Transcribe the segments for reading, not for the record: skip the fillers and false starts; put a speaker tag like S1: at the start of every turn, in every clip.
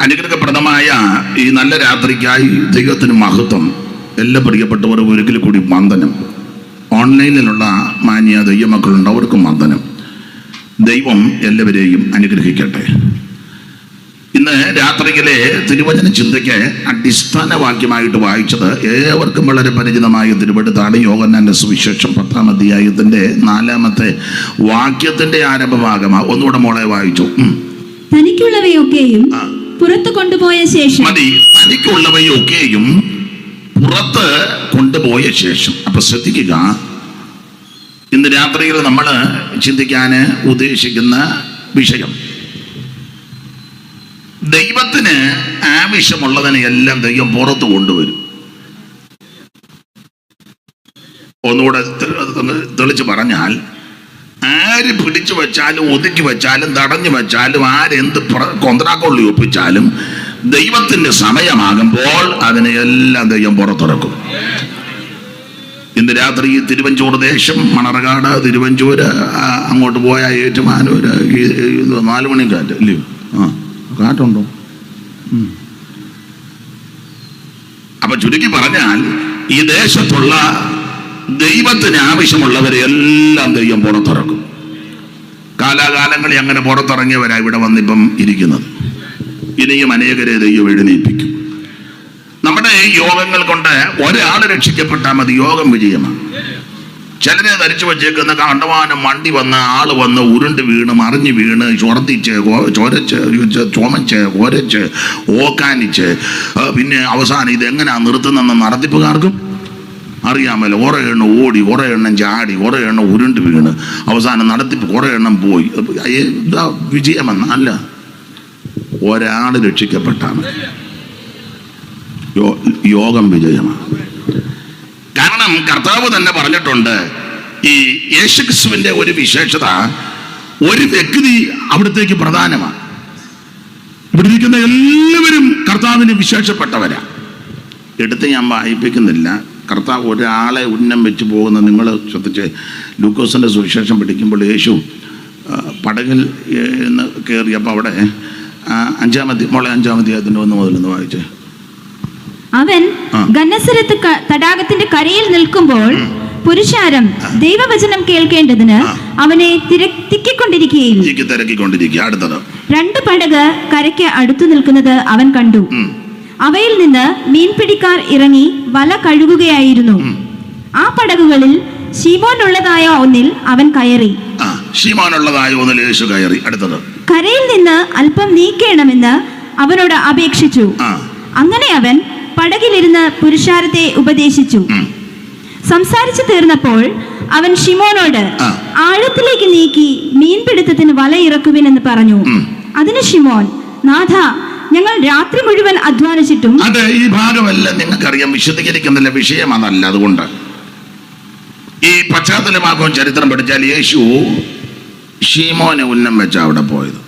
S1: അനുഗ്രഹപ്രദമായ ഈ നല്ല രാത്രിക്കായി ദൈവത്തിന് മഹത്വം. എല്ലാ പ്രിയപ്പെട്ടവർ ഒരിക്കൽ കൂടി വന്ദനം. ഓൺലൈനിലുള്ള മാന്യ ദൈവമക്കളുണ്ട്, അവർക്കും വന്ദനം. ദൈവം എല്ലാവരെയും അനുഗ്രഹിക്കട്ടെ. ഇന്ന് രാത്രിയിലെ തിരുവചന ചിന്തയ്ക്ക് അടിസ്ഥാന വാക്യമായിട്ട് വായിച്ചത് ഏവർക്കും വളരെ പരിചിതമായ തിരുവെടുത്താണ്. യോഹന്നാന്റെ സുവിശേഷം 10-ാം അധ്യായത്തിന്റെ 4-ാമത്തെ വാക്യത്തിന്റെ ആരംഭഭാഗമാണ്. ഒന്നുകൂടെ മോളെ വായിച്ചു.
S2: തനിക്കുള്ളവയൊക്കെയും പുറത്തു കൊണ്ടുപോയ ശേഷം
S1: മതി. തനിക്കുള്ളവയൊക്കെയും പുറത്ത് കൊണ്ടുപോയ ശേഷം. അപ്പൊ ശ്രദ്ധിക്കുക, ഇന്ന് രാത്രിയിൽ നമ്മൾ ചിന്തിക്കാൻ ഉദ്ദേശിക്കുന്ന വിഷയം, ദൈവത്തിന് ആവശ്യമുള്ളതിനെ എല്ലാം ദൈവം പുറത്തു കൊണ്ടുവരും. ഒന്നുകൂടെ തെളിച്ച് പറഞ്ഞാൽ, ആര് പിടിച്ചു വെച്ചാലും ഒതുക്കി വെച്ചാലും തടഞ്ഞു വെച്ചാലും ആരെന്ത് കൊന്ത്രാക്കൊള്ളി ഒപ്പിച്ചാലും ദൈവത്തിന്റെ സമയമാകുമ്പോൾ അതിനെ എല്ലാം ദൈവം പുറത്തിറക്കും. ഇന്ന് രാത്രി തിരുവഞ്ചൂർ ദേശം, മണർകാട്, തിരുവഞ്ചൂര്, അങ്ങോട്ട് പോയ ഏറ്റുമാനൂര്, 4 മണി കാറ്റ് അല്ലയോ? കാറ്റുണ്ടോ? അപ്പൊ ചുരുക്കി പറഞ്ഞാൽ, ഈ ദേശത്തുള്ള ദൈവത്തിന് ആവശ്യമുള്ളവരെ എല്ലാം ദൈവം പുറത്തിറക്കും. കാലാകാലങ്ങളിൽ അങ്ങനെ പുറത്തിറങ്ങിയവരാ ഇവിടെ വന്നിപ്പം ഇരിക്കുന്നത്. ഇനിയും അനേകരെ ദൈവം എഴുന്നേൽപ്പിക്കും. നമ്മുടെ യോഗങ്ങൾ കൊണ്ട് ഒരാൾ രക്ഷിക്കപ്പെട്ടാൽ മതി, യോഗം വിജയമാണ്. ചിലരെ ധരിച്ചു വച്ചേക്കുന്ന കണ്ടമാനം വണ്ടി വന്ന് ആള് വന്ന് ഉരുണ്ട് വീണ് മറിഞ്ഞ് വീണ് ചൊറത്തിച്ച് ചൊരച്ച് ചുമച്ച് ഒരച്ച് ഓക്കാനിച്ച് പിന്നെ അവസാനം ഇതെങ്ങനെയാ നിർത്തുന്നെന്ന് നടത്തിപ്പുകാർക്കും അറിയാമല്ലോ. കുറേ എണ്ണം ഓടി, കുറേ എണ്ണം ചാടി, കുറേ എണ്ണം ഉരുണ്ട് വീണ് അവസാനം നടത്തിപ്പ് കുറേ എണ്ണം പോയി. ഇതാ വിജയമെന്ന അല്ല, ഒരാൾ രക്ഷിക്കപ്പെട്ടാണ് യോഗം വിജയമാണ്. കാരണം കർത്താവ് തന്നെ പറഞ്ഞിട്ടുണ്ട്, ഈ യേശുക്രിസ്തുവിന്റെ ഒരു വിശേഷത, ഒരു വ്യക്തി അവിടത്തേക്ക് പ്രധാനമാണ്. ഇവിടെ ഇരിക്കുന്ന എല്ലാവരും കർത്താവിന് വിശേഷപ്പെട്ടവരാ. എടുത്ത് ഞാൻ വായിപ്പിക്കുന്നില്ല. കർത്താവ് ഒരാളെ ഉന്നം വെച്ച് പോകുന്ന നിങ്ങൾ ശ്രദ്ധിച്ച്, ലൂക്കോസിന്റെ സുവിശേഷം പഠിക്കുമ്പോൾ യേശു പടകിൽ കയറിയപ്പോൾ അവിടെ 5-ാം അധ്യായത്തിന്റെ 1 മുതൽ വായിച്ചേ.
S2: അവൻ ഗന്നസരത്ത് തടാകത്തിന്റെ കരയിൽ നിൽക്കുമ്പോൾ പുരുഷാരം ദൈവവചനം കേൾക്കേണ്ടതിന് അവനെ തിരക്കിക്കൊണ്ടിരിക്കുകയും
S1: അടുത്തത്
S2: 2 പടക് കരയ്ക്ക് അടുത്തു നിൽക്കുന്നത് അവൻ കണ്ടു. അവയിൽ നിന്ന് മീൻപിടിക്കാർ ഇറങ്ങി വല കഴുകുകയായിരുന്നു. ആ പടകുകളിൽ ശീമോനുള്ളതായ ഒന്നിൽ അവൻ കയറി.
S1: യേശു കയറി. അടുത്തത്,
S2: കരയിൽ നിന്ന് അല്പം നീക്കേണമെന്ന് അവനോട് അപേക്ഷിച്ചു. അങ്ങനെ അവൻ പടകിലിരുന്ന് പുരുഷാരത്തെ ഉപദേശിച്ചു. സംസാരിച്ചു തീർന്നപ്പോൾ അവൻ ശിമോനോട് ആഴത്തിലേക്ക് നീക്കി മീൻപിടുത്തത്തിന് വല ഇറക്കുവിനെന്ന് പറഞ്ഞു. അതിന് ശിമോൻ, നാഥ, ഞങ്ങൾ രാത്രി മുഴുവൻ അധ്വാനിച്ചിട്ടും.
S1: അതെ, ഈ ഭാഗമല്ല നിങ്ങൾക്കറിയാം, വിശദീകരിക്കുന്നില്ല, വിഷയം അതല്ല. അതുകൊണ്ട് ഈ പശ്ചാത്തലമാകും ചരിത്രം പഠിച്ചാൽ, യേശു ശീമോനെ ഉന്നം വെച്ച അവിടെ പോയത്.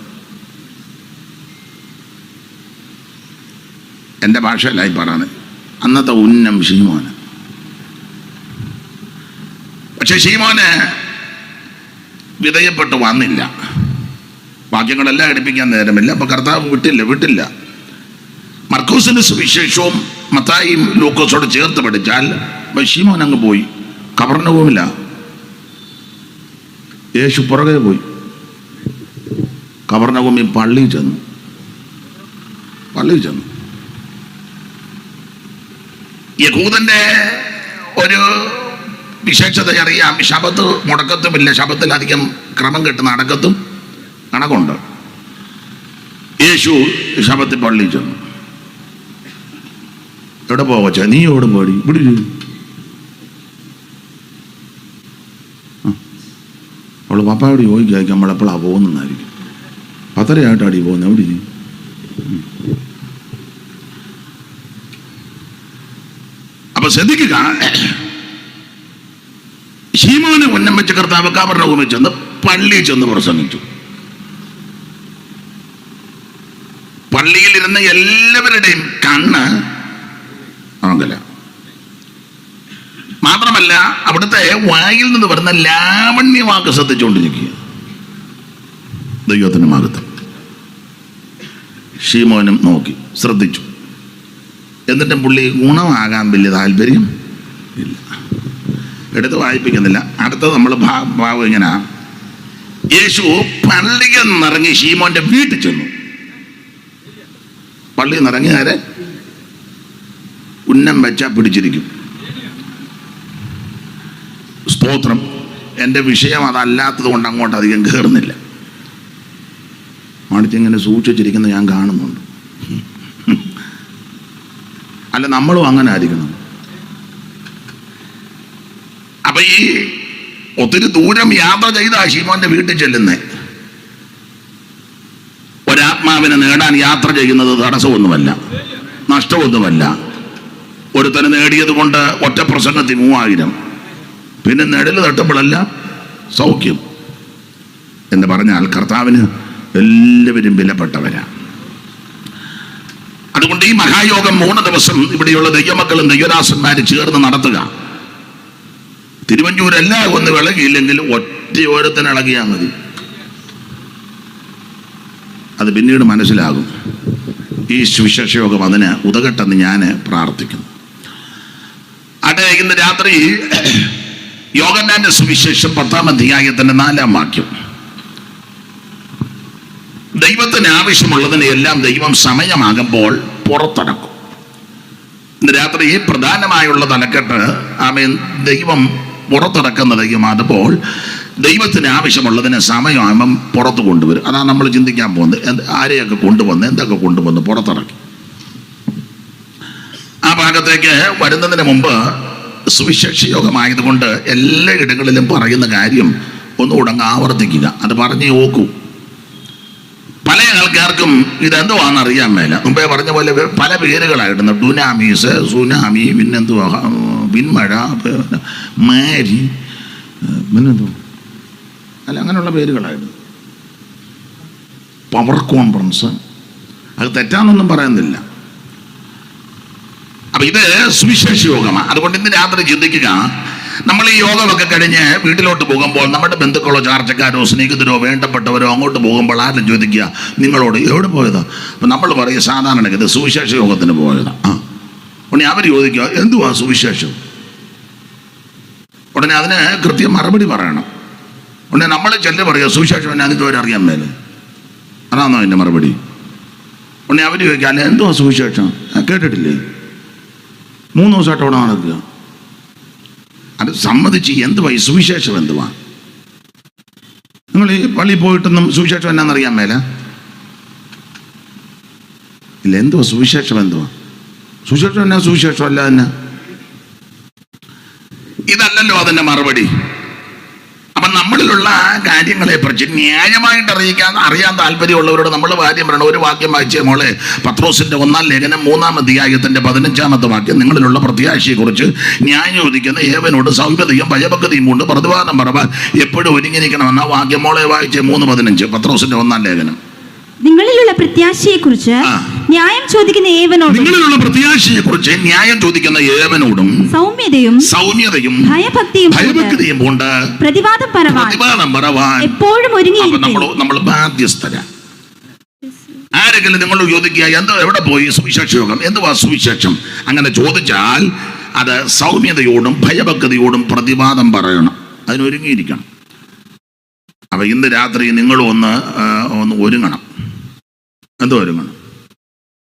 S1: എൻ്റെ ഭാഷയിലായി പറയുന്നത്, അന്നത്തെ ഉന്നം ശീമോന്. പക്ഷെ ശീമോന് വിധേയപ്പെട്ട് വന്നില്ല. വാക്യങ്ങളെല്ലാം എടുപ്പിക്കാൻ നേരമില്ല. അപ്പൊ കർത്താവ് വിട്ടില്ല. മർക്കോസിന്റെ സുവിശേഷവും മത്തായിയും ലൂക്കോസോട് ചേർത്ത് പഠിച്ചാൽ ശീമോൻ അങ്ങ് പോയി. കപർന്നഹൂമില്ല. യേശു പുറകെ പോയി. കപർന്നഹൂമിൽ പള്ളിയിൽ ചെന്നു. യഹൂദന്റെ ഒരു വിശേഷത അറിയാം. ശബത്ത് മുടക്കത്തുമില്ല. ശബത്തിലധികം ക്രമം കെട്ട് നടക്കത്തും കണക്കുണ്ട്. യേശു ശബത്തിൽ പള്ളിയിൽ ചെന്നു. എവിടെ പോവച്ച? നീ എവിടെ പോടി? ഇവിടെ അവള് പപ്പായോട് ചോദിക്കായിരിക്കും നമ്മളെപ്പോഴാ പോകുന്നതായിരിക്കും. 10:30 പോകുന്നത്. എവിടെ? അപ്പൊ ശ്രദ്ധിക്കുക, ശീമോനെ ഉന്നം വെച്ച കർത്താവ് കപർന്നഹൂമിൽ ചെന്ന് പള്ളിയിൽ ചെന്ന് പ്രസംഗിച്ചു. പള്ളിയിലിരുന്ന എല്ലാവരുടെയും കണ്ണ് അവങ്കല. മാത്രമല്ല, അവിടുത്തെ വായിൽ നിന്ന് വരുന്ന ലാവണ്യവാക്ക് ശ്രദ്ധിച്ചുകൊണ്ടിരിക്കുക. ദൈവത്തിന് മഹത്വം. ശീമോനും നോക്കി, ശ്രദ്ധിച്ചു. എന്നിട്ടും പുള്ളി ഗുണമാകാൻ വലിയ താല്പര്യം ഇല്ല. എടുത്ത് വായിപ്പിക്കുന്നില്ല. അടുത്തത് നമ്മൾ ഭാവം ഇങ്ങനെ, യേശു പള്ളിയിൽ നിന്നിറങ്ങി ശീമോന്റെ വീട്ടിൽ ചെന്നു. പള്ളിയിൽ നിന്നിറങ്ങി നേരെ ഉന്നം വെച്ചാൽ പിടിച്ചിരിക്കും. സ്തോത്രം. എൻ്റെ വിഷയം അതല്ലാത്തത് കൊണ്ട് അങ്ങോട്ട് അധികം കയറുന്നില്ല. മടിച്ചിങ്ങനെ സൂക്ഷിച്ചിരിക്കുന്ന ഞാൻ കാണുന്നുണ്ട്. അല്ല, നമ്മളും അങ്ങനെ ആയിരിക്കണം. അപ്പൊ ഈ ഒത്തിരി ദൂരം യാത്ര ചെയ്ത ശീമോന്റെ വീട്ടിൽ ചെല്ലുന്നേ, ഒരാത്മാവിനെ നേടാൻ യാത്ര ചെയ്യുന്നത് തടസ്സമൊന്നുമല്ല, നഷ്ടമൊന്നുമല്ല. ഒരുത്തന് നേടിയത് കൊണ്ട് ഒറ്റ പ്രസംഗത്തിൽ 3000, പിന്നെ നെടല് തട്ടുമ്പോഴല്ല സൗഖ്യം എന്ന് പറഞ്ഞാൽ കർത്താവിന് എല്ലാവരും വിലപ്പെട്ടവരാ. അതുകൊണ്ട് ഈ മഹായോഗം 3 ദിവസം ഇവിടെയുള്ള ദൈവമക്കളും ദൈവദാസന്മാരും ചേർന്ന് നടത്തുക. തിരുവഞ്ചൂരെല്ലാം ഒന്ന് വിളകിയില്ലെങ്കിൽ ഒറ്റയോരത്തിന് ഇളകിയാൽ മതി. അത് പിന്നീട് മനസ്സിലാകും. ഈ സുവിശേഷ യോഗം അതിന് ഉതകട്ടെന്ന് ഞാൻ പ്രാർത്ഥിക്കുന്നു. അവിടെ ഇന്ന് രാത്രി യോഹന്നാന്റെ സുവിശേഷം 10-ാം അധ്യായത്തിന്റെ 4-ാം വാക്യം, ദൈവത്തിന് ആവശ്യമുള്ളതിനെ എല്ലാം ദൈവം സമയമാകുമ്പോൾ പുറത്തിറക്കും. ഇന്ന് രാത്രി ഈ പ്രധാനമായുള്ള തലക്കെട്ട്, ആമേൻ, ദൈവം പുറത്തിറക്കുന്ന ദൈവമാകുമ്പോൾ ദൈവത്തിന് ആവശ്യമുള്ളതിനെ സമയമാകുമ്പം പുറത്ത് കൊണ്ടുവരും. അതാണ് നമ്മൾ ചിന്തിക്കാൻ പോകുന്നത്. ആരെയൊക്കെ കൊണ്ടുവന്ന്, എന്തൊക്കെ കൊണ്ടുവന്ന് പുറത്തിറക്കി. ആ ഭാഗത്തേക്ക് വരുന്നതിന് മുമ്പ് സുവിശേഷ യോഗമായതുകൊണ്ട് എല്ലാ ഇടങ്ങളിലും പറയുന്ന കാര്യം ഒന്നുകൂടെ അങ്ങ് ആവർത്തിക്കുക. അത് പറഞ്ഞ് നോക്കൂ. പല ആൾക്കാർക്കും ഇതെന്തുവാണെന്ന് അറിയാൻ മേല. മുമ്പേ പറഞ്ഞ പോലെ പല പേരുകളായിരുന്നു. ഡുനാമീസ്, സുനാമി, പിന്നെന്തുവാ, പിന്മഴ, മാരി, പിന്നെന്തുവാ, അല്ല അങ്ങനെയുള്ള പേരുകളായിരുന്നു. പവർ കോൺഫറൻസ്, അത് തെറ്റാന്നൊന്നും പറയുന്നില്ല. അപ്പൊ ഇത് സുവിശേഷ യോഗമാണ്. അതുകൊണ്ട് ഇന്ന് രാത്രി ചിന്തിക്കുക, നമ്മൾ ഈ യോഗമൊക്കെ കഴിഞ്ഞ് വീട്ടിലോട്ട് പോകുമ്പോൾ നമ്മുടെ ബന്ധുക്കളോ ചാർച്ചക്കാരോ സ്നേഹിതരോ വേണ്ടപ്പെട്ടവരോ അങ്ങോട്ട് പോകുമ്പോൾ ആരും ചോദിക്കുക, നിങ്ങളോട് എവിടെ പോയതാ? അപ്പൊ നമ്മൾ പറയും സാധാരണ ഇത് സുവിശേഷ യോഗത്തിന് പോയതാ. ഉടനെ അവർ ചോദിക്കുക, എന്തുവാ സുവിശേഷം? ഉടനെ അതിന് കൃത്യം മറുപടി പറയണം. ഉടനെ നമ്മൾ ചെല്ലു പറയുക, സുവിശേഷം എന്നെ അതിന് അറിയാൻ മേലെ. അതാണോ എൻ്റെ മറുപടി? ഉടനെ അവർ ചോദിക്കുക, അല്ലെ എന്തുവാ സുവിശേഷം? കേട്ടിട്ടില്ലേ? 3 ദിവസമായിട്ട് അവിടെ നടക്കുക. അത് സമ്മതിച്ച് എന്തുവാ ഈ സുവിശേഷം? എന്തുവാ? നിങ്ങൾ ഈ പള്ളിയിൽ പോയിട്ടൊന്നും സുവിശേഷം എന്നാന്നറിയാൻ മേല? ഇല്ല. എന്തുവാ സുവിശേഷം? എന്തുവാ സുവിശേഷം? എന്നാ സുവിശേഷം അല്ല തന്നെ? ഇതല്ലല്ലോ അതിൻ്റെ മറുപടി. അപ്പം നമ്മളിലുള്ള കാര്യങ്ങളെ കുറിച്ച് ന്യായമായിട്ട് അറിയാൻ താല്പര്യമുള്ളവരോട് നമ്മൾ കാര്യം പറയണം. ഒരു വാക്യം വായിച്ചേ മോളെ, പത്രോസിന്റെ 1-ാം ലേഖനം 3-ാം അധ്യായത്തിന്റെ 15-ാമത്തെ വാക്യം, നിങ്ങളിലുള്ള പ്രത്യാശയെക്കുറിച്ച് ന്യായം ചോദിക്കുന്ന ഏവനോട് സൗമ്യതയും ഭയഭക്തിയും കൊണ്ട് പ്രതിവാദം പറവാൻ എപ്പോഴും ഒരുങ്ങിയിരിക്കണമെന്ന വാക്യം മോളെ വായിച്ചേ. 3:15 പത്രോസിന്റെ 1-ാം ലേഖനം.
S2: നിങ്ങളിലുള്ള പ്രത്യാശയെക്കുറിച്ച് ന്യായം ചോദിക്കുന്ന ഏവനോടും,
S1: നിങ്ങളിലുള്ള പ്രത്യാശയെക്കുറിച്ച് ന്യായം ചോദിക്കുന്ന ഏവനോടും സൗമ്യതയും ഭയഭക്തിയും കൊണ്ട് പ്രതിവാദം പറവാൻ എപ്പോഴും ഒരുങ്ങിയിരിക്കണം. നമ്മൾ ബാധ്യസ്ഥരാ. ആരെങ്കിലും നിങ്ങൾ ചോദിക്കുക, എവിടെ പോയി സുവിശേഷ യോഗം? എന്തുവാ സുവിശേഷം? അങ്ങനെ ചോദിച്ചാൽ അത് സൗമ്യതയോടും ഭയഭക്തിയോടും പ്രതിവാദം പറയണം. അതിനൊരുങ്ങിയിരിക്കണം. അപ്പൊ ഇന്ന് രാത്രി നിങ്ങൾ ഒന്ന് ഒരുങ്ങണം. എന്തോ ഒരുങ്ങണം?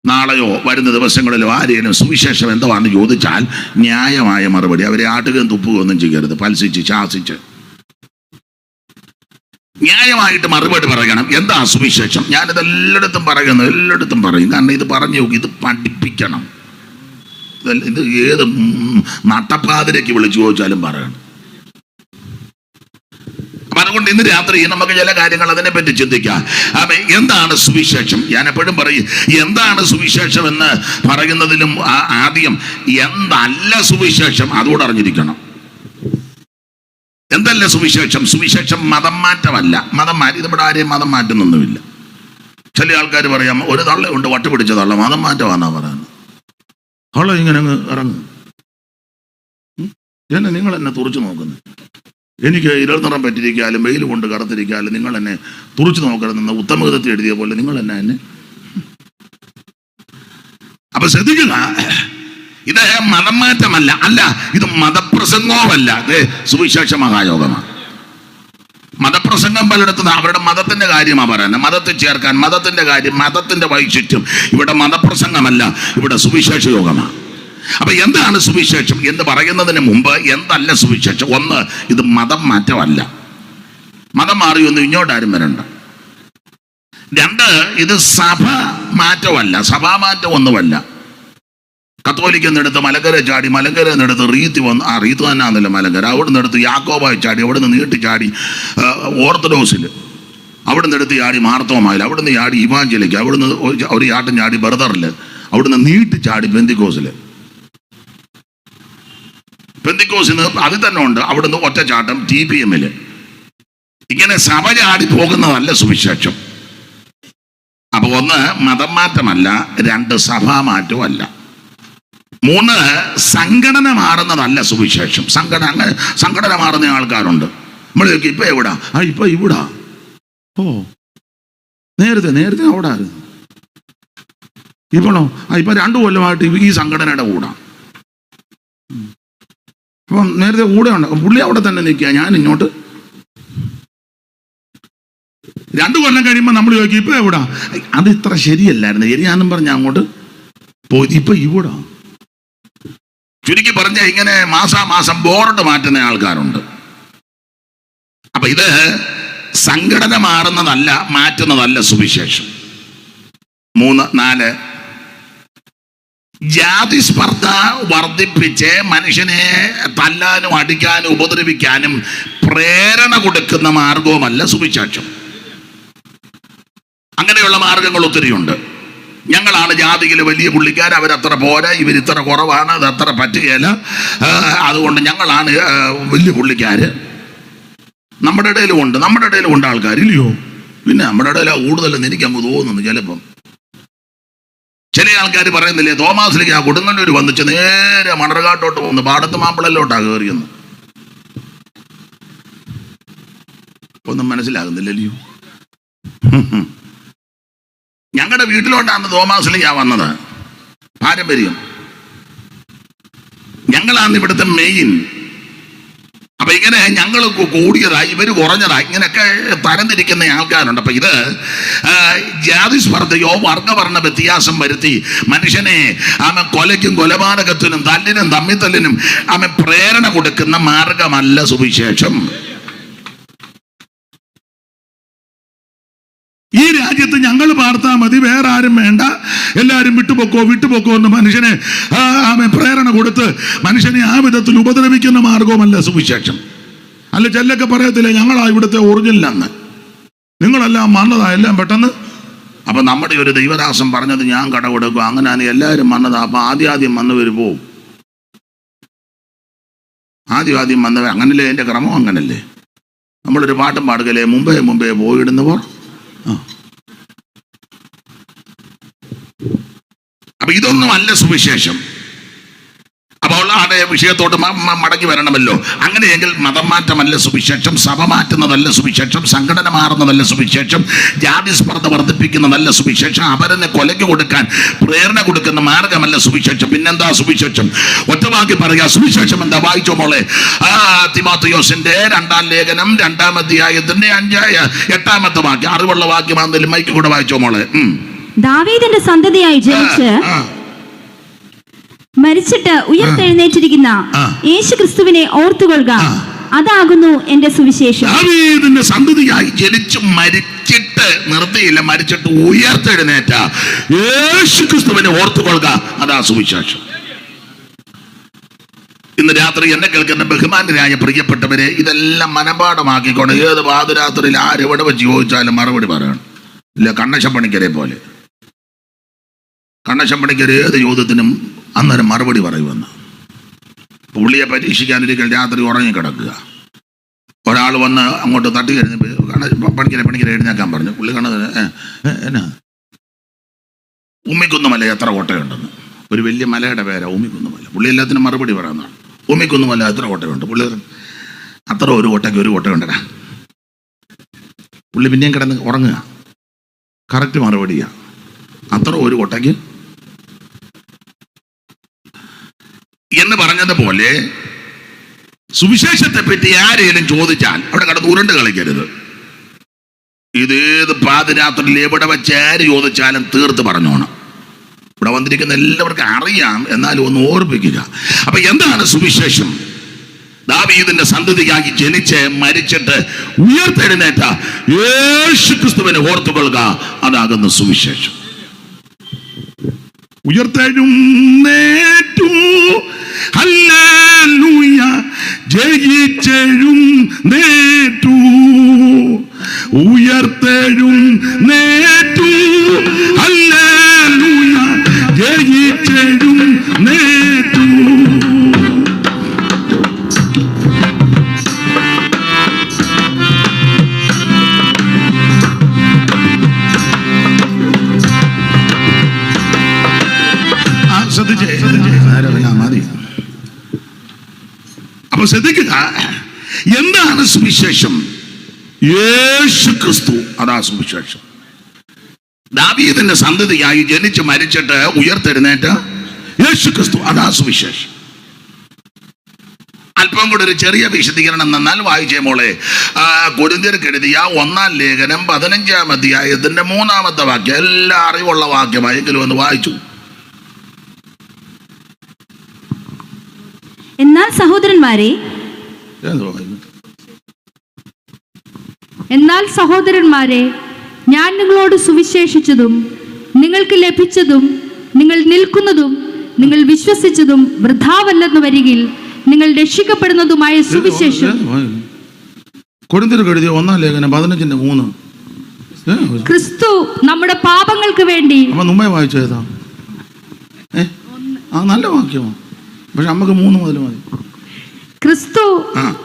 S1: നാളെയോ വരുന്ന ദിവസങ്ങളിലോ ആരെങ്കിലും സുവിശേഷം എന്തുവാണെന്ന് ചോദിച്ചാൽ ന്യായമായ മറുപടി. അവരെ ആട്ടുകയും തുപ്പുകയും ഒന്നും ചെയ്യരുത്. പൽസിച്ച് ശാസിച്ച് ന്യായമായിട്ട് മറുപടി പറയണം. എന്താ സുവിശേഷം? ഞാനിതെല്ലായിടത്തും പറയുന്നു, എല്ലായിടത്തും പറയും. കാരണം ഇത് പറഞ്ഞു നോക്കി, ഇത് പഠിപ്പിക്കണം. ഇത് ഏത് നട്ടപ്പാതിലേക്ക് വിളിച്ചു ചോദിച്ചാലും പറയണം. അപ്പം അതുകൊണ്ട് ഇന്ന് രാത്രി നമുക്ക് ചില കാര്യങ്ങൾ അതിനെപ്പറ്റി ചിന്തിക്കാം. അപ്പം എന്താണ് സുവിശേഷം? ഞാൻ എപ്പോഴും പറയും, എന്താണ് സുവിശേഷം എന്ന് പറയുന്നതിലും ആദ്യം എന്തല്ല സുവിശേഷം അതുകൂടെ അറിഞ്ഞിരിക്കണം. എന്തല്ല സുവിശേഷം? സുവിശേഷം മതം മാറ്റമല്ല. ഇതിവിടെ ആരെയും മതം മാറ്റുന്നൊന്നുമില്ല. ചില ആൾക്കാർ പറയാം, ഒരു തള്ളയുണ്ട് വട്ട് പിടിച്ച തള്ള, മതം മാറ്റമാണെന്നാ പറയുന്നത്. തള്ള ഇങ്ങനെ അങ്ങ് ഇറങ്ങും. നിങ്ങൾ എന്നെ തുറച്ചു നോക്കുന്നു. എനിക്ക് ഇരനിറം പറ്റിയിരിക്കാലും വെയിൽ കൊണ്ട് കറുത്തിരിക്കാലും നിങ്ങൾ എന്നെ തുറച്ചു നോക്കരുതെന്ന് ഉത്തമഗീതത്തിൽ എഴുതിയ പോലെ നിങ്ങൾ എന്നെ അപ്പൊ ശ്രദ്ധിക്കുക, ഇത് മതം മാറ്റമല്ല, ഇത് മതപ്രസംഗവുമല്ല, ഇത് സുവിശേഷ മഹായോഗമാണ്. മതപ്രസംഗം പലയിടത്തും അവരുടെ മതത്തിന്റെ കാര്യമാണ് പറയുന്നത്, മതത്തിൽ ചേർക്കാൻ, മതത്തിന്റെ കാര്യം, മതത്തിന്റെ വൈശിഷ്ട്യം. ഇവിടെ മതപ്രസംഗമല്ല, ഇവിടെ സുവിശേഷ യോഗമാണ്. അപ്പൊ എന്താണ് സുവിശേഷം എന്ന് പറയുന്നതിന് മുമ്പ് എന്തല്ല സുവിശേഷം? ഒന്ന്, ഇത് മതം മാറ്റമല്ല, മതം മാറിയൊന്നും ഇങ്ങോട്ടാരും വരണ്ട. രണ്ട്, ഇത് സഭ മാറ്റമല്ല, സഭാമാറ്റം ഒന്നുമല്ല. കത്തോലിക്ക നിന്നെടുത്ത് മലങ്കര ചാടി, മലങ്കര നിന്നെടുത്ത് റീത്ത് വന്ന്, റീത്ത് തന്നെ ആണല്ലോ മലങ്കര, അവിടെ നിന്നെടുത്ത് യാക്കോബായി ചാടി, അവിടെ നിന്ന് നീട്ടി ചാടി ഓർത്തഡോക്സിൽ, അവിടെ നിന്നെടുത്ത് ചാടി മാർത്തോമായിൽ, അവിടെ നിന്ന് ചാടി ഇവാഞ്ചലിക്ക്, അവിടെ നിന്ന് ഒരു ചാട്ടം ചാടി ബർദറിൽ, അവിടെ നിന്ന് നീട്ടി ചാടി പെന്തിക്കോസിൽ. പെന്തിക്കോസിന് അതിൽ തന്നെ ഉണ്ട്, അവിടെ നിന്ന് ഒറ്റ ചാട്ടം TPM-ൽ. ഇങ്ങനെ സഭ ചാടി പോകുന്നതല്ല സുവിശേഷം. അപ്പൊ ഒന്ന്, മതം മാറ്റമല്ല. രണ്ട്, സഭാമാറ്റമല്ല. മൂന്ന്, സംഘടന മാറുന്നതല്ല സുവിശേഷം. സംഘടന മാറുന്ന ആൾക്കാരുണ്ട്. നമ്മൾ ഇപ്പൊ എവിടാ? ഇപ്പൊ ഇവിടാ. നേരത്തെ അവിടെ ആയിരുന്നു. ഇപ്പോഴോ? ഇപ്പൊ 2 കൊല്ലമായിട്ട് ഈ സംഘടനയുടെ കൂടാ. അപ്പം നേരത്തെ കൂടെ ഉണ്ട്, പുള്ളി അവിടെ തന്നെ നിൽക്കുക, ഞാൻ ഇങ്ങോട്ട്. 2 കൊല്ലം കഴിയുമ്പോൾ നമ്മൾ ചോദിക്കും ഇപ്പൊ എവിടാ? അത് ഇത്ര ശരിയല്ലായിരുന്നു, ശരിയാന്നും പറഞ്ഞ അങ്ങോട്ട് പോയി. ഇപ്പൊ ഇവിടെ ചുരുക്കി പറഞ്ഞ ഇങ്ങനെ മാസാമാസം ബോർഡ് മാറ്റുന്ന ആൾക്കാരുണ്ട്. അപ്പൊ ഇത് സംഘടന മാറുന്നതല്ല, മാറ്റുന്നതല്ല സുവിശേഷം. 3, 4, ജാതി സ്പർദ്ധ വർദ്ധിപ്പിച്ച് മനുഷ്യനെ തല്ലാനും അടിക്കാനും ഉപദ്രവിക്കാനും പ്രേരണ കൊടുക്കുന്ന മാർഗവുമല്ല സുവിശേഷം. അങ്ങനെയുള്ള മാർഗങ്ങൾ ഒത്തിരിയുണ്ട്. ഞങ്ങളാണ് ജാതിയിൽ വലിയ പുള്ളിക്കാർ, അവരത്ര പോരാ, ഇവരിത്ര കുറവാണ്, അതത്ര പറ്റുകയില്ല, അതുകൊണ്ട് ഞങ്ങളാണ് വലിയ പുള്ളിക്കാർ. നമ്മുടെ ഇടയിലും ഉണ്ട് ആൾക്കാരില്ലയോ? പിന്നെ നമ്മുടെ ഇടയിലാണ് കൂടുതലെന്ന് എനിക്കങ്ങ് തോന്നുന്നു. ചിലപ്പം ചില ആൾക്കാർ പറയുന്നില്ലേ, തോമാസിലേക്ക് ആ കൊടുങ്ങല്ലൂർ വന്നിച്ച് നേരെ മണർകാട്ടോട്ട് പോകുന്നു, പാടത്ത് മാപ്പിളല്ലോട്ടാണ് കയറിയെന്ന്. ഒന്നും മനസ്സിലാകുന്നില്ലല്ലോ. ഞങ്ങളുടെ വീട്ടിലോട്ടാണ് തോമാസിലേക്ക് വന്നത്, പാരമ്പര്യം. ഞങ്ങളാണ് ഇവിടുത്തെ മെയിൻ. അപ്പൊ ഇങ്ങനെ ഞങ്ങൾ കൂടിയതായി, ഇവര് കുറഞ്ഞതായി, ഇങ്ങനെയൊക്കെ തരംതിരിക്കുന്ന ആൾക്കാരുണ്ട്. അപ്പൊ ഇത് ജാതി സ്പർദ്ധയോ വർഗവർണ്ണ വ്യത്യാസം വരുത്തി മനുഷ്യനെ കൊലയ്ക്കും കൊലപാതകത്തിനും തല്ലിനും തമ്മിത്തല്ലിനും പ്രേരണ കൊടുക്കുന്ന മാർഗമല്ല സുവിശേഷം. ഈ രാജ്യത്ത് ഞങ്ങൾ പാർത്താൽ മതി, വേറെ ആരും വേണ്ട, എല്ലാവരും വിട്ടുപോക്കോ എന്ന് മനുഷ്യനെ പ്രേരണ കൊടുത്ത് മനുഷ്യനെ ആ വിധത്തിൽ ഉപദ്രവിക്കുന്ന മാർഗവുമല്ല സുവിശേഷം. അല്ല, ചെല്ലൊക്കെ പറയത്തില്ലേ ഞങ്ങളാ ഇവിടുത്തെ ഒറിജിനലാന്ന്, നിങ്ങളെല്ലാം വന്നതാ എല്ലാം പെട്ടെന്ന്. അപ്പൊ നമ്മുടെ ഒരു ദൈവദാസം പറഞ്ഞത് ഞാൻ കടകൊടുക്കും, അങ്ങനെയാണ് എല്ലാവരും വന്നതാ. അപ്പൊ ആദ്യം വന്നവർ പോവും, ആദ്യം വന്നവർ. അങ്ങനല്ലേ എൻ്റെ ക്രമം? അങ്ങനല്ലേ? നമ്മളൊരു പാട്ടും പാടുകല്ലേ, മുമ്പേ പോയിടുന്നവർ. അപ്പൊ ഇതൊന്നും അല്ല സുവിശേഷം. അപ്പോൾ ആടെ വിഷയത്തോട്ട് മടങ്ങി വരണമല്ലോ. അങ്ങനെയെങ്കിൽ മതം മാറ്റമല്ല സുവിശേഷം, സഭ മാറ്റുന്നതല്ല സുവിശേഷം, സംഘടന മാറുന്നതല്ല സുവിശേഷം, ജാതി സ്പർദ്ധ വർദ്ധിപ്പിക്കുന്നതല്ല സുവിശേഷം, അവരനെ കൊലയ്ക്ക് കൊടുക്കാൻ പ്രേരണ കൊടുക്കുന്ന മാർഗമല്ല സുവിശേഷം. പിന്നെന്താ സുവിശേഷം? ഒറ്റവാക്കി പറയുക, സുവിശേഷം എന്താ? വായിച്ചോ മോളെ. തിമോഥെയോസിന്റെ 2-ാം ലേഖനം 2-ാം അധ്യായത്തിന്റെ 8-ാമത്തെ വാക്യം, അറിവുള്ള വാക്യമാണെങ്കിലും മൈക്ക് കൂടെ വായിച്ചോ മോളെ.
S2: ദാവീദിന്റെ സന്തതിയായി ജനിച്ച് മരിച്ചിട്ട് ഉയർത്തെഴുന്നേറ്റിരിക്കുന്ന യേശു ക്രിസ്തുവിനെ ഓർത്തുകൊള്ളുക, അതാകുന്നു എന്റെ സുവിശേഷം.
S1: ദാവീദിന്റെ സന്തതിയായി ജനിച്ച് മരിച്ചിട്ട് നിർത്തിയില്ല, മരിച്ചിട്ട് ഉയർത്തെഴുന്നേറ്റ യേശു ക്രിസ്തുവിനെ ഓർത്തുകൊള്ളുക, അതാ സുവിശേഷം. ഇന്ന് രാത്രി എന്നെ കേൾക്കുന്ന ബഹുമാന്യരായ പ്രിയപ്പെട്ടവരെ, ഇതെല്ലാം മനപാഠമാക്കിക്കൊണ്ട് ഏത് പാതിരാത്രിയിൽ ആരെവിടെ വെച്ച് ചോദിച്ചാലും മറുപടി പറയണം. ഇല്ല, കണ്ണശം പണിക്കരെ പോലെ. കണ്ണശം പണിക്കർ ഏത് ചോദ്യത്തിനും അന്നേരം മറുപടി പറയുമെന്ന്. പുള്ളിയെ പരീക്ഷിക്കാനിരിക്കൽ രാത്രി ഉറങ്ങിക്കിടക്കുക. ഒരാൾ വന്ന് അങ്ങോട്ട് തട്ടി പണിക്കരെ എഴുന്നേക്കാൻ പറഞ്ഞു. പുള്ളി എന്നാ ഉമ്മിക്കുന്നുമല എത്ര കോട്ടയുണ്ടെന്ന്. ഒരു വലിയ മലയുടെ പേരാ ഉമ്മിക്കുന്നുമല. പുള്ളി എല്ലാത്തിനും മറുപടി പറയുന്നതാണ്. ഉമ്മിക്കുന്നുമല എത്ര കോട്ടയുണ്ട്? പുള്ളി അത്ര ഒരു കോട്ടയുണ്ടടാ. പുള്ളി പിന്നെയും കിടന്ന് ഉറങ്ങുക. കറക്റ്റ് മറുപടിയാ, അത്ര ഒരു കോട്ടയ്ക്ക് എന്ന് പറഞ്ഞതുപോലെ സുവിശേഷത്തെ പറ്റി ആരെങ്കിലും ചോദിച്ചാൽ അവിടെ കടന്ന് ഉരുണ്ട് കളിക്കരുത്. ഇതേത് പാതിരാത്രിയിൽ എവിടെ വെച്ച് ആര് ചോദിച്ചാലും തീർത്ത് പറഞ്ഞോണം. ഇവിടെ വന്നിരിക്കുന്ന എല്ലാവർക്കും അറിയാം, എന്നാലും ഒന്ന് ഓർപ്പിക്കുക. അപ്പൊ എന്താണ് സുവിശേഷം? ദാവീദിന്റെ സന്തതിയായി ജനിച്ച് മരിച്ചിട്ട് ഉയർത്തെഴുന്നേറ്റ യേശു ക്രിസ്തുവിനെ ഓർത്തുകൊള്ളുക, അതാകുന്നു സുവിശേഷം. ഉയർത്തെഴുന്നേറ്റു ഹല്ലേലൂയ, ജയിച്ചെഴുന്നേറ്റു, ഉയർത്തെഴുന്നേറ്റു ഹല്ലേലൂയ, ജയിച്ചെഴുന്നേറ്റു. അപ്പൊ ശ്രദ്ധിക്കുക, എന്താണ് സുവിശേഷം? യേശു ക്രിസ്തു, അതാ സുവിശേഷം. ദാവീദിന്റെ സന്തതിയായി ജനിച്ച് മരിച്ചിട്ട് ഉയർത്തെഴുന്നേറ്റ യേശു ക്രിസ്തു, അതാ സുവിശേഷം. അല്പം കൂടെ ഒരു ചെറിയ വിശദീകരണം എന്നാൽ വായിച്ചേ മോളെ. കൊരിന്ത്യർക്ക് എഴുതിയ 1-ാം ലേഖനം 15-ാം അധ്യായത്തിന്റെ 3-ാമത്തെ വാക്യം, എല്ലാ അറിവുള്ള വാക്യമായെങ്കിലും ഒന്ന് വായിച്ചു.
S2: എന്നാൽ സഹോദരന്മാരെ, ഞാൻ നിങ്ങളോട് സുവിശേഷിച്ചതും നിങ്ങൾക്ക് ലഭിച്ചതും നിങ്ങൾ നിൽക്കുന്നതും നിങ്ങൾ വിശ്വസിച്ചതും വൃഥാവല്ലെന്ന് വരികിൽ നിങ്ങൾ രക്ഷിക്കപ്പെടുന്നതുമായ സുവിശേഷം
S1: കൊരിന്ത്യർക്ക് എഴുതിയ 1-ാം ലേഖനം 15-3.
S2: ക്രിസ്തു നമ്മുടെ പാപങ്ങൾക്ക് വേണ്ടി.
S1: മുമ്പേ വായിച്ചേതാ? നല്ല വാക്യമാണ്, പക്ഷെ നമുക്ക് 3 മുതൽ മതി.
S2: ക്രിസ്തു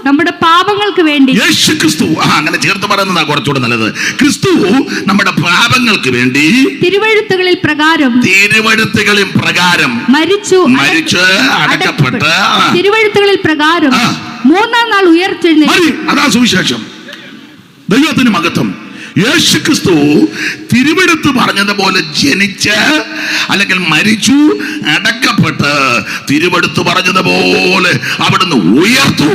S2: നമ്മുടെ പാപങ്ങൾക്ക് വേണ്ടി.
S1: യേശു ക്രിസ്തു, അങ്ങനെ ചേർത്ത് പറയുന്നതാ കുറച്ചുകൂടെ നല്ലത്. ക്രിസ്തു നമ്മുടെ പാപങ്ങൾക്ക് വേണ്ടി
S2: തിരുവഴുത്തുകളിൽ പ്രകാരം മരിച്ചു
S1: അടക്കപ്പെട്ട്
S2: തിരുവഴുത്തുകളിൽ പ്രകാരം 3-ാം നാൾ ഉയർത്തെഴുന്നേറ്റു.
S1: അതാ സുവിശേഷം. ദൈവത്തിന് മഹത്വം. യേശു ക്രിസ്തു തിരുവെടുത്ത് പറഞ്ഞതുപോലെ ജനിച്ച് അല്ലെങ്കിൽ മരിച്ചു അടക്കപ്പെട്ട് തിരുവെടുത്ത് പറഞ്ഞതുപോലെ അവിടുന്ന് ഉയർത്തു.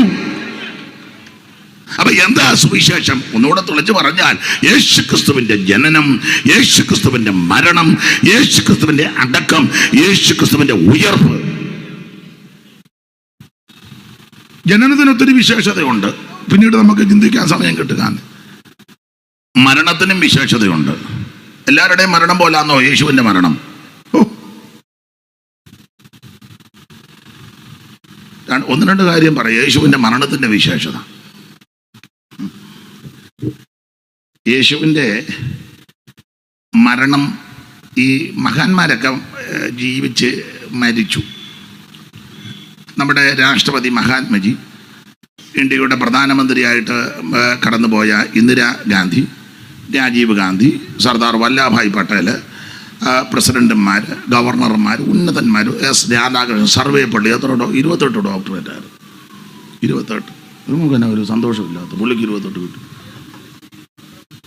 S1: അപ്പൊ എന്താ സുവിശേഷം? ഒന്നുകൂടെ തുളച്ചു പറഞ്ഞാൽ, യേശു ക്രിസ്തുവിന്റെ ജനനം, യേശു ക്രിസ്തുവിന്റെ മരണം, യേശു ക്രിസ്തുവിന്റെ അടക്കം, യേശു ക്രിസ്തുവിന്റെ ഉയർപ്പ്. ജനനത്തിനൊത്തിരി വിശേഷതയുണ്ട്, പിന്നീട് നമുക്ക് ചിന്തിക്കാൻ സമയം കിട്ടുക. മരണത്തിനും വിശേഷതയുണ്ട്. എല്ലാവരുടെയും മരണം പോലാന്നോ യേശുവിന്റെ മരണം? ഒന്ന് രണ്ട് കാര്യം പറയാം. യേശുവിന്റെ മരണത്തിന്റെ വിശേഷത. യേശുവിന്റെ മരണം, ഈ മഹാന്മാരൊക്കെ ജീവിച്ച് മരിച്ചു. നമ്മുടെ രാഷ്ട്രപതി മഹാത്മജി, ഇന്ത്യയുടെ പ്രധാനമന്ത്രിയായിട്ട് കടന്നുപോയ ഇന്ദിരാഗാന്ധി, രാജീവ് ഗാന്ധി, സർദാർ വല്ലഭായ് പട്ടേൽ, പ്രസിഡന്റുമാർ, ഗവർണർമാർ, ഉന്നതന്മാർ, എസ് രാധാകൃഷ്ണൻ, സർവേപ്പള്ളി, എത്ര 28 ഡോക്ടറേറ്റായിരുന്നു. 28. നമുക്ക് തന്നെ ഒരു സന്തോഷമില്ലാത്ത പുള്ളിക്ക് 28 കിട്ടും.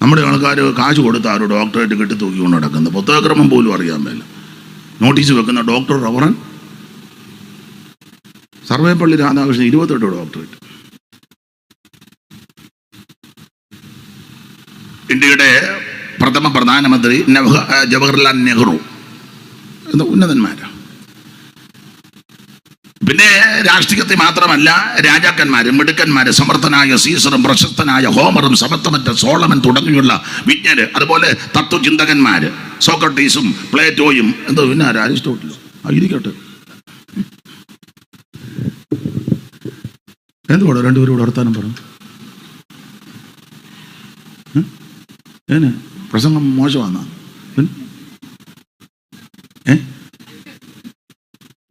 S1: നമ്മുടെ ആൾക്കാർ കാശ് കൊടുത്ത് ആ ഒരു ഡോക്ടറേറ്റ് കെട്ടി തൂക്കിക്കൊണ്ട് നടക്കുന്നത്. പുസ്തകക്രമം പോലും അറിയാൻ മേല. നോട്ടീസ് വെക്കുന്ന doctor reverend Sarvepalli Radhakrishnan 28 doctorate. ഇന്ത്യയുടെ പ്രഥമ പ്രധാനമന്ത്രി ജവഹർലാൽ നെഹ്റു എന്ന ഉന്നതന്മാരാണ്. പിന്നെ രാഷ്ട്രീയത്തിൽ മാത്രമല്ല, രാജാക്കന്മാര്, മിടുക്കന്മാര്, സമർത്ഥനായ സീസറും പ്രശസ്തനായ ഹോമറും സമത്വമറ്റ സോളമൻ തുടങ്ങിയുള്ള വിജ്ഞര്, അതുപോലെ തത്വചിന്തകന്മാര്, സോക്രട്ടീസും പ്ലേറ്റോയും, എന്തോ പിന്നെ അരിസ്റ്റോട്ടിലും ഇരിക്കട്ടെ. എന്തുകൂടെ രണ്ടുപേരും കൂടെ വർത്താനം പറഞ്ഞു? പ്രസംഗം മോശമാണെന്നാ?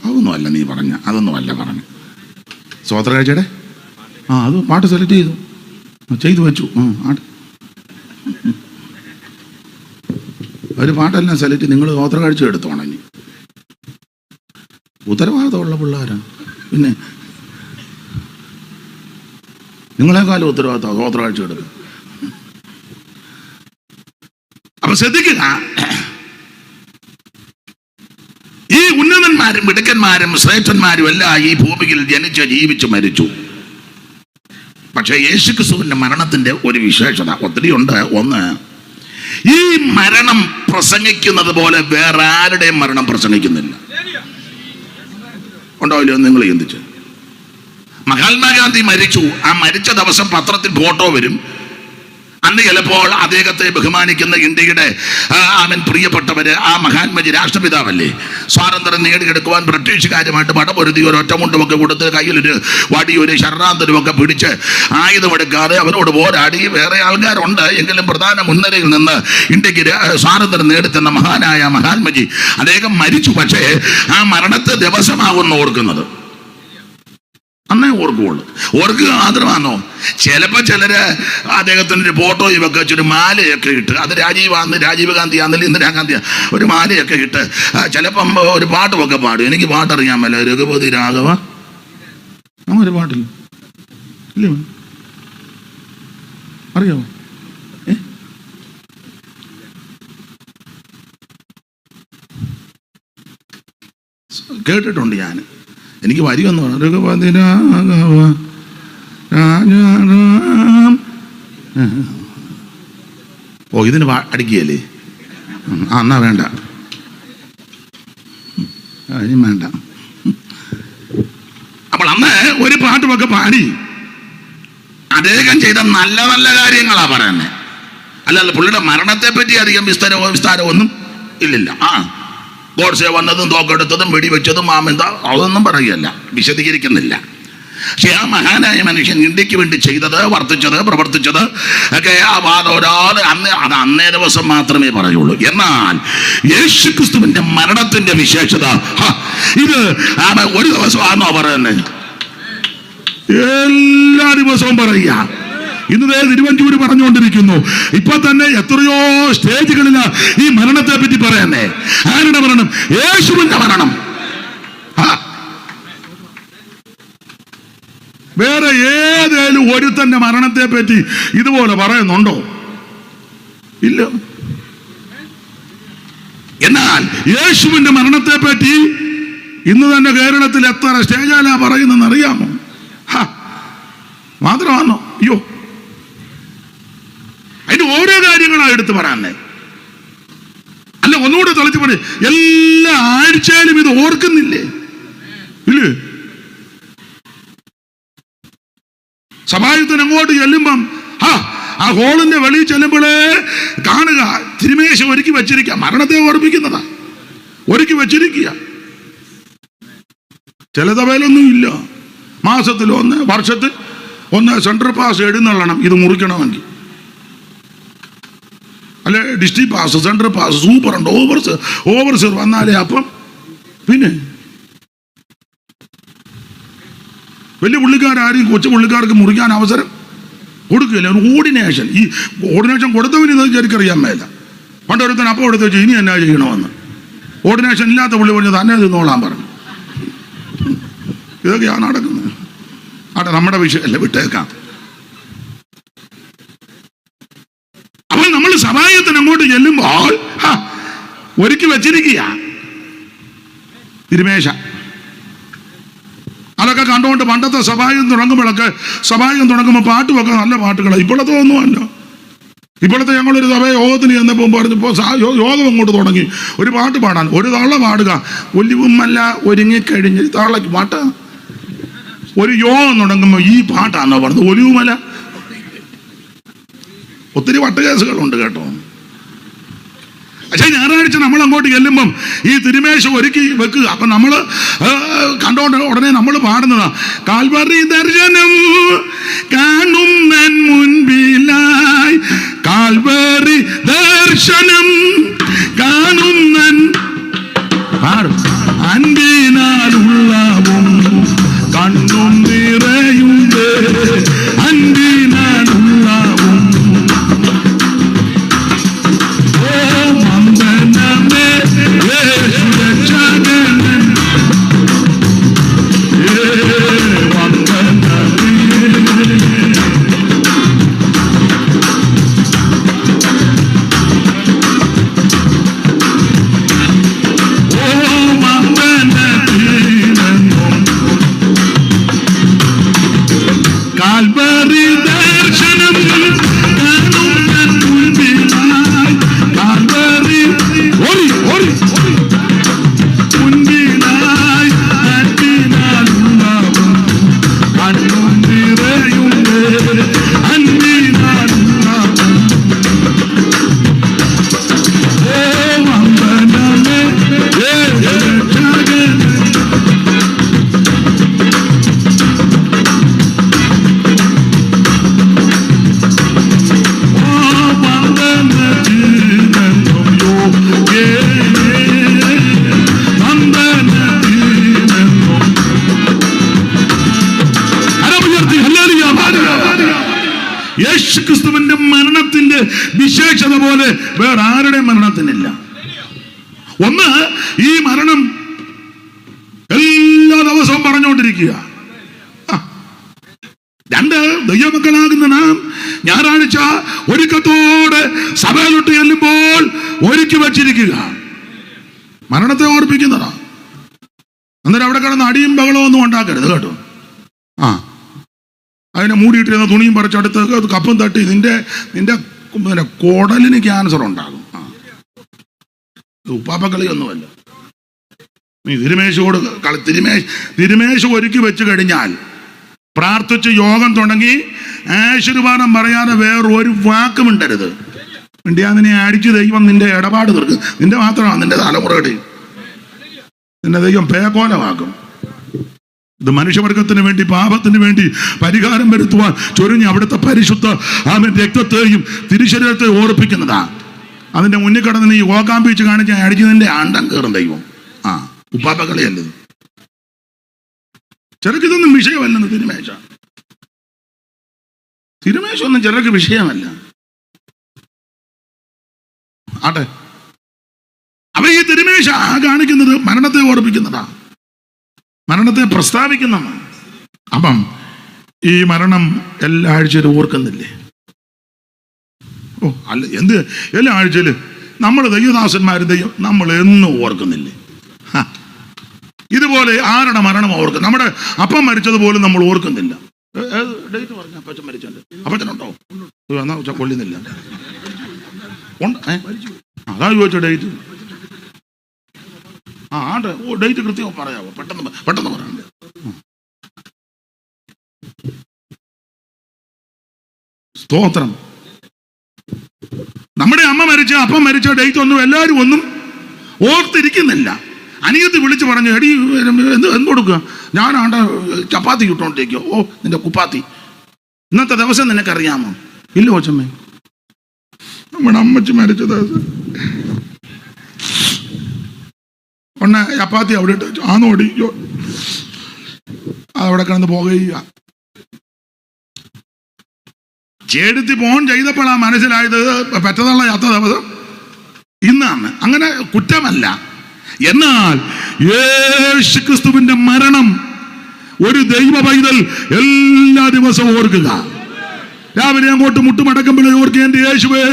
S1: അതൊന്നുമല്ല നീ പറഞ്ഞ, അതൊന്നുമല്ല പറഞ്ഞു. സ്വോത്രകാഴ്ചയുടെ അത് പാട്ട് സെലക്ട് ചെയ്തു വെച്ചു. ഒരു പാട്ടെല്ലാം സെലക്ട്, നിങ്ങൾ സ്വോത്രകാഴ്ച എടുത്തോണം. ഇനി ഉത്തരവാദിത്തമുള്ള പിള്ളേരാണ്. പിന്നെ നിങ്ങളെക്കാളും ഉത്തരവാദിത്തം സ്വോത്രകാഴ്ച എടുക്കുക. അപ്പൊ ശ്രദ്ധിക്കുക, ഈ ഉന്നതന്മാരും മിടുക്കന്മാരും ശ്രേഷ്ഠന്മാരും എല്ലാം ഈ ഭൂമിയിൽ ജനിച്ച് ജീവിച്ച് മരിച്ചു. പക്ഷേ യേശുക്രിസ്തുവിന്റെ മരണത്തിന്റെ ഒരു വിശേഷത ഒത്തിരി ഉണ്ട്. ഒന്ന്, ഈ മരണം പ്രസംഗിക്കുന്നത് പോലെ വേറെ ആരുടെയും മരണം പ്രസംഗിക്കുന്നില്ല. ഉണ്ടാവില്ലോ? നിങ്ങൾ ചിന്തിച്ച്. മഹാത്മാഗാന്ധി മരിച്ചു. ആ മരിച്ച ദിവസം പത്രത്തിൽ ഫോട്ടോ വരും. അന്ന് ചിലപ്പോൾ അദ്ദേഹത്തെ ബഹുമാനിക്കുന്ന ഇന്ത്യയുടെ പ്രിയപ്പെട്ടവര്, ആ മഹാത്മജി രാഷ്ട്രപിതാവല്ലേ, സ്വാതന്ത്ര്യം നേടിയെടുക്കുവാൻ ബ്രിട്ടീഷുകാരുമായിട്ട് പടപൊരുതി ഒരു ഒറ്റമുണ്ടുമൊക്കെ കൊടുത്ത് കയ്യിലൊരു വടിയൊരു ശരണാന്തരമൊക്കെ പിടിച്ച് ആയുധമെടുക്കാതെ അവരോട് പോരാടി. വേറെ ആൾക്കാരുണ്ട് എങ്കിലും പ്രധാന മുൻനിരയിൽ നിന്ന് ഇന്ത്യക്ക് സ്വാതന്ത്ര്യം നേടിത്തന്ന മഹാനായ മഹാത്മജി അദ്ദേഹം മരിച്ചു. പക്ഷേ ആ മരണത്തെ ദിവസമാകുന്നു ഓർക്കുന്നത്. അന്നേ ഓർക്കുള്ളൂ. ഓർക്കുക മാത്രമാണോ? ചിലപ്പോൾ ചിലര് അദ്ദേഹത്തിൻ്റെ ഒരു ഫോട്ടോയും ഒക്കെ വെച്ചൊരു മാലയൊക്കെ ഇട്ട്, അത് രാജീവ് ഗാന്ധി ആണെങ്കിലും ഇന്ദിരാഗാന്ധി, ഒരു മാലയൊക്കെ ഇട്ട് ചിലപ്പം ഒരു പാട്ടുമൊക്കെ പാടും. എനിക്ക് പാട്ടറിയാൻ മേല. രഘുപതി രാഘവ ഒരു പാട്ടില്ല, ഇല്ല? അറിയാമോ? കേട്ടിട്ടുണ്ട് ഞാൻ. എനിക്ക് വരികയെന്ന് പറഞ്ഞു, രഘുപതി രാഘവ രാജാറാം. ഓ, ഇതിന് അടിക്കുകയല്ലേ? എന്നാ വേണ്ട, ഇനി വേണ്ട. അപ്പോൾ അന്ന് ഒരു പാട്ടുമൊക്കെ പാടി അദ്ദേഹം ചെയ്ത നല്ല നല്ല കാര്യങ്ങളാ പറയുന്നത്. അല്ലാതെ പുള്ളിയുടെ മരണത്തെ പറ്റി അധികം വിസ്താരമൊന്നും ഇല്ലില്ല. ഗോഡ്സെ വന്നതും തോക്കെടുത്തതും വെടിവെച്ചതും എന്താ അതൊന്നും പറയുകയല്ല, വിശദീകരിക്കുന്നില്ല. പക്ഷെ ആ മഹാനായ മനുഷ്യൻ ഇന്ത്യക്ക് വേണ്ടി ചെയ്തത്, വർത്തിച്ചത്, പ്രവർത്തിച്ചത് ഒക്കെ അത് അന്നേ ദിവസം മാത്രമേ പറയുള്ളൂ. എന്നാൽ യേശുക്രിസ്തുവിന്റെ മരണത്തിന്റെ വിശേഷത ഇത് ഒരു ദിവസമാണോ പറയുന്നത്? എല്ലാ ദിവസവും പറയുക. ഇന്നേ തിരുവഞ്ചൂര് പറഞ്ഞുകൊണ്ടിരിക്കുന്നു. ഇപ്പൊ തന്നെ എത്രയോ സ്റ്റേജുകളിൽ ഈ മരണത്തെ പറ്റി പറയുന്നേ. ആരുടെ മരണം? യേശുവിന്റെ മരണം. വേറെ ഏതേലും ഒരുത്തന്റെ മരണത്തെ പറ്റി ഇതുപോലെ പറയുന്നുണ്ടോ? ഇല്ല. എന്നാൽ യേശുവിന്റെ മരണത്തെ പറ്റി ഇന്ന് തന്നെ കേരളത്തിൽ എത്ര സ്റ്റേജാലാ പറയുന്നെന്ന് അറിയാമോ? മാത്രമാണോ? അയ്യോ, അതിന്റെ ഓരോ കാര്യങ്ങളാണ് എടുത്ത് പറയാനേ. അല്ല, ഒന്നുകൂടെ തെളിച്ച് പറയും, എല്ലാ ആഴ്ചയിലും ഇത് ഓർക്കുന്നില്ലേ? ഇല്ലേ? സഭായത്തിന് അങ്ങോട്ട് ചെല്ലുമ്പം ആ ഹോളിന്റെ വെളിയിൽ ചെല്ലുമ്പോഴേ കാണുക, തിരുമേശ ഒരുക്കി വെച്ചിരിക്കുക. മരണത്തെ ഓർമ്മിക്കുന്നതാ, ഒരുക്കി വെച്ചിരിക്കുക. ചില സഭയിലൊന്നും ഇല്ല. മാസത്തിൽ ഒന്ന്, വർഷത്തിൽ ഒന്ന് സെൻട്രൽ പാസ് എഴുന്നള്ളണം ഇത് മുറിക്കണമെങ്കിൽ. അല്ലെ ഡിസ്ട്രിക്ട് പാസ്, സെൻട്രൽ പാസ്, സൂപ്പറുണ്ട്, ഓവർസീർ വന്നാലേ. അപ്പം പിന്നെ വലിയ പുള്ളിക്കാരും കൊച്ചു പുള്ളിക്കാർക്ക് മുറിക്കാൻ അവസരം കൊടുക്കില്ല. ഒരു ഓർഡിനേഷൻ, ഈ ഓർഡിനേഷൻ കൊടുത്തവന് ഇത് ശരിക്കറിയാൻ മേല. പണ്ടൊരുത്തൻ അപ്പം എടുത്ത് വെച്ചു ഇനി എന്നാ ചെയ്യണമെന്ന്. ഓർഡിനേഷൻ ഇല്ലാത്ത പുള്ളി പറഞ്ഞു തന്നെ തിന്നോളാൻ പറഞ്ഞു. ഇതൊക്കെയാണ് നടക്കുന്നത്. നമ്മുടെ വിഷയമല്ല, വിട്ടേക്കാം. അപ്പോൾ നമ്മൾ സഭായത്തിന് അങ്ങോട്ട് ചെല്ലുമ്പോൾ ഒരുക്കി വെച്ചിരിക്കുക തിരുമേശ. അതൊക്കെ കണ്ടുകൊണ്ട് പണ്ടത്തെ സഭായം തുടങ്ങുമ്പോൾ പാട്ടുമൊക്കെ നല്ല പാട്ടുകളാണ്. ഇപ്പോഴത്തെ ഒന്നുമല്ല. ഇപ്പോഴത്തെ ഞങ്ങളൊരു സഭ യോഗത്തിന് ചെന്നപ്പോൾ പറഞ്ഞപ്പോൾ യോഗം അങ്ങോട്ട് തുടങ്ങി ഒരു പാട്ട് പാടാൻ. ഒരു തള്ള പാടുക, ഒലിവുമല്ല ഒരുങ്ങിക്കഴിഞ്ഞ് തള്ളക്ക് പാട്ട്. ഒരു യോഗം തുടങ്ങുമ്പോൾ ഈ പാട്ടാണോ പറഞ്ഞത്? ഒലിവുമല. ഒത്തിരി വട്ടുകേസുകളുണ്ട് കേട്ടോ. പക്ഷേ ഞായറാഴ്ച നമ്മൾ അങ്ങോട്ട് ചെല്ലുമ്പം ഈ തിരുമേശ ഒരുക്കി വെക്കുക. അപ്പം നമ്മൾ കണ്ടോണ്ട് ഉടനെ നമ്മൾ പാടുന്നതാ, കാൽവറി ദർശനം കാണും മുൻപിലായി, കാൽവറി ദർശനം കാണും പാടും, അൻപിനാലുള്ളവും കണ്ണും നിറയുണ്ട്, അൻപിനാലുള്ളവും മരണത്തിന്റെ വിശേഷത പോലെ വേറെ ആരുടെയും മരണത്തിനില്ല. ഒന്ന്, ഈ മരണം എല്ലാ ദിവസവും പറഞ്ഞുകൊണ്ടിരിക്കുക. രണ്ട്, ദൈവമക്കളാകുന്ന നാം ഞായറാഴ്ച ഒരുക്കത്തോടെ സഭയിലോട്ട് ചെല്ലുമ്പോൾ ഒരുക്കി വച്ചിരിക്കുക, മരണത്തെ ഓർപ്പിക്കുന്നതാ. അന്നേരം അവിടെ കിടന്ന് അടിയും ബഹളവും ഒന്നും ഉണ്ടാക്കരുത് കേട്ടോ. അതിനെ മൂടിയിട്ടിരുന്ന തുണിയും പറിച്ചെടുത്ത് കപ്പും തട്ടി നിന്റെ പിന്നെ കുടലിന് ക്യാൻസർ ഉണ്ടാകും. ഉപ്പാപ്പക്കളിയൊന്നുമല്ല. നീ തിരുമേശയോട് തിരുമേശ ഒരുക്കി വെച്ച് കഴിഞ്ഞാൽ പ്രാർത്ഥിച്ച് യോഗം തുടങ്ങി ആശീർവാദം പറയാതെ വേറൊരു വാക്കും മിണ്ടരുത്. മിണ്ടിയാ നിന്നെ അടിച്ച് ദൈവം നിന്റെ ഇടപാട് തീർക്കും. നിന്റെ മാത്രമാണ്, നിന്റെ തലമുറയുടെ നിന്നെ ദൈവം പേക്കോലമാക്കും. ഇത് മനുഷ്യവർഗത്തിന് വേണ്ടി, പാപത്തിന് വേണ്ടി പരിഹാരം വരുത്തുവാൻ ചൊരിഞ്ഞ് അവിടുത്തെ പരിശുദ്ധ രക്തത്തെയും തിരുശരീരത്തെയും ഓർപ്പിക്കുന്നതാ. അതിന്റെ മുന്നിൽ കിടന്ന് നീ ഓക്കാമ്പീച്ച് കാണിച്ച് അടിച്ച് നിന്റെ അണ്ടം കയറും ദൈവം. ഉപ്പാപ്പക്കളിയല്ലത്. ചിലക്കിതൊന്നും വിഷയമല്ലെന്ന് തിരുമേശ ഒന്നും ചിലർക്ക് വിഷയമല്ല. ആട്ടെ, അപ്പൊ ഈ തിരുമേശ കാണിക്കുന്നത് മരണത്തെ ഓർപ്പിക്കുന്നതാ, മരണത്തെ പ്രസ്താവിക്കുന്നതാണ്. അപ്പം ഈ മരണം എല്ലാ ആഴ്ചയിലും ഓർക്കുന്നില്ലേ? അല്ല, എന്ത് എല്ലാ ആഴ്ചയിലും നമ്മൾ ദൈവദാസന്മാരും നമ്മൾ എന്നും ഓർക്കുന്നില്ലേ? ഇതുപോലെ ആരുടെ മരണം ഓർക്കും? നമ്മുടെ അപ്പം മരിച്ചതുപോലും നമ്മൾ ഓർക്കുന്നില്ല. ഡേറ്റ് പറഞ്ഞ അപ്പച്ചൻ മരിച്ചല്ലേ? അപ്പച്ചനുണ്ടോ? എന്നാ വെച്ചാൽ കൊള്ളുന്നില്ല. അതാ ചോദിച്ചോ ഡേറ്റ്. ആട്ടെ, ഡേറ്റ് കൃത്യം പറയാവോ? പെട്ടെന്ന് പറയണ്ടേ. സ്തോത്രം. നമ്മുടെ അമ്മ മരിച്ച അപ്പം മരിച്ച ഡേറ്റ് ഒന്നും എല്ലാവരും ഒന്നും ഓർത്തിരിക്കുന്നില്ല. അനിയത്തി വിളിച്ചു പറഞ്ഞു, എടി എന്ത് കൊടുക്കുക? ഞാനാണ്ട ചപ്പാത്തി കിട്ടോണ്ടിരിക്കോ? നിന്റെ കുപ്പാത്തി ഇന്നത്തെ ദിവസം നിനക്കറിയാമോ? ഇല്ല കൊച്ചമ്മേ, നമ്മുടെ അമ്മച്ചി മരിച്ച ദിവസം ഒന്നെ ചപ്പാത്തി അവിടെ ഇട്ട് ആന്നോടിക്കോ, അതവിടെ കിടന്ന് പോകുക. ചേടുത്തി ഫോൺ ചെയ്തപ്പോഴാണ് മനസ്സിലായത് പെറ്റതള്ള യാത്ര ദിവസം ഇന്നാണ്. അങ്ങനെ കുറ്റമല്ല. എന്നാൽ യേശുക്രിസ്തുവിന്റെ മരണം ഒരു ദൈവ പൈതൽ എല്ലാ ദിവസവും ഓർക്കുക. രാവിലെ അങ്ങോട്ട് മുട്ടുമടക്കുമ്പോഴേ ഓർക്കുക, എന്റെ യേശുവേ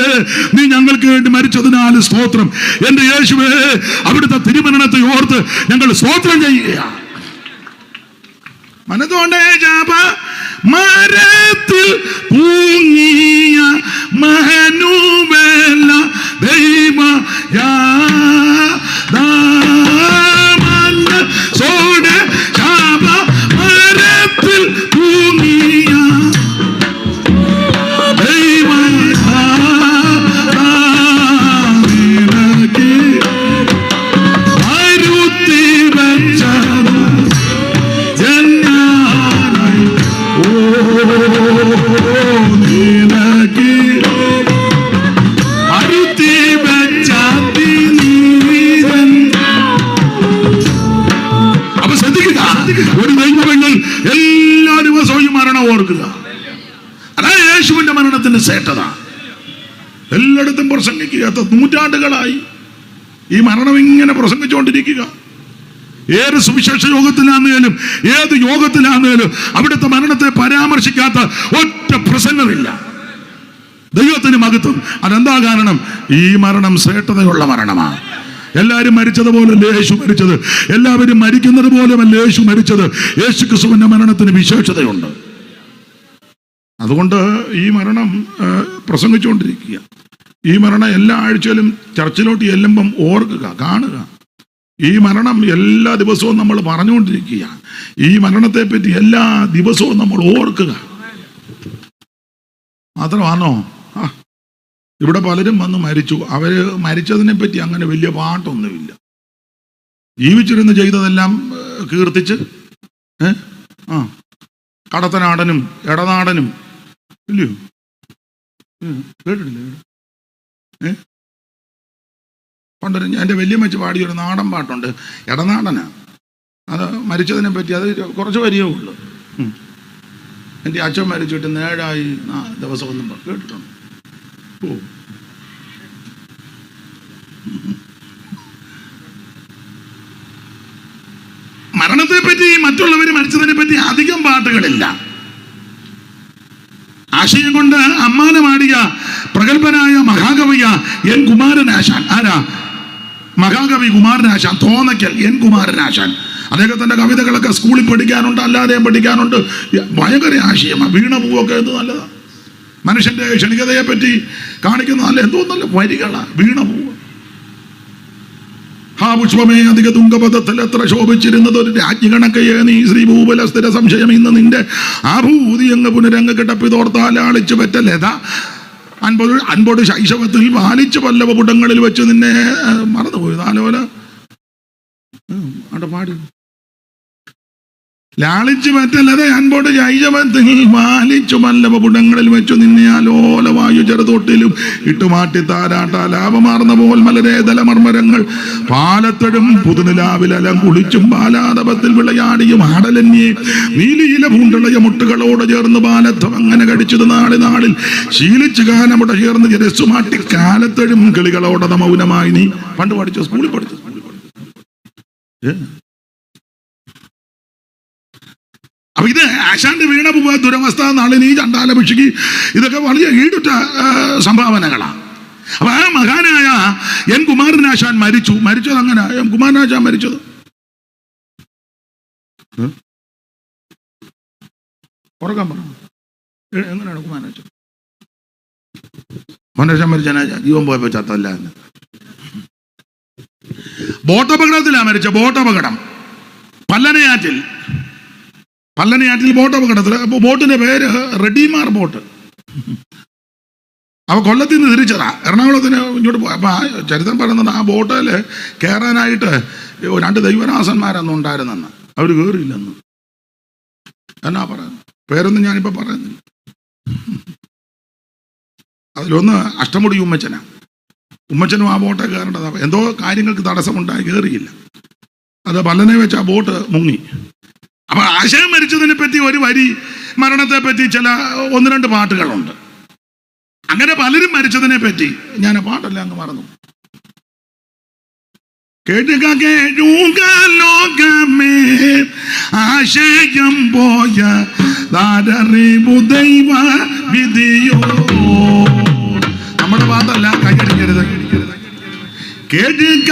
S1: നീ ഞങ്ങൾക്ക് വേണ്ടി മരിച്ചതിനാൽ സ്തോത്രം. എന്റെ യേശുവേ അവിടുത്തെ തിരുമരണത്തെ ഓർത്ത് ഞങ്ങൾ സ്തോത്രം ചെയ്യുകയാണ്. മനത്തോണ്ടേ ജാപ മരത്തിൽ തൂങ്ങിയ മഹനുവേല ദൈവ സോടെ ജാപ മരത്തിൽ തൂങ്ങിയ ദൈവ മരുത്തി വെച്ചത് അപ്പൊ ശ്രദ്ധിക്കുക, ഒരു ദൈവങ്ങൾ എല്ലാ ദിവസവും ഈ മരണം ഓർക്കുക. അതാ യേശുവിന്റെ മരണത്തിന്റെ ശ്രേഷ്ഠത. എല്ലായിടത്തും പ്രസംഗിക്കുക. നൂറ്റാണ്ടുകളായി ഈ മരണം ഇങ്ങനെ പ്രസംഗിച്ചുകൊണ്ടിരിക്കുക. ഏത് സുവിശേഷ യോഗത്തിലാന്നേലും ഏത് യോഗത്തിലാന്നേലും അവിടുത്തെ മരണത്തെ പരാമർശിക്കാത്ത ഒറ്റ പ്രസംഗമില്ല. ദൈവത്തിന് മഹത്വം. അതെന്താ കാരണം? ഈ മരണം ശ്രേഷ്ഠതയുള്ള മരണമാണ്. എല്ലാവരും മരിച്ചതുപോലല്ലേ യേശു മരിച്ചത്? എല്ലാവരും മരിക്കുന്നത് പോലെയല്ല യേശു മരിച്ചത്. യേശു ക്രിസ്തുവിന്റെ മരണത്തിന് വിശേഷതയുണ്ട്. അതുകൊണ്ട് ഈ മരണം പ്രസംഗിച്ചുകൊണ്ടിരിക്കുക. ഈ മരണം എല്ലാ ആഴ്ചയിലും ചർച്ചിലോട്ട് ചെല്ലുമ്പം ഓർക്കുക, കാണുക. ഈ മരണം എല്ലാ ദിവസവും നമ്മൾ പറഞ്ഞുകൊണ്ടിരിക്കുക. ഈ മരണത്തെ പറ്റി എല്ലാ ദിവസവും നമ്മൾ ഓർക്കുക. മാത്രമാണോ? ഇവിടെ പലരും വന്ന് മരിച്ചു. അവര് മരിച്ചതിനെ പറ്റി അങ്ങനെ വലിയ പാട്ടൊന്നുമില്ല. ജീവിച്ചിരുന്ന് ചെയ്തതെല്ലാം കീർത്തിച്ച് കടത്തനാടനും എടനാടനും ഇല്ലയോ? കേട്ടിട്ടില്ലേ? പണ്ടൊരു എൻ്റെ വല്യമ്മച്ച് പാടിയൊരു നാടൻ പാട്ടുണ്ട്, എടനാടനാ. അത് മരിച്ചതിനെ പറ്റി അത് കുറച്ച് വരികയേ ഉള്ളൂ. എൻ്റെ അച്ഛൻ മരിച്ചിട്ട് 7 ദിവസമൊന്നും കേട്ടിട്ടുണ്ട്. മരണത്തെ പറ്റി, മറ്റുള്ളവർ മരിച്ചതിനെ പറ്റി അധികം പാട്ടുകളില്ല. ആശയം കൊണ്ട് അമ്മാനമാടിയ പ്രഗത്ഭനായ മഹാകവിയ എൻ കുമാരനാശാൻ. ആരാ? മഹാകവി കുമാരനാശാൻ, തോന്നയ്ക്കൽ എൻ കുമാരനാശാൻ. അദ്ദേഹത്തിന്റെ കവിതകളൊക്കെ സ്കൂളിൽ പഠിക്കാനുണ്ട്, അല്ലാതെയും പഠിക്കാനുണ്ട്. ഭയങ്കര ആശയമാണ്. വീണപൂവൊക്കെ എന്ത് നല്ലതാണ്. മനുഷ്യന്റെ ക്ഷണികതയെ പറ്റി കാണിക്കുന്ന നല്ല എന്തോ നല്ല വരികളാണ്. വീണപൂവ് ആ പുഷ്പമേ അധിക തുങ്കപഥത്തിൽ എത്ര ശോഭിച്ചിരുന്നത് ഒരു രാജ്ഞി കണക്കയെ നീ ശ്രീഭൂപല സ്ഥിര സംശയം ഇന്ന് നിന്റെ ആഭൂതി അങ്ങ് പുനരങ്ങ് കിടപ്പിതോർത്താൽ ആളിച്ചു പറ്റലേത അൻപോട് ശൈശവത്തിൽ പാലിച്ചു പല്ലവ പുടങ്ങളിൽ വെച്ച് നിന്നെ മറന്നുപോയി. നാലോല അവിടെ പാടി ലാളിച്ചു പറ്റല്ലതെ അൻപോട് ശൈശവത്തിൽ പാലിച്ചു പല്ലവ പുടങ്ങളിൽ വെച്ചു നിന്നെ ആലോല വായു ചെറുതൊട്ടിലും ഇട്ടുമാട്ടി താരാട്ട ലാഭമാർന്ന പോൽ മലരേ തലമർമരങ്ങൾ പാലത്തടും പുതുനിലാവിലലം കുളിച്ചും ബാലാതപത്തിൽ വിളയാടിയും ആടലന്യെ നീലിയില പൂണ്ടിളയ മുട്ടുകളോട് ചേർന്ന് ബാലത്വം അങ്ങനെ കടിച്ചത് നാളിൽ ശീലിച്ചു ഗാനമുട ചേർന്ന് രസുമാട്ടി കാലത്തഴും കിളികളോടെ മൗനമായി നീ പണ്ട് പഠിച്ചു, സ്കൂളിൽ പഠിച്ചു. അപ്പൊ ഇത് ആശാന്റെ വീണപൂവ, ദുരവസ്ഥ, നളിനി, ചണ്ടാലഭിഷിക്ക്, ഇതൊക്കെ വലിയ ഈടുറ്റ സംഭാവനകളാണ്. അപ്പൊ ആ മഹാനായ എൻ കുമാരനാശാൻ മരിച്ചത് അങ്ങനെ. എൻ കുമാരനാശാൻ മരിച്ചത് ഉറക്കാൻ പറഞ്ഞു. എങ്ങനെയാണ് കുമാരനാശാൻ മരിച്ചാ? ജീവൻ പോയപ്പോ ചത്തല്ല. ബോട്ടപകടത്തിലാണ് മരിച്ച. ബോട്ടപകടം പല്ലനയാറ്റിൽ ബോട്ടപകടത്തിൽ. ബോട്ടിന്റെ പേര് റെഡിമാർ ബോട്ട്. അവ കൊല്ലത്തിൽ നിന്ന് തിരിച്ചതാ എറണാകുളത്തിന് ഇങ്ങോട്ട് പോയി. അപ്പൊ ആ ചരിത്രം പറയുന്നത് ആ ബോട്ടിൽ കയറാനായിട്ട് 2 ദൈവദാസന്മാരൊന്നും ഉണ്ടായിരുന്നെന്ന്. അവർ കയറിയില്ലെന്ന്. എന്നാ പറയുന്നത്? പേരൊന്നും ഞാനിപ്പോ പറയുന്നില്ല. അതിലൊന്ന് അഷ്ടമുടി ഉമ്മച്ചനാ. ഉമ്മച്ചനും ആ ബോട്ടെ കയറേണ്ടത്. എന്തോ കാര്യങ്ങൾക്ക് തടസ്സമുണ്ടായി കയറിയില്ല. അത് പല്ലനെ വെച്ച് ആ ബോട്ട് മുങ്ങി. അപ്പൊ ആശയം മരിച്ചതിനെ പറ്റി ഒരു വരി, മരണത്തെ പറ്റി ചില 1-2 പാട്ടുകളുണ്ട്. അങ്ങനെ പലരും മരിച്ചതിനെ പറ്റി ഞാൻ പാട്ടെല്ലാം അങ്ങ് മറന്നു. കേട്ടുക ലോകമേ ആശയം പോയ ദൈവ വിധിയോ. നമ്മുടെ പാട്ടല്ല, കൈയടിക്കരുത്. കേട്ടുക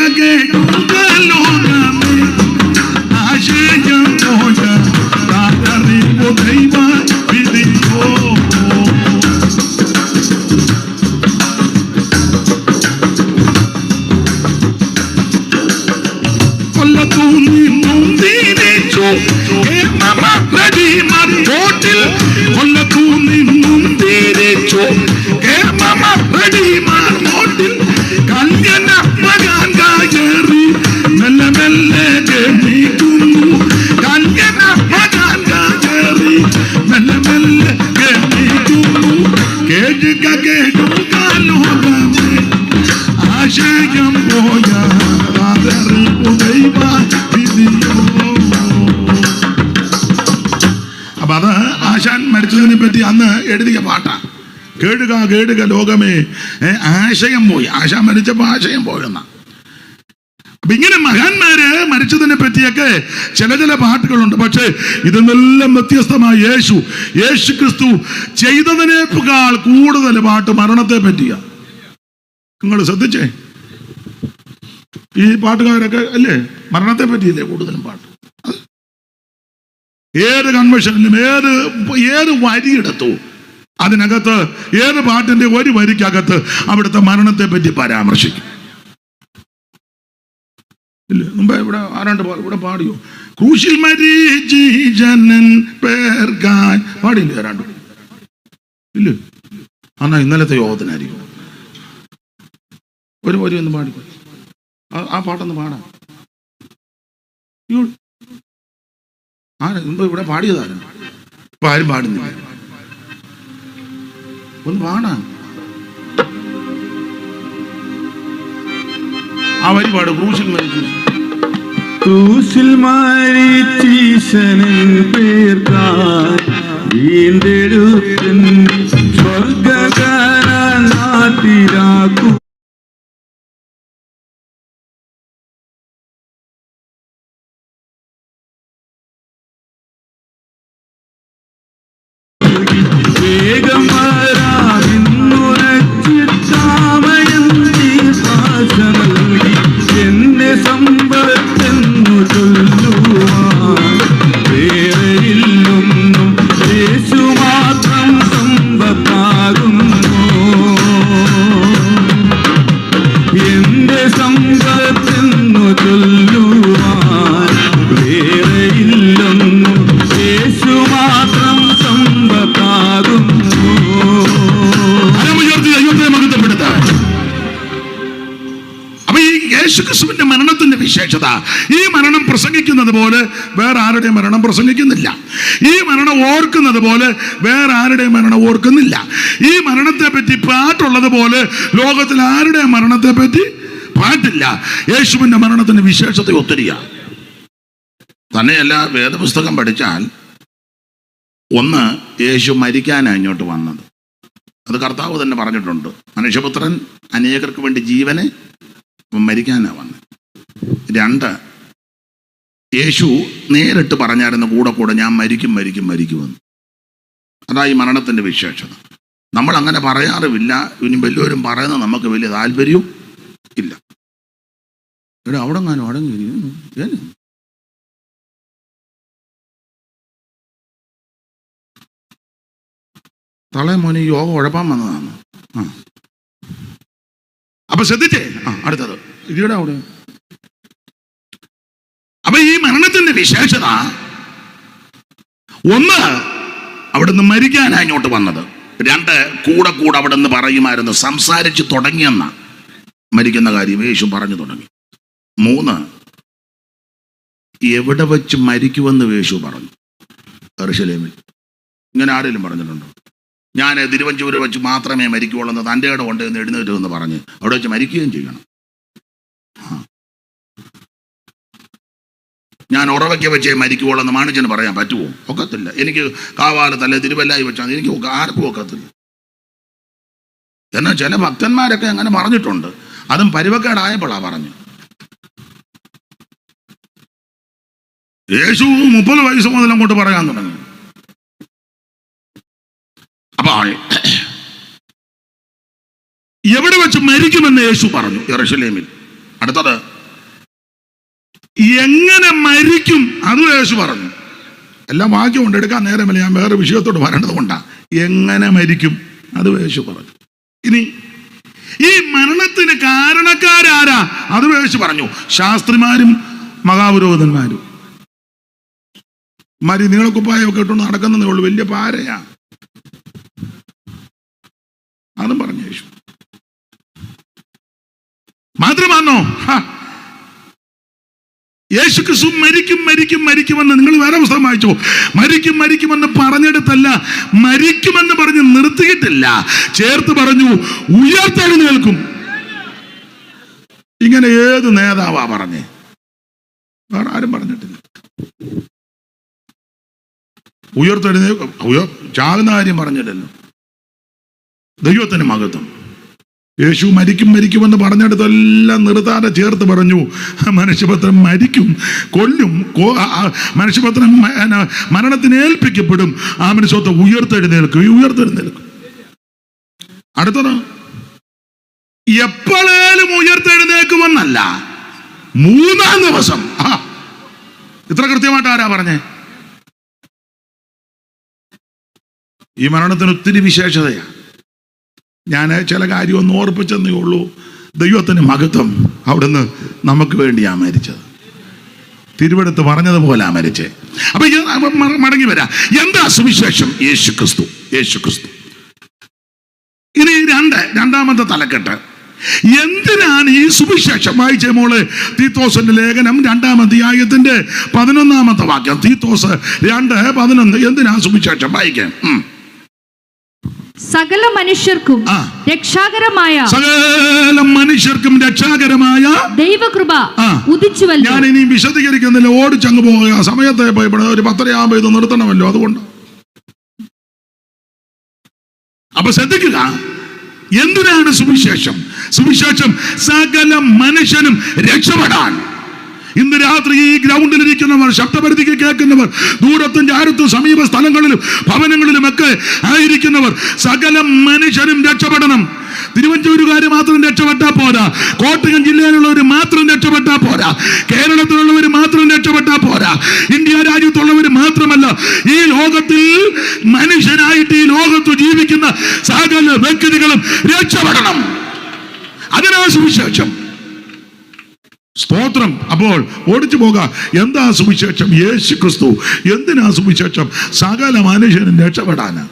S1: ലോകമേ ആശയം പോയ ദൈവ വിധിയോ. കൊല്ലത്തു നിന്നും തിരിച്ചോ ബോട്ടിൽ. കൊല്ലത്തു നിന്നും തിരിച്ചോ ബോട്ടിൽ. കല്യാണ മകാൻ കയറി മെല്ലെ മെല്ലെ ഗമിക്കുന്നു. കല്യാണ മകാൻ കയറി മെല്ലെ മെല്ലെ ഗമിക്കുന്നു. കേട്ടുക ലോകമേ ആശയം പോയ ദൈവ വിധിയോ. അപ്പൊ അത് ആശാൻ മരിച്ചതിനെ പറ്റി അന്ന് എഴുതിയ പാട്ടാ. കേടുക ലോകമേ ആശയം പോയി. ആശാൻ മരിച്ചപ്പോ ആശയം പോയെന്ന. അപ്പൊ ഇങ്ങനെ മഹാന്മാര് മരിച്ചതിനെ പറ്റിയൊക്കെ ചില പാട്ടുകളുണ്ട്. പക്ഷെ ഇതെല്ലാം വ്യത്യസ്തമായി യേശു ക്രിസ്തു ചെയ്തതിനേക്കാൾ കൂടുതൽ പാട്ട് മരണത്തെ പറ്റിയാ. നിങ്ങൾ ശ്രദ്ധിച്ചേ, ഈ പാട്ടുകാരൊക്കെ അല്ലേ മരണത്തെ പറ്റിയില്ലേ കൂടുതലും പാട്ട്. ഏത് കൺവെൻഷനിലും ഏത് വരിയെടുത്തു അതിനകത്ത്, ഏത് പാട്ടിന്റെ ഒരു വരിക്കകത്ത് അവിടുത്തെ മരണത്തെ പറ്റി പരാമർശിക്കും. ഇല്ല, മുമ്പേ ഇവിടെ ആരാണ്ട് ഇവിടെ പാടിയോ? ക്രൂശിൽ മരിച്ചി ജനൻ പേർക്കായി പാടിയില്ലേ ആരാണ്ട്? ഇല്ല, എന്നാ ഇന്നലത്തെ യോഗത്തിനായിരിക്കും. ഒരു വരി ഒന്ന് പാടി, ആ പാട്ടൊന്ന് പാടാം. മുമ്പ് ഇവിടെ പാടിയതാരും ഇപ്പൊ ആരും പാടുന്നില്ല. ഒന്ന് പാടാം. ആ വരി പാടും.
S3: ക്രൂശിൽ മരിച്ചീശനിൽ പേർക്കായി വീണ്ടെടുത്തൻ സ്വർഗകാരനാഥ മാട്ടിലാക്കും. വേഗം വരാമെന്നുറച്ചിട്ടാമയം ഭാഷ നൽകി എന്നെ സമ്പത്തെന്നു ചൊല്ലുവാൻ വേറെയില്ലൊന്നും യേശു മാത്രം സമ്പത്താകുന്നു. എന്റെ സമ്പത്തെന്നു ചൊല്ലുവാൻ വേറെയില്ലൊന്നും യേശു മാത്രം സമ്പത്താകുന്നു.
S1: അപ്പൊ ഈ യേശുക്രിസ്തുവിന്റെ മരണത്തിന്റെ വിശേഷത, ഈ മരണം പ്രസംഗിക്കുന്നത് പോലെ വേറെ ആരുടെയും മരണം പ്രസംഗിക്കുന്നില്ല. ഈ മരണം ഓർക്കുന്നത് പോലെ വേറെ ആരുടെയും മരണം ഓർക്കുന്നില്ല. ഈ മരണത്തെ പറ്റി പാട്ടുള്ളത് പോലെ ലോകത്തിൽ ആരുടെയും മരണത്തെ പറ്റി പാട്ടില്ല. യേശുവിന്റെ മരണത്തിന്റെ വിശേഷത ഒത്തിരിയ. തന്നെയല്ല, വേദപുസ്തകം പഠിച്ചാൽ ഒന്ന്, യേശു മരിക്കാനാണ് ഇങ്ങോട്ട് വന്നത്. അത് കർത്താവ് തന്നെ പറഞ്ഞിട്ടുണ്ട്. മനുഷ്യപുത്രൻ അനേകർക്ക് വേണ്ടി ജീവനെ മരിക്കാനാണ് വന്നത്. രണ്ട്, യേശു നേരിട്ട് പറഞ്ഞായിരുന്നു കൂടെ കൂടെ ഞാൻ മരിക്കുമെന്ന്. അതാ ഈ മരണത്തിന്റെ വിശേഷത. നമ്മൾ അങ്ങനെ പറയാറുമില്ല. ഇനി വല്ലവരും പറയുന്നത് നമുക്ക് വലിയ താല്പര്യവും ഇല്ല. ഇവിടെ അവിടെ ഞാനും അടങ്ങിയിരിക്കുന്നു. തളേ മോനെ യോഗ ഉഴപ്പാൻ വന്നതാണ്. അപ്പൊ ശ്രദ്ധിച്ചേ. അടുത്തത് ഇതിയുടെ അവിടെ. അപ്പൊ ഈ മരണത്തിന്റെ വിശേഷത ഒന്ന്, അവിടുന്ന് മരിക്കാനാണ് ഇങ്ങോട്ട് വന്നത്. രണ്ട്, കൂടെ കൂടെ അവിടുന്ന് പറയുമായിരുന്നു, സംസാരിച്ച് തുടങ്ങിയെന്ന മരിക്കുന്ന കാര്യം യേശു പറഞ്ഞു തുടങ്ങി. മൂന്ന്, എവിടെ വെച്ച് മരിക്കുമെന്ന് യേശു പറഞ്ഞു. യെരൂശലേമിൽ. ഇങ്ങനെ ആരെങ്കിലും പറഞ്ഞിട്ടുണ്ടോ? ഞാൻ തിരുവഞ്ചൂര് വെച്ച് മാത്രമേ മരിക്കുള്ളൂ എന്ന് തൻ്റെ ഇടം കൊണ്ട് എന്ന് എഴുന്നേറ്റുമെന്ന് പറഞ്ഞ് അവിടെ വെച്ച് മരിക്കുകയും ചെയ്യണം. ഞാൻ ഉറവയ്ക്ക് വെച്ചേ മരിക്കുള്ളൂ എന്ന് മാണിച്ചന് പറയാൻ പറ്റുമോ? ഒക്കത്തില്ല. എനിക്ക് കാവാലത്തല്ലേ തിരുവല്ലായി വെച്ചാൽ എനിക്ക് ആർക്കും ഒക്കത്തില്ല. എന്നാൽ ചില ഭക്തന്മാരൊക്കെ അങ്ങനെ പറഞ്ഞിട്ടുണ്ട്. അതും പരുവക്കേടായപ്പോഴാ പറഞ്ഞു. യേശു 30 വയസ്സ് മുതൽ അങ്ങോട്ട് പറയാൻ തുടങ്ങി. അപ്പൊ എവിടെ വെച്ച് മരിക്കുമെന്ന് യേശു പറഞ്ഞു? യെരൂശലേമിൽ. അടുത്തത്, എങ്ങനെ മരിക്കും അതും യേശു പറഞ്ഞു. എല്ലാം വാക്യം കൊണ്ട് എടുക്കാൻ നേരമല്ല, ഞാൻ വേറെ വിഷയത്തോട് വരേണ്ടത് കൊണ്ടാ. എങ്ങനെ മരിക്കും അത് യേശു പറഞ്ഞു. ഇനി ഈ മരണത്തിന് കാരണക്കാരാരാ അത് യേശു പറഞ്ഞു. ശാസ്ത്രിമാരും മഹാപുരോഹിതന്മാരും. നീളക്കുപ്പായൊക്കെ ഇട്ടുകൊണ്ട് നടക്കുന്നതേ ഉള്ളൂ, വലിയ പാരയാ. അതും പറഞ്ഞു യേശു. മാത്രമാണോ? യേശു ക്രിസ്തു മരിക്കുമെന്ന് നിങ്ങൾ വേറെ പുസ്തകം വായിച്ചോ. മരിക്കുമെന്ന് പറഞ്ഞെടുത്തല്ല, മരിക്കുമെന്ന് പറഞ്ഞ് നിർത്തിയിട്ടില്ല, ചേർത്ത് പറഞ്ഞു ഉയർത്തെഴുന്നേൽക്കും. ഇങ്ങനെ ഏത് നേതാവാ പറഞ്ഞേ? വേറെ ആരും പറഞ്ഞിട്ടില്ല. ഉയർത്തെഴുന്നേൽക്കും, ചാകുന്ന കാര്യം പറഞ്ഞില്ലല്ലോ. ദൈവത്തിന് മഹത്വം. യേശു മരിക്കുമെന്ന് പറഞ്ഞെടുത്തെല്ലാം നിർത്താതെ ചേർത്ത് പറഞ്ഞു മനുഷ്യപുത്രൻ മരിക്കും, കൊല്ലും, മനുഷ്യപുത്രൻ മരണത്തിന് ഏൽപ്പിക്കപ്പെടും, ആ മനുഷ്യത്തെ ഉയർത്തെഴുന്നേൽക്കും. അടുത്തത്, എപ്പോഴേലും ഉയർത്തെഴുന്നേക്കുമെന്നല്ല, 3-ാം ദിവസം. ഇത്ര കൃത്യമായിട്ട് ആരാ പറഞ്ഞേ? ഈ മരണത്തിന് ഒത്തിരി വിശേഷതയാണ്. ഞാൻ ചില കാര്യം ഒന്ന് ഓർപ്പിച്ചെന്നേ ഉള്ളൂ. ദൈവത്തിന് മഹത്വം. അവിടുന്ന് നമുക്ക് വേണ്ടിയാ മരിച്ചത്. തിരുവെടുത്ത് പറഞ്ഞതുപോലെ മരിച്ചേ. അപ്പൊ മടങ്ങി വരാം. എന്താ സുവിശേഷം? യേശു ക്രിസ്തു. ഇനി രണ്ടാമത്തെ തലക്കെട്ട്, എന്തിനാണ് ഈ സുവിശേഷം? വായിച്ചേ മോള്, തീത്തോസിന്റെ ലേഖനം 2-ാം അധ്യായത്തിന്റെ 11-ാമത്തെ വാക്യം. തീത്തോസ് 2:11. എന്തിനാ സുവിശേഷം? വായിക്കാം.
S2: സകല മനുഷ്യർക്കും രക്ഷാകരമായ ദൈവകൃപ ഉദിച്ചുവല്ലോ.
S1: ഞാൻ ഇനി വിശദീകരിക്കുന്നില്ല, ഓടിച്ചങ്ങ് പോകുക. സമയത്തെ ഒരു 10:30 ഇത് നിർത്തണമല്ലോ, അതുകൊണ്ട്. അപ്പൊ ശ്രദ്ധിക്കുക, എന്തിനാണ് സുവിശേഷം? സുവിശേഷം സകല മനുഷ്യനും രക്ഷപ്പെടാൻ. ഇന്ന് രാത്രി ഈ ഗ്രൗണ്ടിലിരിക്കുന്നവർ, ശബ്ദപരിധിക്ക് കേൾക്കുന്നവർ, ദൂരത്തും ചാരത്തും സമീപ സ്ഥലങ്ങളിലും ഭവനങ്ങളിലുമൊക്കെ ആയിരിക്കുന്നവർ, സകല മനുഷ്യനും രക്ഷപ്പെടണം. തിരുവഞ്ചൂരുകാർ മാത്രം രക്ഷപ്പെട്ടാൽ പോരാ, കോട്ടയം ജില്ലയിലുള്ളവർ മാത്രം രക്ഷപ്പെട്ടാൽ പോരാ, കേരളത്തിലുള്ളവർ മാത്രം രക്ഷപ്പെട്ടാൽ പോരാ, ഇന്ത്യ രാജ്യത്തുള്ളവർ മാത്രമല്ല, ഈ ലോകത്തിൽ മനുഷ്യനായിട്ട് ഈ ലോകത്ത് ജീവിക്കുന്ന സകല വ്യക്തികളും രക്ഷപ്പെടണം. അതിനാണ് സുവിശേഷം. സ്തോത്രം. അപ്പോൾ ഓടിച്ചു പോകാം. എന്താ സുവിശേഷം? യേശു ക്രിസ്തു. എന്തിനാ സുവിശേഷം? സകല മനുഷ്യനും രക്ഷപ്പെടാനാ.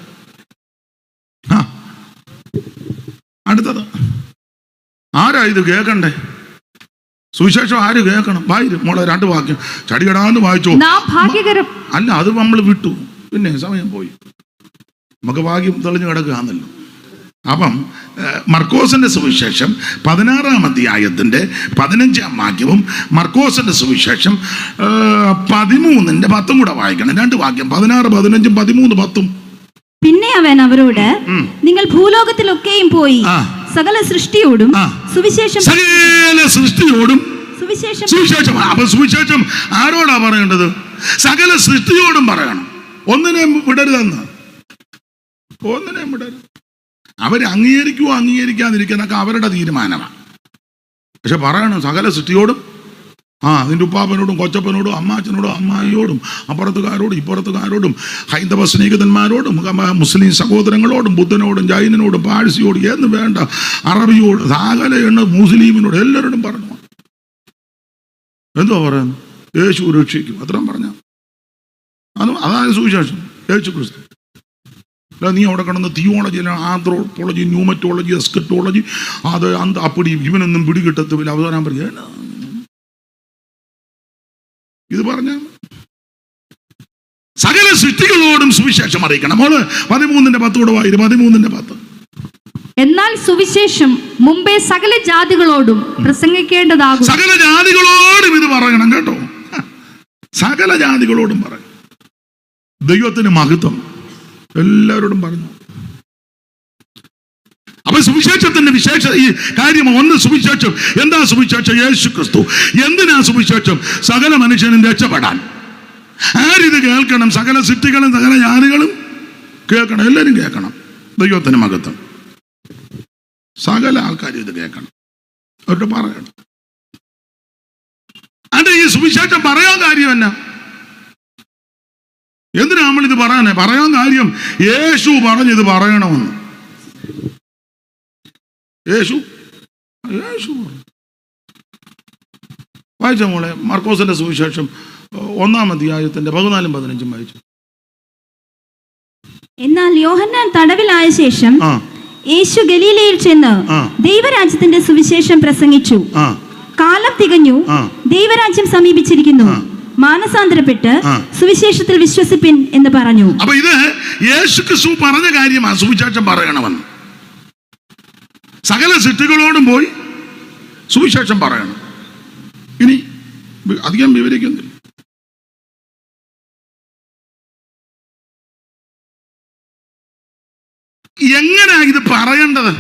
S1: അടുത്തത് ആരാ ഇത് കേൾക്കണ്ടേ? സുവിശേഷം ആര് കേൾക്കണം? വായിരും മോളെ, 2 വാക്യം ചടികടാന്ന് വായിച്ചോ. അല്ല, അത് നമ്മൾ വിട്ടു, പിന്നെ സമയം പോയി, നമുക്ക് ഭാഗ്യം തെളിഞ്ഞു കിടക്കുകയാണല്ലോ. അപ്പം മർക്കോസിന്റെ സുവിശേഷം 16-ാം അധ്യായത്തിന്റെ 15-ാം വാക്യവും മർക്കോസിന്റെ സുവിശേഷം 13-ന്റെ 10 കൂടെ വായിക്കണം. 2 വാക്യം, 16, 15, 13, 10.
S2: പിന്നെ അവൻ അവരോട്, നിങ്ങൾ ഭൂലോകത്തിലൊക്കെയും പോയി സകല സൃഷ്ടിയോടും സുവിശേഷം
S1: സുവിശേഷം. അപ്പൊ സുവിശേഷം ആരോടാ പറയേണ്ടത്? സകല സൃഷ്ടിയോടും പറയണം. ഒന്നിനെയും വിടരുതെന്ന്, ഒന്നിനെയും വിടരുത്. അവർ അംഗീകരിക്കുവോ അംഗീകരിക്കാതിരിക്കുന്നതൊക്കെ അവരുടെ തീരുമാനമാണ്. പക്ഷെ പറയണം സകല സൃഷ്ടിയോടും. അതിൻ്റെ ഉപ്പാപ്പനോടും കൊച്ചപ്പനോടും അമ്മാച്ചനോടും അമ്മായിയോടും അപ്പുറത്തുകാരോടും ഇപ്പുറത്തുകാരോടും ഹൈന്ദവ സ്നേഹിതന്മാരോടും മുസ്ലിം സഹോദരങ്ങളോടും ബുദ്ധനോടും ജൈനനോടും പാഴ്സിയോടും എന്ന് വേണ്ട അറബിയോട് സകല മുസ്ലിമിനോട് എല്ലാവരോടും പറഞ്ഞു. എന്തോ പറയുന്നു? യേശു രക്ഷിക്കും, അത്രയും പറഞ്ഞ അതാണ് സുവിശേഷം. യേശു ക്രിസ്തു. അല്ല നീ അവിടെ കിടന്ന് തിയോളജി, ആന്ത്രോപോളജി, ന്യൂമറ്റോളജി, എസ്കറ്റോളജി, അത് അപ്പടി ഇവനൊന്നും പിടികിട്ടത്തില്ല. അവസാനം പറയുക ഇത് പറഞ്ഞ സകല സൃഷ്ടികളോടും സുവിശേഷം അറിയിക്കണം. മോള് 13-ന്റെ 10 കൂടെ വായിരും. 13-ന്റെ 10.
S2: എന്നാൽ സുവിശേഷം മുമ്പേ സകല ജാതികളോടും പ്രസംഗിക്കേണ്ടതാകും.
S1: സകല ജാതികളോടും ഇത് പറയണം കേട്ടോ. സകല ജാതികളോടും പറയണം. ദൈവത്തിന് മഹത്വം. എല്ലാവരോടും പറഞ്ഞു. അപ്പൊ സുവിശേഷത്തിന്റെ വിശേഷ ഈ കാര്യം ഒന്ന്. സുവിശേഷം എന്താ? സുവിശേഷം യേശു ക്രിസ്തു. എന്തിനാ സുവിശേഷം? സകല മനുഷ്യനും രക്ഷപ്പെടാൻ. ആരിത് കേൾക്കണം? സകല സൃഷ്ടികളും സകല ജാതികളും കേൾക്കണം. എല്ലാവരും കേൾക്കണം. ദൈവത്തിന് മഹത്വം. സകല ആൾക്കാരും ഇത് കേൾക്കണം, അവരുടെ പറയണം. അത് ഈ സുവിശേഷം പറയാൻ കാര്യം എന്നാ? എന്തിനാ നമ്മളിത് പറയാൻ കാര്യം? യേശു പറഞ്ഞത് പറയണമെന്ന്. യേശു വായിച്ച മോളെ മർക്കോസിന്റെ സുവിശേഷം 1-ാം അധ്യായത്തിന്റെ 14-ഉം 15-ഉം വായിച്ചു.
S2: എന്നാൽ യോഹന്നാൻ തടവിലായ ശേഷം യേശു ഗലീലയിൽ ചെന്ന് ദൈവരാജ്യത്തിന്റെ സുവിശേഷം പ്രസംഗിച്ചു. കാലം തികഞ്ഞു, ദൈവരാജ്യം സമീപിച്ചിരിക്കുന്നു, മാനസാന്തരപ്പെട്ട് സുവിശേഷത്തിൽ വിശ്വസിപ്പിൻ എന്ന് പറഞ്ഞു.
S1: അപ്പൊ ഇത് യേശു ക്രിസ്തു പറഞ്ഞ കാര്യമാണ് സുവിശേഷം പറയണമെന്ന്. സകല സൃഷ്ടികളോടും പോയി സുവിശേഷം പറയണം. ഇനി അധികം വിവരിക്കുന്നില്ല. എങ്ങനെയാ ഇത് പറയേണ്ടത്?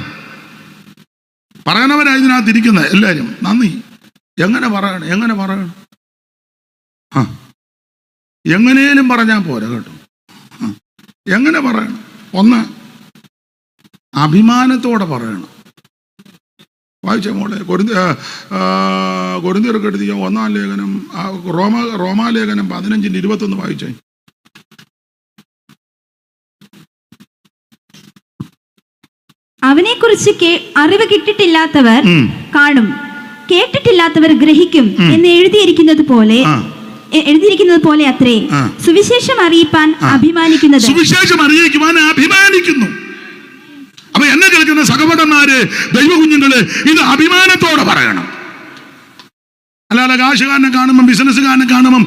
S1: പറയണവരാ ഇതിനകത്ത് ഇരിക്കുന്നത് എല്ലാവരും. നന്ദി. എങ്ങനെ പറയണം? എങ്ങനെയും പറഞ്ഞാൽ പോരാ കേട്ടോ. എങ്ങനെ പറയണം? ഒന്ന്, അഭിമാനത്തോടെ പറയണം. വായിച്ച മോളെ കൊരിന്ത്യർക്ക് എഴുതിയ 1-ാം ലേഖനം, റോമാലേഖനം 15-21 വായിച്ചേ.
S2: അവനെക്കുറിച്ച് അറിവ് കിട്ടിയിട്ടില്ലാത്തവർ കാണും, കേട്ടിട്ടില്ലാത്തവർ ഗ്രഹിക്കും എന്ന് എഴുതിയിരിക്കുന്നത് പോലെ അത്രേ സുവിശേഷം അറിയിപ്പാൻ അഭിമാനിക്കുന്നത്.
S1: സുവിശേഷം അറിയിക്കുവാൻ അഭിമാനിക്കുന്നു. അപ്പൊ എന്നെ കേൾക്കുന്ന സഹോദരന്മാരെ, ദൈവകുഞ്ഞുങ്ങളെ, ഇത് അഭിമാനത്തോടെ പറയണം. അല്ലാതെ കാശുകാരനെ കാണുമ്പോൾ, ബിസിനസ്സുകാരനെ കാണുമ്പം,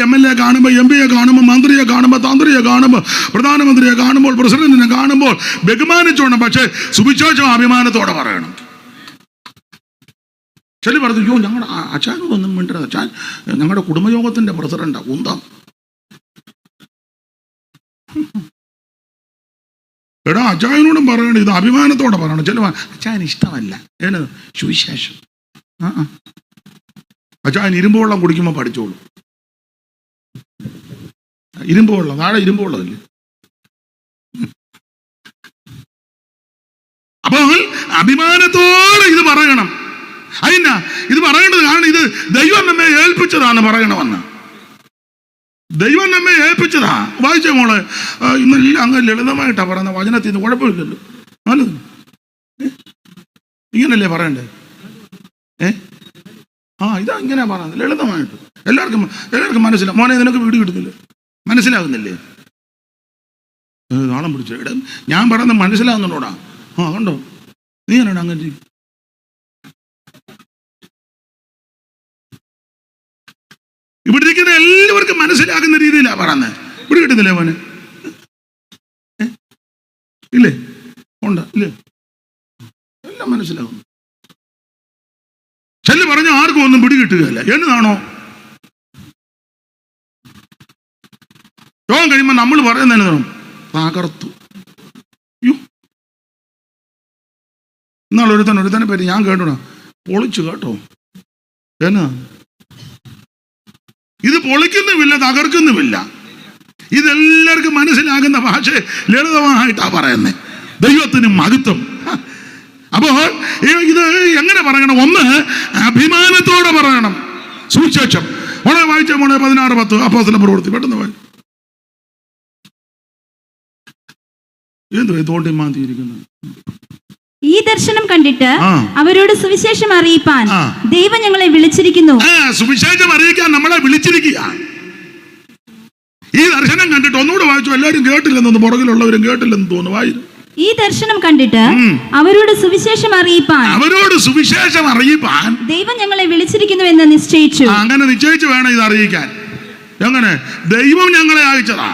S1: MLA കാണുമ്പോൾ, MP കാണുമ്പോൾ, മന്ത്രിയെ കാണുമ്പോൾ, തന്ത്രിയെ കാണുമ്പോൾ, പ്രധാനമന്ത്രിയെ കാണുമ്പോൾ, പ്രസിഡന്റിനെ കാണുമ്പോൾ ബഹുമാനിച്ചോണം. പക്ഷെ സുവിശേഷം അഭിമാനത്തോടെ പറയണം. ചില പറഞ്ഞു, അയ്യോ ഞങ്ങളുടെ അച്ഛനോടൊന്നും മിണ്ടരുത്, അച്ഛൻ ഞങ്ങളുടെ കുടുംബയോഗത്തിന്റെ പ്രസിഡന്റാ, ഉന്താം. എടാ അച്ചായനോടും പറയണം, ഇത് അഭിമാനത്തോടെ പറയണം. ചില അച്ചായന് ഇഷ്ടമല്ല ഏത് സുവിശേഷം. അച്ചായൻ ഇരുമ്പ് വെള്ളം കുടിക്കുമ്പോൾ പഠിച്ചോളൂ. ഇരുമ്പ് വെള്ളം, നാളെ ഇരുമ്പ് വെള്ളമില്ലേ. അപ്പോൾ അഭിമാനത്തോടെ ഇത് പറയണം. അതിനാ ഇത് പറയേണ്ടത്, കാരണം ഇത് ദൈവം നമ്മെ ഏൽപ്പിച്ചതാണ് പറയണമെന്ന്. ദൈവം നമ്മെ ഏൽപ്പിച്ചതാ. വായിച്ച മോളെ, ഇന്നെല്ലാം അങ്ങ് ലളിതമായിട്ടാ പറയുന്ന വചനത്തിൽ നിന്ന് കുഴപ്പമില്ലല്ലോ. നല്ലത് ഇങ്ങനല്ലേ പറയണ്ടേ? ഇതാ ഇങ്ങനെ പറയുന്നത് ലളിതമായിട്ട്. എല്ലാവർക്കും മനസ്സിലാവും. മോനെ നിനക്ക് വീട് കിട്ടുന്നില്ലേ? മനസ്സിലാകുന്നില്ലേ? നാളം പിടിച്ച ഇട ഞാൻ പറയുന്നത് മനസ്സിലാകുന്നുണ്ടോടാ? കണ്ടോ നീ എന്നാണ് അങ്ങനെ ചെയ്യും? ഇവിടെ ഇരിക്കുന്ന എല്ലാവർക്കും മനസ്സിലാക്കുന്ന രീതിയിലാണ് പറയുന്നത്. ഇവിടെ കിട്ടുന്നില്ലേ മോനെ? ഇല്ലേ? ഉണ്ട് ഇല്ലേ? എല്ലാം മനസ്സിലാകുന്നു. ചെല്ല് പറഞ്ഞ ആർക്കും ഒന്നും പിടി കിട്ടുകയല്ല. എന്നതാണോ രോഗം കഴിയുമ്പോൾ നമ്മൾ പറയുന്നതിന് തകർത്തു. എന്നാൽ ഒരുത്തനെ പറ്റി ഞാൻ കേട്ടോ, പൊളിച്ചു കേട്ടോ. എന്നാ ഇത് പൊളിക്കുന്നുമില്ല, തകർക്കുന്നുമില്ല. ഇതെല്ലാവർക്കും മനസ്സിലാകുന്ന ഭാഷ ലളിതമായിട്ടാ പറയുന്നത്. ദൈവത്തിന് മഹത്വം. അപ്പോൾ ഇത് എങ്ങനെ പറയണം? ഒന്ന്, അഭിമാനത്തോടെ പറയണം സുവിശേഷം. മോളെ വായിച്ച മോളെ 16:10 അപ്പോസ്തല പ്രവൃത്തി. പെട്ടെന്ന് വായി. എന്തുവാ തോണ്ടി മാന്തിയിരിക്കുന്നത്?
S2: ഈ ദർശനം കണ്ടിട്ട് അവരോട് സുവിശേഷം അറിയിപ്പാൻ ദൈവം ഞങ്ങളെ വിളിച്ചിരിക്കുന്നു.
S1: സുവിശേഷം അറിയിക്കാൻ നമ്മളെ വിളിച്ചിരിക്കുക. ഈ ദർശനം കണ്ടിട്ട് ഒന്നുകൂടെ വായിച്ചു. എല്ലാവരും കേട്ടില്ലെന്ന്, പുറകിലുള്ളവരും കേട്ടില്ലെന്ന് തോന്നുന്നു. വായിച്ചു.
S2: ഈ ദർശനം കണ്ടിട്ട് അവരോട് സുവിശേഷം അറിയിപ്പാൻ ദൈവം ഞങ്ങളെ വിളിച്ചിരിക്കുന്നു എന്ന് നിശ്ചയിച്ചു.
S1: അങ്ങനെ നിശ്ചയിച്ചു വേണം ഇത് അറിയിക്കാൻ. എങ്ങനെ? ദൈവം ഞങ്ങളെ അയച്ചതാ,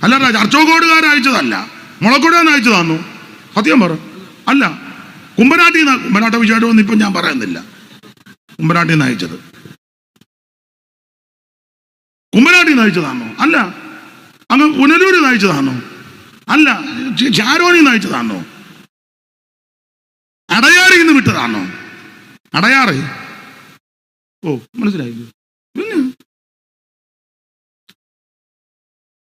S1: അല്ലാതെ ചർച്ചോക്കോടുകാർ അയച്ചതല്ല. മുളക്കൊടുകാരൻ അയച്ചതാന്നു. സത്യം പറ. അല്ല, കുമ്പനാട്ട വിഷയമായിട്ടൊന്നും ഇപ്പം ഞാൻ പറയുന്നില്ല. കുമ്പനാട്ടിൽ നിന്ന് അയച്ചത് കുമ്പനാട്ടിൽ നിന്ന് അയച്ചതാണോ? അല്ല. അങ്ങ് പുനലൂരിൽ നിന്ന് അയച്ചതാണോ? അല്ല. ചാരോനിൽ നിന്ന് അയച്ചതാണോ? അടയാറിൽ നിന്ന് വിട്ടതാണോ? അടയാറ്. മനസ്സിലായില്ലേ? പിന്നെ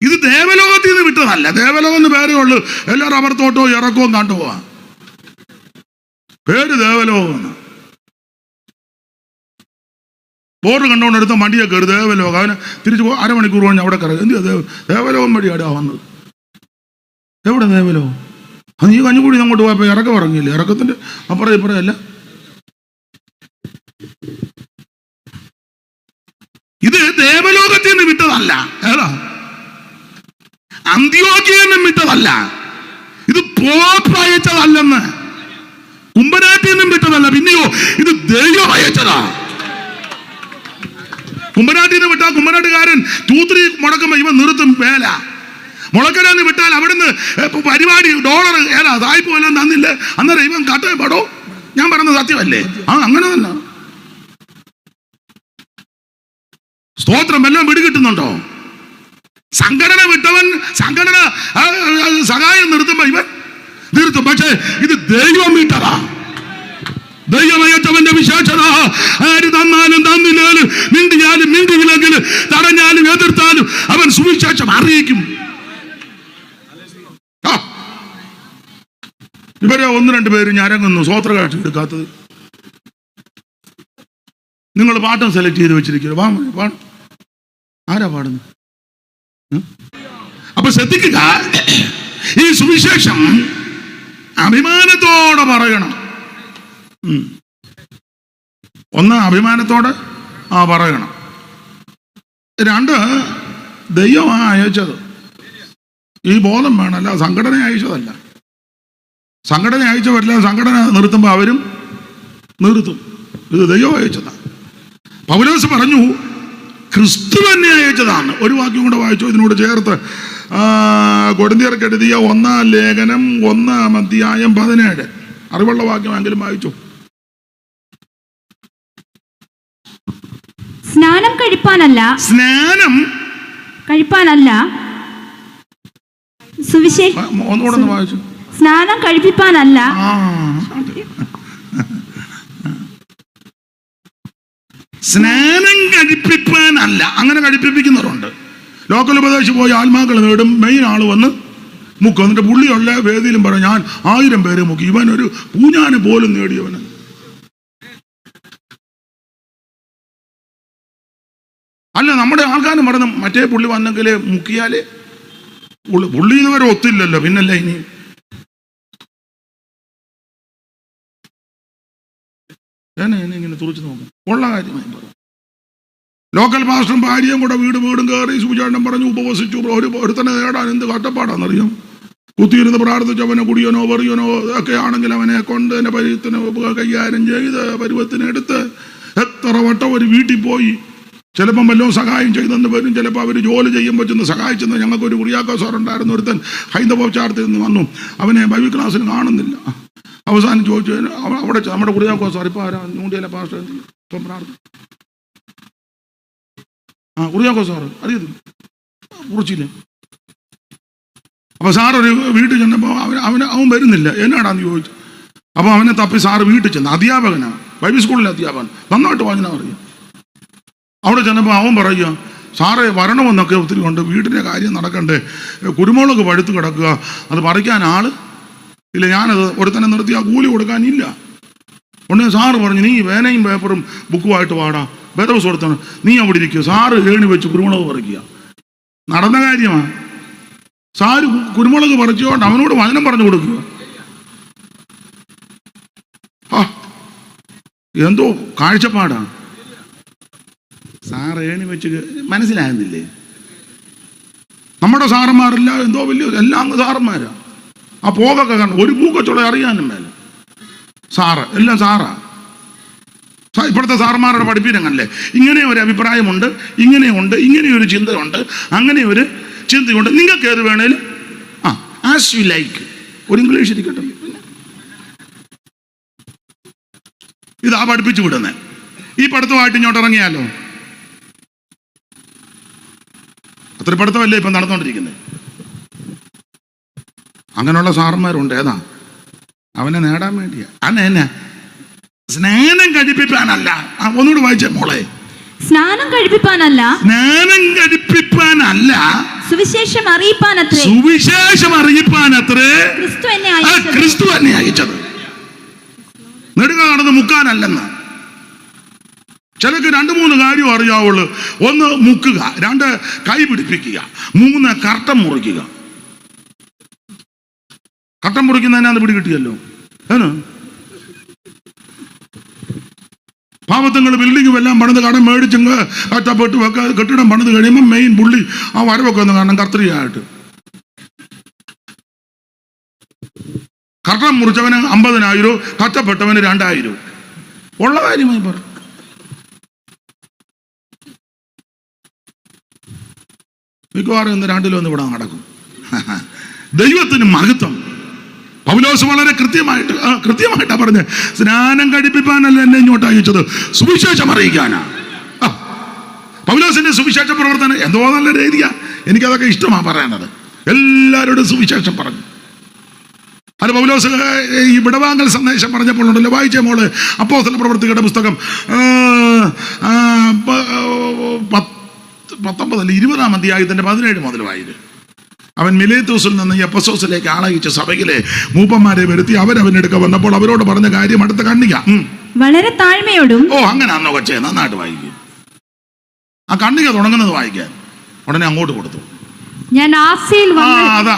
S1: ഇത് ദേവലോകത്തിൽ നിന്ന് വിട്ടതല്ല. ദേവലോകം എന്ന് പേരേ ഉള്ളു. എല്ലാവരും അവർത്തോട്ടോ ഇറക്കവും കണ്ടുപോവാ. പേര് ദേവലോകം. ബോർഡ് കണ്ടോണ്ട് എടുത്ത വണ്ടിയെ കയറി ദേവലോകം. അവന് തിരിച്ചു അരമണിക്കൂർ കഴിഞ്ഞ് അവിടെ കയറി. എന്ത് ദേവലോകം വഴിയാടാ വന്നത്? എവിടെ ദേവലോകം? അത് ഈ കഞ്ഞുകൂടി അങ്ങോട്ട് പോയപ്പോൾ ഇറക്കം ഇറങ്ങിയില്ലേ? ഇറക്കത്തിന്റെ അപ്പുറം ഇപ്പുറം അല്ല. ഇത് ദേവലോകത്തിൽ നിന്ന് വിട്ടതല്ല. ഏതാ? അന്ത്യോക്യയിൽ നിന്നും വിട്ടതല്ല. ഇത് പോപ്പ് അയച്ചതല്ലെന്ന്. കുമ്പനാട്ടിൽ നിന്നും വിട്ടതല്ല. പിന്നെയോ ഇത് ദൈവം അയച്ചതാ. കുമ്പനാട്ടിൽ നിന്ന് വിട്ടാൽ കുമ്പനാട്ടുകാരൻ തൂത്രി മുടക്കുമ്പോ ഇവൻ നിർത്തും വേല. മുളക്കരാന്ന് വിട്ടാൽ അവിടുന്ന് പരിപാടി ഡോളർ ഏതാ തായ്പ എല്ലാം തന്നില്ലേ, അന്നേരം ഇവൻ കട്ടയപ്പെടോ. ഞാൻ പറഞ്ഞത് സത്യമല്ലേ? അങ്ങനെ തന്നെ. സ്തോത്രം. എല്ലാം പിടികിട്ടുന്നുണ്ടോ? സംഘടന വിട്ടവൻ സംഘടന സഹായം നിർത്തുമ്പോ ഇവൻ നിർത്തും. പക്ഷേ ഇത് ദൈവം വിട്ടതാ. ദൈവമയച്ചവന്റെ വിശേഷത. ആര് തന്നാലും തന്നില്ലാലും, മിണ്ടിയാലും മിണ്ടിയില്ലെങ്കിലും, തടഞ്ഞാലും എതിർത്താലും അവൻ സുവിശേഷം അറിയിക്കും. ഇവരെ 1-2 പേര് ഞരങ്ങുന്നു. സ്വോത്രകാഴ്ച എടുക്കാത്തത്. നിങ്ങൾ പാട്ടം സെലക്ട് ചെയ്ത് വെച്ചിരിക്കുന്നു. പാടും. ആരാ പാടുന്നത്? അപ്പൊ ശ്രദ്ധിക്കുക, ഈ സുവിശേഷം അഭിമാനത്തോടെ പറയണം. ഒന്ന്, അഭിമാനത്തോടെ പറയണം. 2, ദൈവമാണ് അയച്ചത്. ഈ ബോധം വേണം. അല്ല സംഘടന അയച്ചതല്ല. സംഘടന അയച്ചവരില്ല. സംഘടന നിർത്തുമ്പോൾ അവരും നിർത്തും. ഇത് ദൈവം അയച്ചതാണ്. പൗലോസ് പറഞ്ഞു ക്രിസ്തു തന്നെ അയച്ചതാണ്. ഒരു വാക്യം കൂടെ വായിച്ചു ഇതിനോട് ചേർത്ത്. കൊരിന്ത്യർക്ക് എഴുതിയ 1-ാം ലേഖനം 1-ാം അധ്യായം 17 അറിവുള്ള വാക്യമെങ്കിലും വായിച്ചു.
S2: സ്നാനം കഴിപ്പാനല്ല
S1: ഒന്നുകൂടെ ഒന്ന് വായിച്ചു.
S2: സ്നാനം കഴിപ്പിപ്പാനല്ല.
S1: സ്നാനം കഴിപ്പിപ്പാനല്ല. അങ്ങനെ കഴിപ്പിക്കുന്നവരുണ്ട്. ലോക്കൽ ഉപദേശി പോയി ആത്മാക്കൾ നേടും. മെയിൻ ആള് വന്ന് മുക്കും. എന്നിട്ട് പുള്ളിയുള്ള വേദിയിലും പറയും ഞാൻ 1000 പേരെ മുക്കി, ഇവൻ ഒരു പൂഞ്ഞാന് പോലും നേടിയവന്. അല്ല, നമ്മുടെ ആൾക്കാരും പറഞ്ഞു മറ്റേ പുള്ളി വന്നെങ്കിലേ മുക്കിയാലേ. പുള്ളി ഇതുവരെ ഒത്തില്ലല്ലോ, പിന്നല്ല ഇനി. എന്നെ ഇങ്ങനെ തുറച്ചു നോക്കാം. ഉള്ള കാര്യമായി പറഞ്ഞു. ലോക്കൽ പാസ്റ്ററും ഭാര്യയും കൂടെ വീടും കയറി സൂചാണ്ടം പറഞ്ഞു ഉപവസിച്ചു. ഒരുത്തനെ നേടാൻ എന്ത് കഷ്ടപ്പാടാണെന്നറിയാം. കുത്തിയിരുന്ന് പ്രാർത്ഥിച്ച് അവനെ കുടിയനോ വെറിയനോ ഒക്കെ ആണെങ്കിൽ അവനെ കൊണ്ട് തന്നെ പരുവത്തിന് കൈകാര്യം ചെയ്ത് പരുവത്തിനെടുത്ത് എത്ര വട്ടം ഒരു വീട്ടിൽ പോയി. ചിലപ്പം വല്ലതും സഹായം ചെയ്തെന്ന് വരും, ചിലപ്പോൾ അവർ ജോലി ചെയ്യുമ്പോൾ ചെന്ന് സഹായിച്ചെന്ന്. ഞങ്ങൾക്കൊരു കുറിയാക്കോ സാറുണ്ടായിരുന്നു, ഒരുത്തൻ ഹൈന്ദവ ചാർത്തിൽ നിന്ന് വന്നു. അവനെ ബൈബിൾ ക്ലാസ്സിൽ കാണുന്നില്ല. അവസാനം ചോദിച്ചു അവിടെ നമ്മുടെ കുറിയാക്കോ സാർ ഇപ്പോൾ ആരാ നൂണ്ടിയല്ല പാസ്റ്റർ ഇപ്പം പ്രാർത്ഥന കുറിയാക്കോ സാറ് അറിയത്തില്ല, കുറിച്ചില്ല. അപ്പോൾ സാറൊരു വീട്ടിൽ ചെന്നപ്പോൾ അവൻ വരുന്നില്ല. എന്നാടാന്ന് ചോദിച്ചു. അപ്പോൾ അവനെ തപ്പി സാറ് വീട്ടിൽ ചെന്ന്. അധ്യാപകനാണ്, ബൈബിൾ സ്കൂളിലെ അധ്യാപകൻ, നന്നായിട്ട് വാങ്ങിനാ അറിയാം. അവിടെ ചെന്നപ്പോൾ അവൻ പറയുക സാറേ വരണമെന്നൊക്കെ ഒത്തിരി കൊണ്ട് വീട്ടിൻ്റെ കാര്യം നടക്കണ്ടേ, കുരുമുളക് പഴുത്ത് കിടക്കുക, അത് പറിക്കാൻ ആള് ഇല്ല, ഞാനത് ഒരുത്തനെ നിർത്തി ആ കൂലി കൊടുക്കാനില്ല. ഉടനെ സാറ് പറഞ്ഞു നീ പേനയും പേപ്പറും ബുക്കുമായിട്ട് വാടാ, വേദവസ് കൊടുത്താണ്, നീ അവിടെ ഇരിക്കുക. സാറ് ഏണി വെച്ച് കുരുമുളക് പറിക്കുക. നടന്ന കാര്യമാണ്. സാറ് കുരുമുളക് പറിച്ചുകൊണ്ട് അവനോട് വചനം പറഞ്ഞു കൊടുക്കുക. എന്തോ കാഴ്ചപ്പാടാണ്. സാറ് ഏണി വെച്ച് മനസ്സിലാകുന്നില്ലേ? നമ്മുടെ സാറന്മാരെല്ല എന്തോ വലിയ എല്ലാം സാറന്മാരാ. ആ പോകൊക്കെ കണ്ടു ഒരു പൂക്കച്ചോളം അറിയാനും മേലെ സാറ് എല്ലാം സാറാ. ഇപ്പോഴത്തെ സാറന്മാരുടെ പഠിപ്പിനങ്ങല്ലേ ഇങ്ങനെ ഒരു അഭിപ്രായമുണ്ട്, ഇങ്ങനെയുണ്ട്, ഇങ്ങനെയൊരു ചിന്തയുണ്ട്, അങ്ങനെ ഒരു ചിന്തയുണ്ട്. നിങ്ങൾക്ക് ഏത് വേണേലും ആസ് യു ലൈക്ക്. ഒരു ഇംഗ്ലീഷ് ഇരിക്കട്ടെ. ഇതാ പഠിപ്പിച്ചു വിടുന്നേ. ഈ പഠിത്തമായിട്ട് ഇങ്ങോട്ട് ഇറങ്ങിയാലോ? അത്ര പഠിത്തമല്ലേ ഇപ്പം നടന്നുകൊണ്ടിരിക്കുന്നത്. അങ്ങനെയുള്ള സാറന്മാരുണ്ട്. ഏതാ അവനെ നേടാൻ വേണ്ടിയാ. അന്നെന്നാ സ്നാനം കഴിപ്പിക്കാനല്ല. ഒന്നുകൂടി വായിച്ചേ മോളെ.
S2: സ്നാനം കഴിപ്പിക്കാനല്ല,
S1: സ്നാനം കഴിപ്പിക്കാനല്ല,
S2: സുവിശേഷം അറിയിപ്പാനത്രേ.
S1: സുവിശേഷം അറിയിപ്പാനത്രേ ക്രിസ്തു എന്നെ അയച്ചത്. നെടുക നടന്ന് മുക്കാനല്ലെന്ന്. ചിലക്ക് 2-3 കാര്യം അറിയാവുള്ളൂ. 1 മുക്കുക, 2 കൈ പിടിപ്പിക്കുക, 3 കർട്ടൻ മുറിക്കുക. കർട്ടൻ മുറിക്കുന്നതിനാന്ന് പിടി കിട്ടിയല്ലോ. പാവത്തങ്ങൾ ബിൽഡിങ്ങും എല്ലാം പണിത് കടം മേടിച്ച് കഷ്ടപ്പെട്ട് കെട്ടിടം പണിത് കഴിയുമ്പോൾ മെയിൻ പുള്ളി ആ വരവൊക്കെ ഒന്ന് കാണണം കർത്തരിയായിട്ട്. കർട്ടൻ മുറിച്ചവന് 50,000, കഷ്ടപ്പെട്ടവന് 2,000. ഉള്ള കാര്യമായി പറ. മിക്കവാറും ഇന്ന് 2-1 ഇവിടെ നടക്കും. ദൈവത്തിന് മഹത്വം. പൗലോസ് വളരെ കൃത്യമായിട്ടാ പറഞ്ഞ് സ്നാനം കഴിപ്പിക്കാനല്ല എന്നെ ഇങ്ങോട്ട് അയച്ചത്, സുവിശേഷം അറിയിക്കാനാ. പൗലോസിന്റെ സുവിശേഷ പ്രവർത്തനം എന്തോ നല്ല രീതിയാ. എനിക്കതൊക്കെ ഇഷ്ടമാ പറയുന്നത്. എല്ലാവരോടും സുവിശേഷം പറഞ്ഞു. അത് പൗലോസ് ഈ വിടവാങ്ങൽ സന്ദേശം പറഞ്ഞപ്പോൾ ഉണ്ടല്ലോ, വായിച്ചേ മോള്. അപ്പോസ്തല പ്രവൃത്തികളുടെ പുസ്തകം 19-20 അധ്യായത്തിന്റെ 17 മുതൽ വായില്. അവൻ മിലേത്തോസിൽ നിന്ന് എഫെസോസിലേക്ക് ആളയച്ച് സഭയിലെ മൂപ്പന്മാരെ വരുത്തി അവരവനെടുക്ക വന്നപ്പോൾ അവരോട് പറഞ്ഞ കാര്യം അടുത്ത കണ്ണിക
S2: വളരെ താഴ്മയോടും.
S1: അങ്ങനെയാണോ കൊച്ചേ? നന്നായിട്ട് വായിക്കും. ആ കണ്ണിക തുടങ്ങുന്നത് വായിക്കാൻ ഉടനെ അങ്ങോട്ട് കൊടുത്തു.
S2: ഞാൻ ആസിയിൽ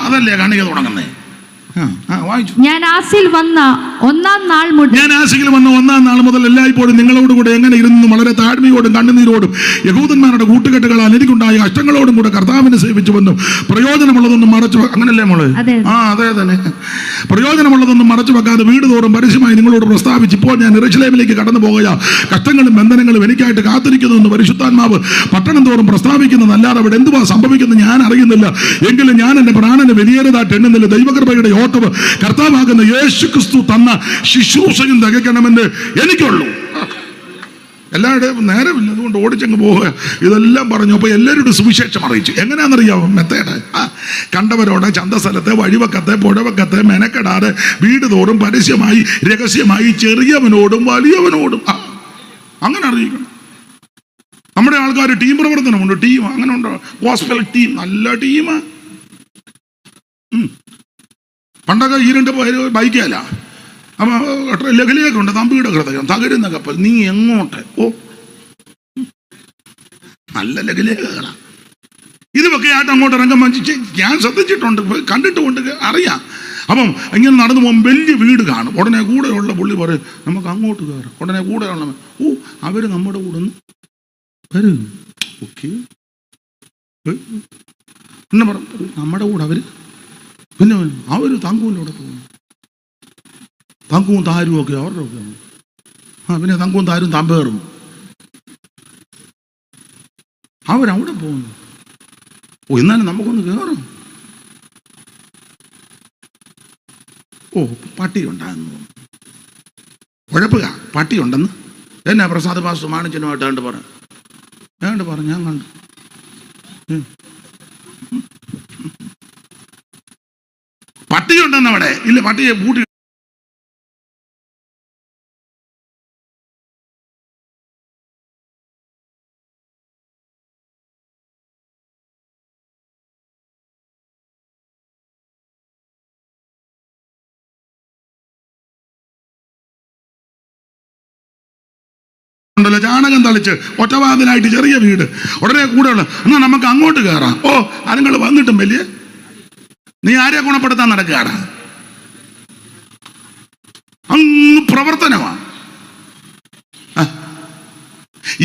S1: അതല്ലേ കണ്ണിക തുടങ്ങുന്നേ.
S2: ഞാൻ ആസിയിൽ വന്ന 1-ാം നാൾ മുതൽ എല്ലായ്പ്പോഴും നിങ്ങളോട് കൂടെ എങ്ങനെ ഇരുന്നു വളരെ താഴ്മയോടും കണ്ണുനീരോടും യഹൂദന്മാരുടെ കൂട്ടുകെട്ടുകളാൽ എനിക്കുണ്ടായ കഷ്ടങ്ങളോടും കൂടെ കർത്താവിനെ സേവിച്ചു വന്നു. പ്രയോജനമുള്ളതൊന്നും മറച്ചു, അങ്ങനല്ലേ മോള്? അതെ തന്നെ. പ്രയോജനമുള്ളതൊന്നും മറച്ചു വെക്കാതെ വീട് തോറും പരസ്യമായി നിങ്ങളോട് പ്രസ്താവിച്ച് ഇപ്പോൾ ഞാൻ യെരൂശലേമിലേക്ക് കടന്നു പോകുക, കഷ്ടങ്ങളും ബന്ധനങ്ങളും എനിക്കായിട്ട് കാത്തിരിക്കുന്നുവെന്ന് പരിശുദ്ധാത്മാവ് പട്ടണം തോറും പ്രസ്താവിക്കുന്നതല്ലാതെ അവിടെ എന്തുവാ സംഭവിക്കുന്നത് ഞാൻ അറിയുന്നില്ല. എങ്കിലും ഞാൻ എന്റെ പ്രാണനെ വലിയേറതായിട്ട് എണ്ണുന്നില്ല. ദൈവകൃപയുടെ ഓട്ടവ് കർത്താവാകുന്ന യേശു ക്രിസ്തു തന്ന ശുശ്രൂഷയും തികയ്ക്കണമെന്ന് എനിക്കുള്ളൂ.
S1: എല്ലാവരുടെയും നേരമില്ല, അതുകൊണ്ട് ഓടിച്ചങ്ങ് പോവുക. ഇതെല്ലാം പറഞ്ഞു. അപ്പോൾ എല്ലാവരോടും സുവിശേഷം അറിയിച്ചു. എങ്ങനെയാണെന്നറിയാമോ മെത്തേഡ്? കണ്ടവരോട് ചന്തസ്ഥലത്തെ, വഴിവക്കത്തെ, പുഴവക്കത്തെ മെനക്കെടാതെ വീട് തോറും പരസ്യമായി രഹസ്യമായി ചെറിയവനോടും വലിയവനോടും അങ്ങനെ അറിയിക്കണം. നമ്മുടെ ആൾക്കാർ ടീം പ്രവർത്തനമുണ്ട്. ടീം അങ്ങനെ ഉണ്ടോ? ഗോസ്പൽ ടീം, നല്ല ടീമാ. പണ്ടൊക്കെ ഈ 2 പേര് ബൈക്കല്ല, അപ്പം ലഘുലേഖ ഉണ്ട്, തമ്പിയുടെ ഹൃദയം തകരുന്ന കപ്പൽ, നീ എങ്ങോട്ട്? നല്ല ലഘുലേഖകളാ. ഇതുമൊക്കെ ആയിട്ട് അങ്ങോട്ട് ഇറങ്ങാൻ വെച്ച് ഞാൻ ശ്രദ്ധിച്ചിട്ടുണ്ട്, കണ്ടിട്ടുകൊണ്ട് അറിയാം. അപ്പം ഇങ്ങനെ നടന്നു പോകുമ്പോൾ വലിയ വീട് കാണും. ഉടനെ കൂടെയുള്ള പുള്ളി പറയും നമുക്ക് അങ്ങോട്ട് കയറാം. ഉടനെ കൂടെയുള്ള അവർ നമ്മുടെ കൂടെ ഒന്ന് വരും. ഓക്കെ, പിന്നെ പറഞ്ഞു നമ്മുടെ കൂടെ അവർ, പിന്നെ അവർ തങ്കുവിൻ്റെ കൂടെ പോകും. തങ്കുവും താരും ഒക്കെ അവരുടെ ഒക്കെ പിന്നെ തങ്കുവും താരും തമ്പേറും അവരവിടെ പോകുന്നു. എന്നാലും നമുക്കൊന്ന് കയറും. പട്ടി ഉണ്ടാകുന്നു, കുഴപ്പമില്ല, പട്ടി ഉണ്ടെന്ന് എന്നാ പ്രസാദ് പാസ്റ്റർ മാണിച്ചനുമായിട്ട് ഏണ്ട് പറഞ്ഞു ഞാൻ കണ്ടു. പട്ടിയുണ്ടെന്ന് അവിടെ ഇല്ല, പട്ടിയെ പൂട്ടി ചാണകം തളിച്ച് ഒറ്റവാതിലായിട്ട് ചെറിയ വീട്. ഉടനെ കൂടെയുള്ള എന്നാ നമുക്ക് അങ്ങോട്ട് കയറാം. അതുങ്ങൾ വന്നിട്ടും വലിയ നീ ആരെ ഗുണപ്പെടുത്താൻ നടക്കുകയാണ്? അങ്ങ് പ്രവർത്തനമാണ്.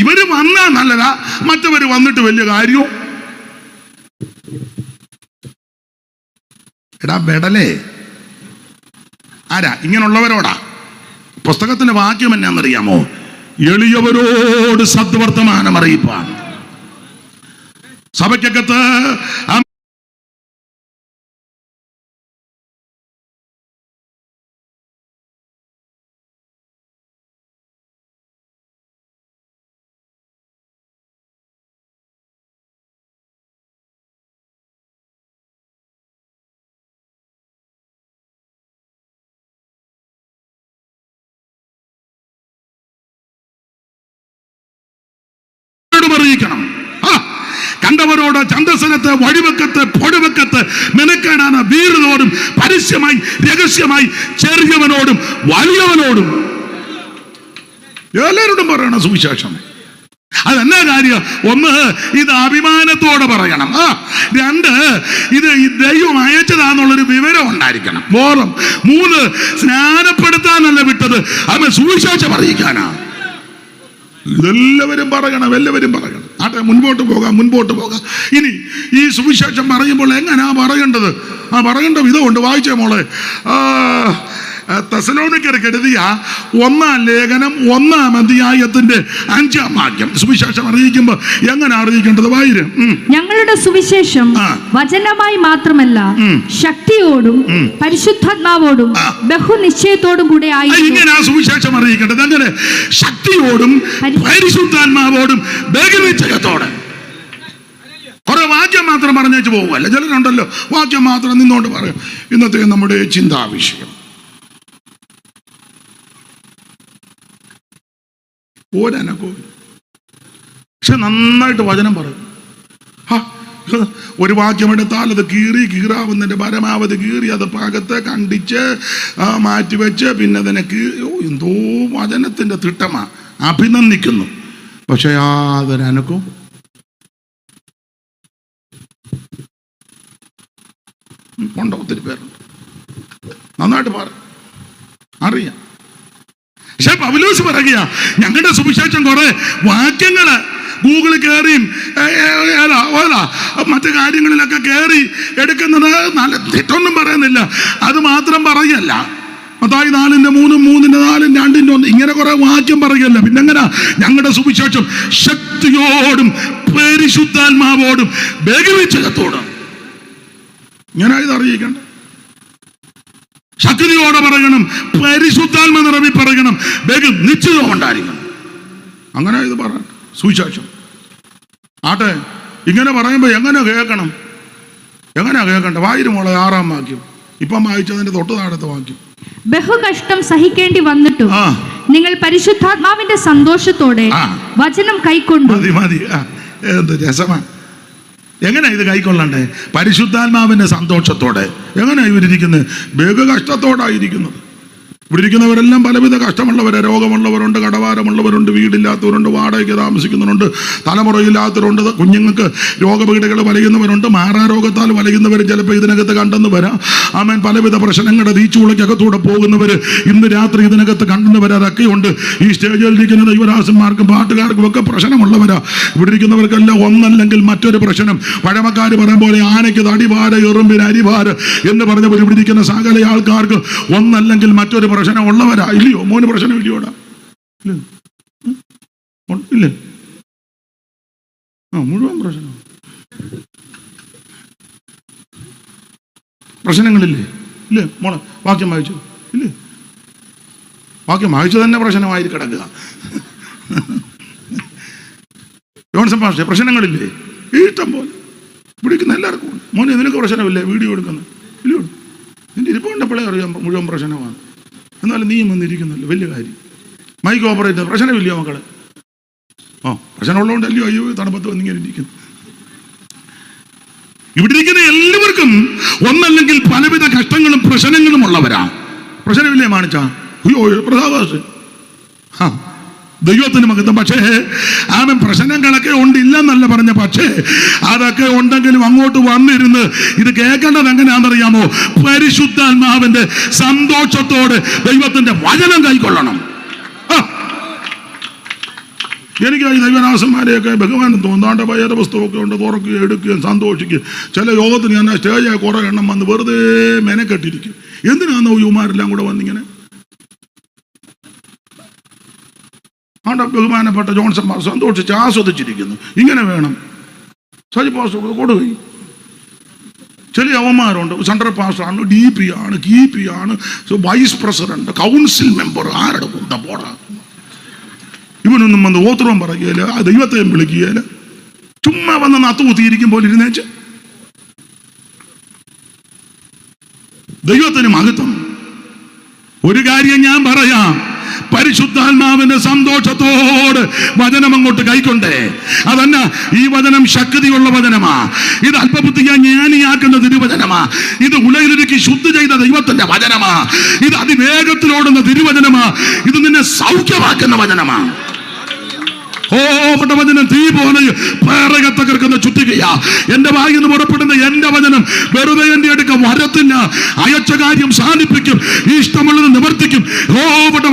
S1: ഇവര് വന്നാ നല്ലതാ, മറ്റവര് വന്നിട്ട് വലിയ കാര്യവും. എടാ ബെടലേ, ആരാ ഇങ്ങനെയുള്ളവരോടാ? പുസ്തകത്തിന്റെ വാക്യം എന്നാന്നറിയാമോ? എളിയവരോട് സദ്വർത്തമാനം അറിയിപ്പാൻ. സഭയ്ക്കകത്ത് അറിയിക്കണം. കണ്ടവരോട് ചന്തസ്ഥലത്ത്, വഴിവക്കത്ത്, പൊടിവക്കത്ത് മെനക്കേടാണ് വീടുതോറും പരസ്യമായി രഹസ്യമായി ചെറിയവനോടും വലിയവനോടും എല്ലാവരോടും പറയണം സുവിശേഷം. അതെന്നാ കാര്യം? 1, ഇത് അഭിമാനത്തോടെ പറയണം. 2, ഇത് ദൈവം അയച്ചതാന്നുള്ളൊരു വിവരം ഉണ്ടായിരിക്കണം. 3, സ്നാനപ്പെടുത്താനല്ല വിട്ടത്, അവൻ സുവിശേഷം അറിയിക്കാനാ. ഇതെല്ലാവരും പറയണം, എല്ലാവരും പറയണം. മുൻപോട്ട് പോകാം. ഇനി ഈ സുവിശേഷം പറയുമ്പോൾ എങ്ങനെയാ പറയേണ്ടത്? പറയേണ്ട വിധമുണ്ട്. വായിച്ചേ മോളെ. തെസ്സലോനിക്കർക്ക് എഴുതിയ 1-ാം ലേഖനം 1-ാം അധ്യായത്തിന്റെ 5-ാം വാക്യം. സുവിശേഷം അറിയിക്കുമ്പോ എങ്ങനെ അറിയിക്കേണ്ടത്? വായിര്.
S2: ഞങ്ങളുടെ സുവിശേഷം വചനമായി മാത്രമല്ല, ശക്തിയോടും പരിശുദ്ധാത്മാവോടും ബഹുനിശ്ചയത്തോടും കൂടെ ആയിരുന്നു.
S1: ഇങ്ങനെ ആ സുവിശേഷം അറിയിക്കേണ്ടത് എങ്ങനെ? ശക്തിയോടും പരിശുദ്ധാത്മാവോടും ബഹുനിശ്ചയത്തോടെ. കുറെ വാക്യം മാത്രം പറഞ്ഞു പോകുമല്ല. ചിലരുണ്ടല്ലോ വാക്യം മാത്രം നിന്നുകൊണ്ട് പറയും. ഇന്നത്തെ നമ്മുടെ ചിന്താവിഷയം ഒരനക്കവും, പക്ഷെ നന്നായിട്ട് വചനം പറയും. ഒരു വാക്യം എടുത്താൽ അത് കീറാവുന്നതിന്റെ പരമാവധി കീറി അത് പാകത്തെ കണ്ടിച്ച് മാറ്റിവെച്ച് പിന്നെ അതിനെ എന്തോ വചനത്തിന്റെ തിട്ടമാ. അഭിനന്ദിക്കുന്നു, പക്ഷെ യാതൊരനക്കവും. ഉണ്ടോ? ഒത്തിരി പേരുണ്ട് നന്നായിട്ട് അറിയാം. പക്ഷെ പൗലോസ് പറയുക, ഞങ്ങളുടെ സുവിശേഷം കുറെ വാക്യങ്ങള് ഗൂഗിളിൽ കയറിയും മറ്റു കാര്യങ്ങളിലൊക്കെ കയറി എടുക്കുന്നത് നല്ല തെറ്റൊന്നും പറയുന്നില്ല. അത് മാത്രം പറയല്ല. മത്തായി 4:3, 3:4, 2:1 ഇങ്ങനെ കുറെ വാക്യം പറയല്ല. പിന്നെ എങ്ങനെ? ഞങ്ങളുടെ സുവിശേഷം ശക്തിയോടും പരിശുദ്ധാത്മാവോടും ബഹുനിശ്ചയത്തോടും ഇങ്ങനെ ഇത് അറിയിക്കണ്ട. ശക്തിയോടെ പറയണം, പരിശുദ്ധാത്മ നിറവിൽ പറയണം, നിശ്ചയം ഉണ്ടായിരിക്കണം.
S4: അങ്ങനെ ഇത് പറ സുവിശേഷം ആട്ടെ. ഇങ്ങനെ പറയുമ്പോൾ എങ്ങനെ കേൾക്കണം? എങ്ങനെയാ കേൾക്കണ്ട? വായിരു മോളെ 6-ാം വാക്യം, ഇപ്പം വായിച്ചതിന്റെ തൊട്ട് താഴത്തെ വാക്യം.
S2: ബഹുകഷ്ടം സഹിക്കേണ്ടി വന്നിട്ടും നിങ്ങൾ പരിശുദ്ധാത്മാവിന്റെ സന്തോഷത്തോടെ വചനം കൈക്കൊണ്ടു.
S4: മതി. എന്ത് രസമാണ്! എങ്ങനെയാ ഇത് കൈക്കൊള്ളണ്ടേ? പരിശുദ്ധാത്മാവിന്റെ സന്തോഷത്തോടെ. എങ്ങനെയാ ഇവരിയ്ക്കുന്നത്? ബഹുകഷ്ടത്തോടായിരിക്കുന്നത്. ഇവിടെ ഇരിക്കുന്നവരെല്ലാം പലവിധ കഷ്ടമുള്ളവരെ, രോഗമുള്ളവരുണ്ട്, കടവാരമുള്ളവരുണ്ട്, വീടില്ലാത്തവരുണ്ട്, വാടകയ്ക്ക് താമസിക്കുന്നവരുണ്ട്, തലമുറയില്ലാത്തവരുണ്ട്, കുഞ്ഞുങ്ങൾക്ക് രോഗപീഠകൾ വലയുന്നവരുണ്ട്, മാറാരോഗത്താൽ വലയുന്നവർ ചിലപ്പോൾ ഇതിനകത്ത് കണ്ടെന്ന് വരാം. ആമേൻ. പലവിധ പ്രശ്നങ്ങളുടെ തീച്ചുളയ്ക്കകത്തൂടെ പോകുന്നവർ ഇന്ന് രാത്രി ഇതിനകത്ത് കണ്ടെന്ന് അതൊക്കെയുണ്ട്. ഈ സ്റ്റേജിൽ ഇരിക്കുന്ന ദൈവദാസന്മാർക്കും പാട്ടുകാർക്കും ഒക്കെ പ്രശ്നമുള്ളവരാ. ഇവിടെ ഇരിക്കുന്നവർക്കെല്ലാം ഒന്നല്ലെങ്കിൽ മറ്റൊരു പ്രശ്നം. പഴമക്കാർ പറയും പോലെ ആനയ്ക്ക് തടിഭാര എറുമ്പിന് അരിഭാര എന്ന് പറഞ്ഞവർ ഇവിടെ ഇരിക്കുന്ന സകല ആൾക്കാർക്ക് ഒന്നല്ലെങ്കിൽ മറ്റൊരു പ്രശ്നം ഉള്ളവരാ. ഇല്ലയോ മോന്? പ്രശ്നം ഇല്ലയോടാ? ഇല്ലേ? മുഴുവൻ പ്രശ്നങ്ങളില്ലേ? ഇല്ലേ മോളെ? വാക്യം വായിച്ചു ഇല്ലേ? വാക്യം വായിച്ചു തന്നെ പ്രശ്നമായി കിടക്കുക. ജോൺസൺ പാസ്റ്റർ, പ്രശ്നങ്ങളില്ലേ? ഇഷ്ടം പോലെ പിടിക്കുന്ന എല്ലാവർക്കും. മോനെ നിനക്ക് പ്രശ്നമില്ലേ? വീഡിയോ എടുക്കുന്നു ഇല്ലയോ? നിന്റെ ഇരിപ്പുണ്ടപ്പോഴേ അറിയാം മുഴുവൻ പ്രശ്നമാണ്. എന്നാലും നീയും വന്നിരിക്കുന്നല്ലോ, വലിയ കാര്യം. മൈക്ക് ഓപ്പറേറ്റർ, പ്രശ്നമില്ലയോ മക്കളെ? പ്രശ്നമുള്ളതുകൊണ്ട് അല്ലയോ അയ്യോ തണുപ്പത്ത് വന്നിങ്ങനെ ഇരിക്കുന്നു. ഇവിടെ ഇരിക്കുന്ന എല്ലാവർക്കും ഒന്നല്ലെങ്കിൽ പലവിധ കഷ്ടങ്ങളും പ്രശ്നങ്ങളും ഉള്ളവരാ. പ്രശ്നമില്ലേ മാണിച്ച? അയ്യോ പ്രതാപാസ്, ദൈവത്തിന് മകത്തും. പക്ഷേ ആമൻ പ്രശ്നങ്ങളൊക്കെ ഉണ്ടില്ലെന്നല്ല പറഞ്ഞ, പക്ഷേ അതൊക്കെ ഉണ്ടെങ്കിലും അങ്ങോട്ട് വന്നിരുന്ന് ഇത് കേൾക്കേണ്ടത് എങ്ങനെയാണെന്നറിയാമോ? പരിശുദ്ധാത്മാവിന്റെ സന്തോഷത്തോടെ ദൈവത്തിന്റെ വചനം കൈക്കൊള്ളണം. എനിക്ക് ഈ ദൈവദാസന്മാരെയൊക്കെ ബഹുമാനം തോന്നാണ്ട് പയ്യയുടെ പുസ്തകമൊക്കെ ഉണ്ട്, തുറക്കുകയും എടുക്കുകയും സന്തോഷിക്കുകയും. ചില യോഗത്തിന് ഞാൻ സ്റ്റേജായ കുറേ എണ്ണം വന്ന് വെറുതെ മെനക്കെട്ടിരിക്കും. എന്തിനാണോ യുവമാരെല്ലാം കൂടെ വന്നിങ്ങനെ? ആണ്ട ബഹുമാനപ്പെട്ട ജോൺസൺ മാർ സന്തോഷിച്ച് ആസ്വദിച്ചിരിക്കുന്നു. ഇങ്ങനെ വേണം. സജി പാസ്റ്റർ കൊടുകയും ചില അവന്മാരുണ്ട്. സെൻട്രൽ പാസ്റ്ററാണ്, DP ആണ്, KP ആണ്, വൈസ് പ്രസിഡന്റ്, കൗൺസിൽ മെമ്പർ. ആരുടെ കുന്ത പോടാ? ഇവനൊന്നും വന്ന് ഓത്രവും പറയുകയില്ല, ദൈവത്തെയും വിളിക്കുകയില്ല. ചുമ്മാ വന്ന് നത്തുകുത്തിയിരിക്കും പോലെ ഇരുന്നേച്ച്. ദൈവത്തിന് മഹത്വം. ഒരു കാര്യം ഞാൻ പറയാം, പരിശുദ്ധാത്മാവിന്റെ സന്തോഷത്തോട് വചനം അങ്ങോട്ട് കൈക്കൊണ്ടേ. അതല്ല, ഈ വചനം ശക്തിയുള്ള വചനമാ. ഇത് അല്പബുദ്ധിയാ ജ്ഞാനിയാക്കുന്ന തിരുവചനമാ. ഇത് ഉലയിലൊരുക്കി ശുദ്ധി ചെയ്ത ദൈവത്തിന്റെ വചനമാ. ഇത് അതിവേഗത്തിലോടുന്ന തിരുവചനമാ. ഇത് നിന്നെ സൗഖ്യമാക്കുന്ന വചനമാ. വചനം തീ പോലെ തകർക്കുന്ന ചുറ്റികയാ. എന്റെ വായിൽ നിന്ന് പുറപ്പെടുന്ന എന്റെ വചനം വെറുതെ എന്റെ അടുക്ക വരത്തില്ല. അയച്ച കാര്യം സാധിപ്പിക്കും, ഇഷ്ടമുള്ളത് നിവർത്തിക്കും.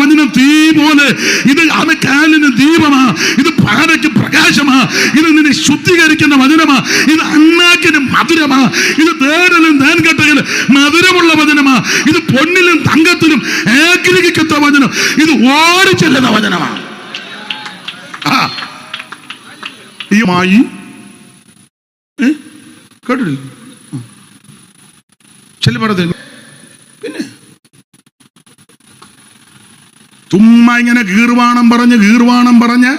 S4: വചനം തീ പോലെ. ഇത് കാലിന് ദീപമാ, ഇത് പാറയ്ക്ക് പ്രകാശമാ, ഇത് നിന്നെ ശുദ്ധീകരിക്കുന്ന വചനമാ, ഇത് അണ്ണാക്കിന് മധുരമാ, ഇത് തേരലും തേൻകട്ടയിലും മധുരമുള്ള വചനമാ, ഇത് പൊന്നിലും തങ്കത്തിലും ഏകീകരിക്കുന്ന വചനം, ഇത് ഓടിച്ചെല്ലുന്ന വചനമാണ്. ഈ മായി കേട്ടില്ല ചില പറഞ്ഞു. പിന്നെ ചുമ്മാ ഇങ്ങനെ ഗീർവാണം പറഞ്ഞ്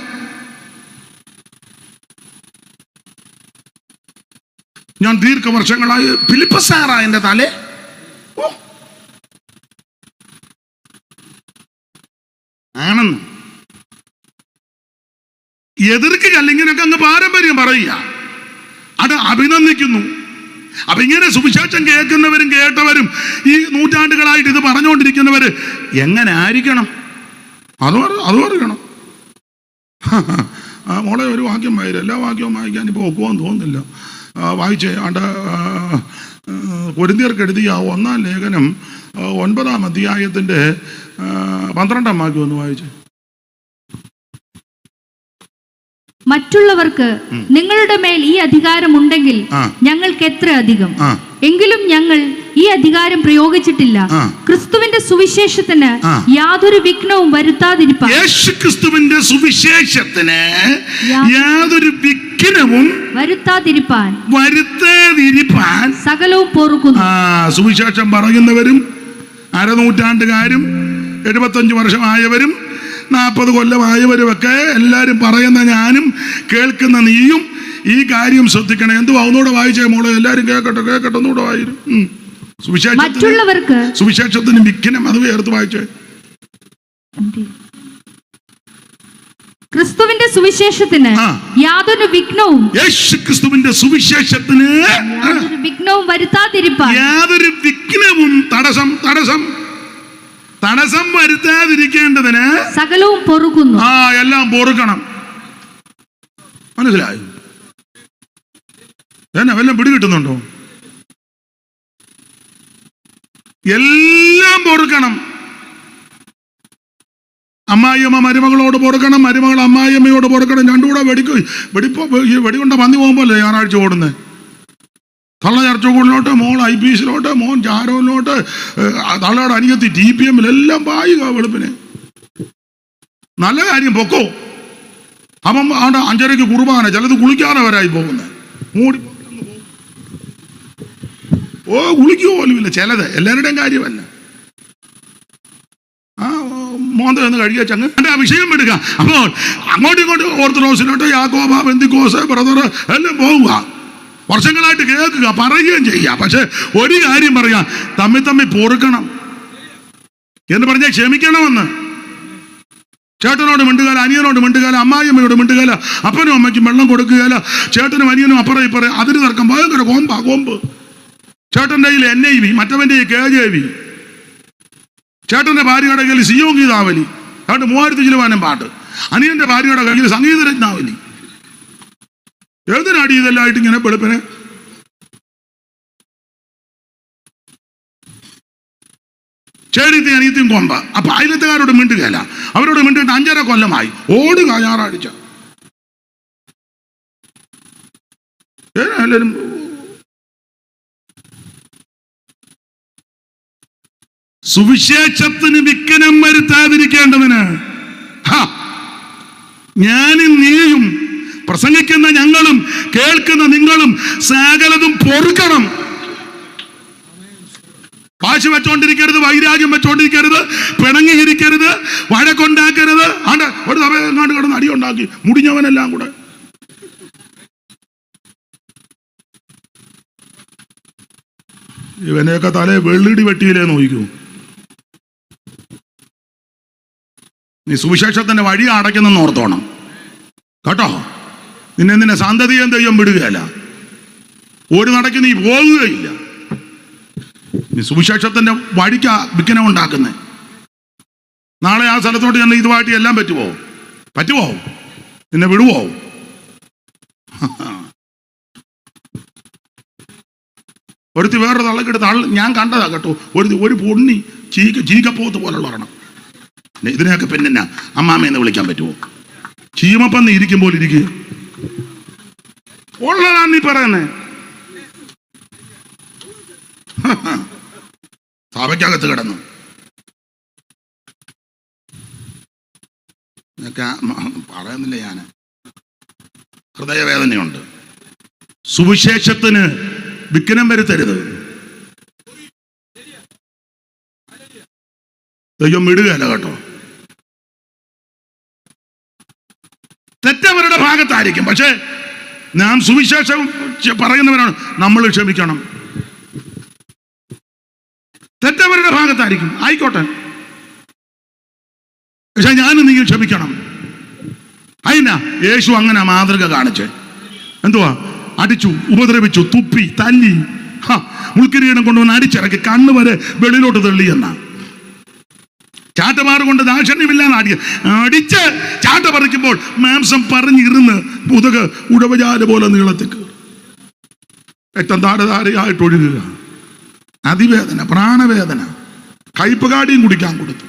S4: ഞാൻ ദീർഘവർഷങ്ങളായി ഫിലിപ്പസാറാ എന്റെ തലേ. ആണെന്ന് എതിർക്കുക, ഇങ്ങനെയൊക്കെ അങ്ങ് പാരമ്പര്യം പറയുക, അത് അഭിനന്ദിക്കുന്നു. അപ്പൊ ഇങ്ങനെ സുവിശേഷം കേൾക്കുന്നവരും കേട്ടവരും ഈ നൂറ്റാണ്ടുകളായിട്ട് ഇത് പറഞ്ഞുകൊണ്ടിരിക്കുന്നവര് എങ്ങനെ ആയിരിക്കണം? അത് അറിയണം. മോളെ ഒരു വാക്യം വായില്ല, എല്ലാ വാക്യവും വായിക്കാൻ ഇപ്പോൾ ഒക്കുമെന്ന് തോന്നുന്നില്ല. വായിച്ചേ. കൊരിന്ത്യർക്ക് എഴുതിയ 1-ാം ലേഖനം 9-ാം അധ്യായത്തിന്റെ 12-ാം വാക്യം ഒന്ന് വായിച്ചേ.
S2: മറ്റുള്ളവർക്ക് നിങ്ങളുടെ മേൽ ഈ അധികാരം ഉണ്ടെങ്കിൽ ഞങ്ങൾക്ക് എത്ര അധികം. എങ്കിലും ഞങ്ങൾ ഈ അധികാരം പ്രയോഗിച്ചിട്ടില്ല. ക്രിസ്തുവിന്റെ സുവിശേഷത്തിന് യാതൊരു വിഘ്നവും വരുത്താതിരിപ്പാൻ.
S4: യേശുക്രിസ്തുവിന്റെ സുവിശേഷത്തിന് യാതൊരു വിഘ്നവും വരുത്താതിരിപ്പാൻ
S2: സകലവും പൊറുക്കുന്നു.
S4: സുവിശേഷം പറയുന്നവരും അരനൂറ്റാണ്ടുകാരും 75 വർഷമായവരും 40 കൊല്ലമായവരുമൊക്കെ എല്ലാവരും പറയുന്ന ഞാനും കേൾക്കുന്ന നീയും ഈ കാര്യം ശ്രദ്ധിക്കണം. എന്തുവാ ഒന്നുകൂടെ വായിച്ചേ മോളെ, എല്ലാവരും കേൾക്കട്ടെ കേൾക്കട്ടെ, ഒന്നുകൂടെ വായിരും. സുവിശേഷത്തിന് വിഘ്നം അത് ചേർത്ത് വായിച്ചേ.
S2: ക്രിസ്തുവിന്റെ സുവിശേഷത്തിന് യാതൊരു വിഘ്നവും,
S4: യേശുക്രിസ്തുവിന്റെ സുവിശേഷത്തിന്
S2: യാതൊരു വിഘ്നവും വരുത്താതിരിപ്പാൻ,
S4: യാതൊരു വിഘ്നവും തടസ്സം വരുത്താതിരിക്കേണ്ടതിന്
S2: സകലവും പൊറുക്കുന്നു.
S4: എല്ലാം പൊറുക്കണം. മനസ്സിലായി? എന്നെ വല്ലതും പിടികിട്ടുന്നുണ്ടോ? എല്ലാം പൊറുക്കണം. അമ്മായിയമ്മ മരുമകളോട് പൊറുക്കണം, മരുമകൾ അമ്മായിയമ്മയോട് പൊറുക്കണം. രണ്ടുകൂടെ വെടികൊണ്ട പന്നി പോകുമ്പോഴല്ലേ ഞായറാഴ്ച ഓടുന്നത്. തള്ള ചർച്ചകളിലോട്ട്, മോൾ IPSലോട്ട്, മോൻ ചാരോനിലോട്ട്, തള്ളയുടെ അനിയത്തി TPM എല്ലാം പായുക വെളുപ്പിന്. നല്ല കാര്യം പൊക്കോ. അപ്പം അവിടെ 5:30 കുർബാന, ചിലത് കുളിക്കാതെ വരായി പോകുന്നത്. മൂടി കുളിക്കുക പോലുമില്ല ചിലത്, എല്ലാവരുടെയും കാര്യമല്ല. മോന്ത എന്ന് കഴിക്കുക ചങ്ങ് ആ വിഷയം എടുക്കുക. അപ്പോൾ അങ്ങോട്ടും ഇങ്ങോട്ടും ഓർത്തഡോക്സിലോട്ട്, യാക്കോബ, പെന്തിക്കോസ്, ബ്രദർ എല്ലാം പോവുക. വർഷങ്ങളായിട്ട് കേൾക്കുക, പറയുകയും ചെയ്യുക. പക്ഷെ ഒരു കാര്യം പറയാം, തമ്മിൽ പൊറുക്കണം എന്ന് പറഞ്ഞാൽ ക്ഷമിക്കണമെന്ന്. ചേട്ടനോട് മിണ്ടുകാല, അനിയനോട് മിണ്ടുകാല, അമ്മായിയമ്മയോട് മിണ്ടുകാല, അപ്പനും അമ്മയ്ക്കും വെള്ളം കൊടുക്കുകയില്ല. ചേട്ടനും അനിയനും അപ്പുറം ഇപ്പുറം അതിന് തർക്കം, ഭയങ്കര കൊമ്പ്. ചേട്ടൻ്റെ കയ്യിൽ NIV, മറ്റവൻ്റെ KJV. ചേട്ടൻ്റെ ഭാര്യയുടെ കയ്യിൽ സിയോം ഗീതാവലി, അതുകൊണ്ട് 3000 ചിലവാനം പാട്ട്. അനിയന്റെ ഭാര്യയുടെ കയ്യിൽ സംഗീതരത്നാവലി. ഏതിനാടി ഇതെല്ലാം ആയിട്ട് ഇങ്ങനെ വെളുപ്പിന്? ചേടിയത്തെ അനിയത്തിയും കൊമ്പ. അപ്പൊ അയലത്തുകാരോട് മിണ്ടുകയല്ല, അവരോട് മിണ്ടിട്ട് 5.5 കൊല്ലമായി. ഓടുക ഞായറാഴ്ച. എല്ലാവരും സുവിശേഷത്തിന് വിഘ്നം വരുത്താതിരിക്കേണ്ടതിന് ഞാനും നീയും, പ്രസംഗിക്കുന്ന ഞങ്ങളും കേൾക്കുന്ന നിങ്ങളും സകലതും പൊറുക്കണം. വാശി വെച്ചോണ്ടിരിക്കരുത്, വൈരാഗ്യം വെച്ചോണ്ടിരിക്കരുത്, പിണങ്ങിയിരിക്കരുത്, വഴക്കുണ്ടാക്കരുത്. ആണ്ട് ഒരു സമയം എങ്ങാണ്ട് കിടന്ന് അടിയുണ്ടാക്കി മുടിഞ്ഞവനെല്ലാം കൂടെ. ഇവനെയൊക്കെ തലേ വെള്ളിടി വെട്ടിയില്ലേ നോക്കൂ. നീ സുവിശേഷത്തിന്റെ വഴി അടയ്ക്കുന്നെന്ന് ഓർത്തോണം കേട്ടോ. നിന്നെ സന്തതിയും ദൈവം വിടുകയല്ല, ഒരു നടക്ക് നീ പോകുകയില്ല. നീ സുവിശേഷത്തിന്റെ വഴിക്കാ വിഘ്നം ഉണ്ടാക്കുന്നത്. നാളെ ആ സ്ഥലത്തോട്ട് ചെന്ന് ഇതുമായിട്ട് എല്ലാം പറ്റുമോ? നിന്നെ വിടുവോ? ഒരുത്തി വേറൊരു തള്ളക്കെടുത്ത് ഞാൻ കണ്ടതാ കേട്ടോ. ഒരു പൊണ്ണി ചീകപ്പോത്ത് പോലുള്ള ഒരെണ്ണം. ഇതിനെയൊക്കെ പിന്നെ അമ്മാമ്മയെന്ന് വിളിക്കാൻ പറ്റുമോ? ചീമപ്പന്ന് ഇരിക്കുമ്പോൾ ഇരിക്കുക ഉള്ളതാണ് നീ പറയുന്നേ. സഭയ്ക്കകത്ത് കിടന്നു പറയുന്നില്ല, ഞാൻ ഹൃദയവേദനയുണ്ട്. സുവിശേഷത്തിന് വിഘ്നം വരുത്തരുത്. ദൈവം വിടുകയല്ല കേട്ടോ. തെറ്റവരുടെ ഭാഗത്തായിരിക്കും, പക്ഷേ നാം സുവിശേഷം പറയുന്നവരാണ്, നമ്മൾ ക്ഷമിക്കണം. തെറ്റവരുടെ ഭാഗത്തായിരിക്കും, ആയിക്കോട്ടെ, പക്ഷെ ഞാനും നീയും ക്ഷമിക്കണം. അതിനാ യേശു അങ്ങനെ മാതൃക കാണിച്ചേ. എന്തുവാ? അടിച്ചു, ഉപദ്രവിച്ചു, തുപ്പി, തല്ലി, മുൾക്കിരീടം കൊണ്ടുവന്ന് അടിച്ചിറക്കി, കണ്ണ് വരെ വെളിയിലോട്ട് തള്ളി എന്ന ചാട്ടമാറ് കൊണ്ട് ദാക്ഷിണ്യമില്ലാന്ന് അടിച്ച് ചാട്ട പറിക്കുമ്പോൾ മാംസം പറഞ്ഞിരുന്ന് പുതക് ഉടവജാല പോലെ നീളത്തേക്ക് ഏറ്റവും താരതാരയായിട്ട് ഒഴുകുക. അതിവേദന, പ്രാണവേദന, കയ്പ് കാടിയും കുടിക്കാൻ കൊടുത്തു.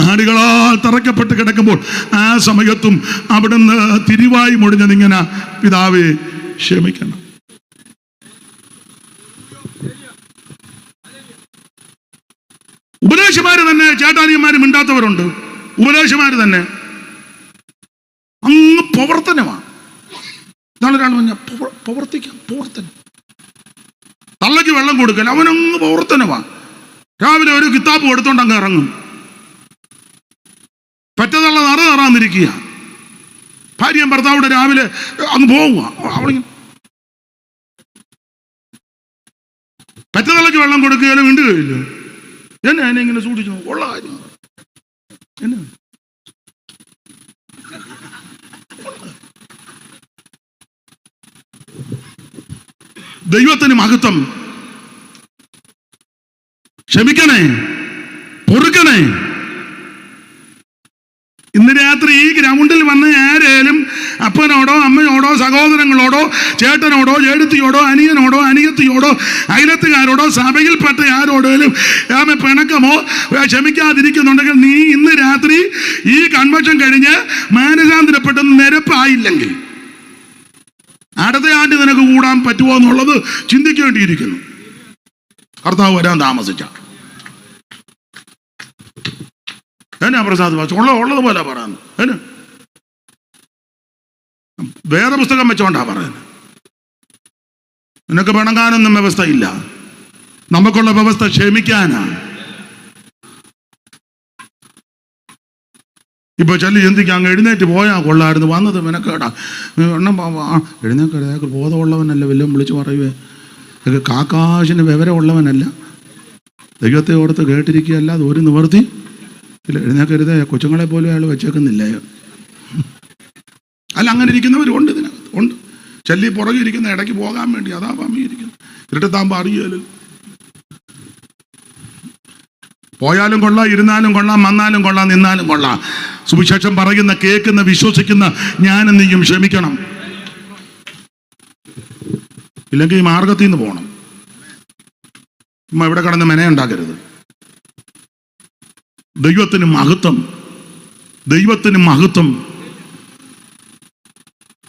S4: ആടുകളാൽ തറയ്ക്കപ്പെട്ട് കിടക്കുമ്പോൾ ആ സമയത്തും അവിടുന്ന് തിരുവായി മൊഴിഞ്ഞതിങ്ങനെ, പിതാവേ ക്ഷമിക്കണം. ഉപദേശമാര് തന്നെ ചേട്ടാനിയന്മാര് മിണ്ടാത്തവരുണ്ട്. ഉപദേശമാര് തന്നെ അങ്ങ് പ്രവർത്തനമാണ്. ഇതാണ് ഒരാൾ പറഞ്ഞ പ്രവർത്തനം. തള്ളക്ക് വെള്ളം കൊടുക്കൽ, അവനങ്ങ് പ്രവർത്തനമാണ്. രാവിലെ ഒരു കിതാബ് എടുത്തോണ്ട് അങ്ങ് ഇറങ്ങും. പെറ്റതള്ള വന്നിരിക്കുക. ഭാര്യയും ഭർത്താവിടെ രാവിലെ അങ്ങ് പോവുക. അവളിങ്ങനെ പറ്റതലയ്ക്ക് വെള്ളം കൊടുക്കുകയല്ലോ വീണ്ടുകയില്ലോ. എന്നെ ഇങ്ങനെ സൂക്ഷിച്ചു ഉള്ള കാര്യം എന്നെ ദൈവത്തിന് മഹത്വം. ക്ഷമിക്കണേ, പൊറുക്കണേ. ഇന്ന് രാത്രി ഈ ഗ്രൗണ്ടിൽ വന്ന് ആരേലും അപ്പനോടോ അമ്മയോടോ സഹോദരങ്ങളോടോ ചേട്ടനോടോ ചേട്ടത്തിയോടോ അനിയനോടോ അനിയത്തിയോടോ അയലത്തുകാരോടോ സഭയിൽപ്പെട്ട ആരോടേലും പിണക്കമോ ക്ഷമിക്കാതിരിക്കുന്നുണ്ടെങ്കിൽ നീ ഇന്ന് രാത്രി ഈ കൺവെൻഷൻ കഴിഞ്ഞ് മാനസാന്തരപ്പെട്ട് നിരപ്പായില്ലെങ്കിൽ അടുത്ത ആണ്ട് നിനക്ക് കൂടാൻ പറ്റുമോ എന്നുള്ളത് ചിന്തിക്കേണ്ടിയിരിക്കുന്നു. കർത്താവ് വരാൻ താമസിച്ച എന്നാ പ്രസാദ് ഉള്ളതുപോലെ പറയാന്ന് എന്നാ വേറെ പുസ്തകം വെച്ചോണ്ടാ പറയുന്നത്. നിനക്ക് പിണങ്ങാനൊന്നും വ്യവസ്ഥയില്ല. നമുക്കുള്ള വ്യവസ്ഥ ക്ഷമിക്കാനാണ്. ഇപ്പൊ ചൊല്ലി ചിന്തിക്കാം, അങ്ങ് എഴുന്നേറ്റ് പോയാൽ കൊള്ളായിരുന്നു, വന്നത് മെനക്കേടാ. എണ്ണം എഴുന്നേക്കട ബോധമുള്ളവനല്ല, വല്ലതും വിളിച്ചു പറയുവേ. കാക്കാശിന് വിവരമുള്ളവനല്ല. ദൈവത്തെ ഓർത്ത് കേട്ടിരിക്കുകയല്ല, അത് ഒരു നിവർത്തി ഇല്ല. എഴുന്നേക്കരുതേ, കൊച്ചുങ്ങളെ പോലും അയാൾ വെച്ചേക്കുന്നില്ല. അല്ല, അങ്ങനെ ഇരിക്കുന്നവരുണ്ട് ഇതിനകത്ത് ഉണ്ട്. ചൊല്ലി പുറകെ ഇരിക്കുന്ന ഇടയ്ക്ക് പോകാൻ വേണ്ടി അതാ പമ്മിയിരിക്കുന്നു. ഇരുട്ടത്താകുമ്പോൾ അറിയാലും പോയാലും കൊള്ളാം, ഇരുന്നാലും കൊള്ളാം, വന്നാലും കൊള്ളാം, നിന്നാലും കൊള്ളാം. സുവിശേഷം പറയുന്ന, കേൾക്കുന്ന, വിശ്വസിക്കുന്ന ഞാനും നീയും ക്ഷമിക്കണം. ഇല്ലെങ്കിൽ ഈ മാർഗത്തിൽ നിന്ന് പോകണം. ഇവിടെ കടന്ന് മെനയുണ്ടാക്കരുത്. ദൈവത്തിന് മഹത്വം, ദൈവത്തിന് മഹത്വം.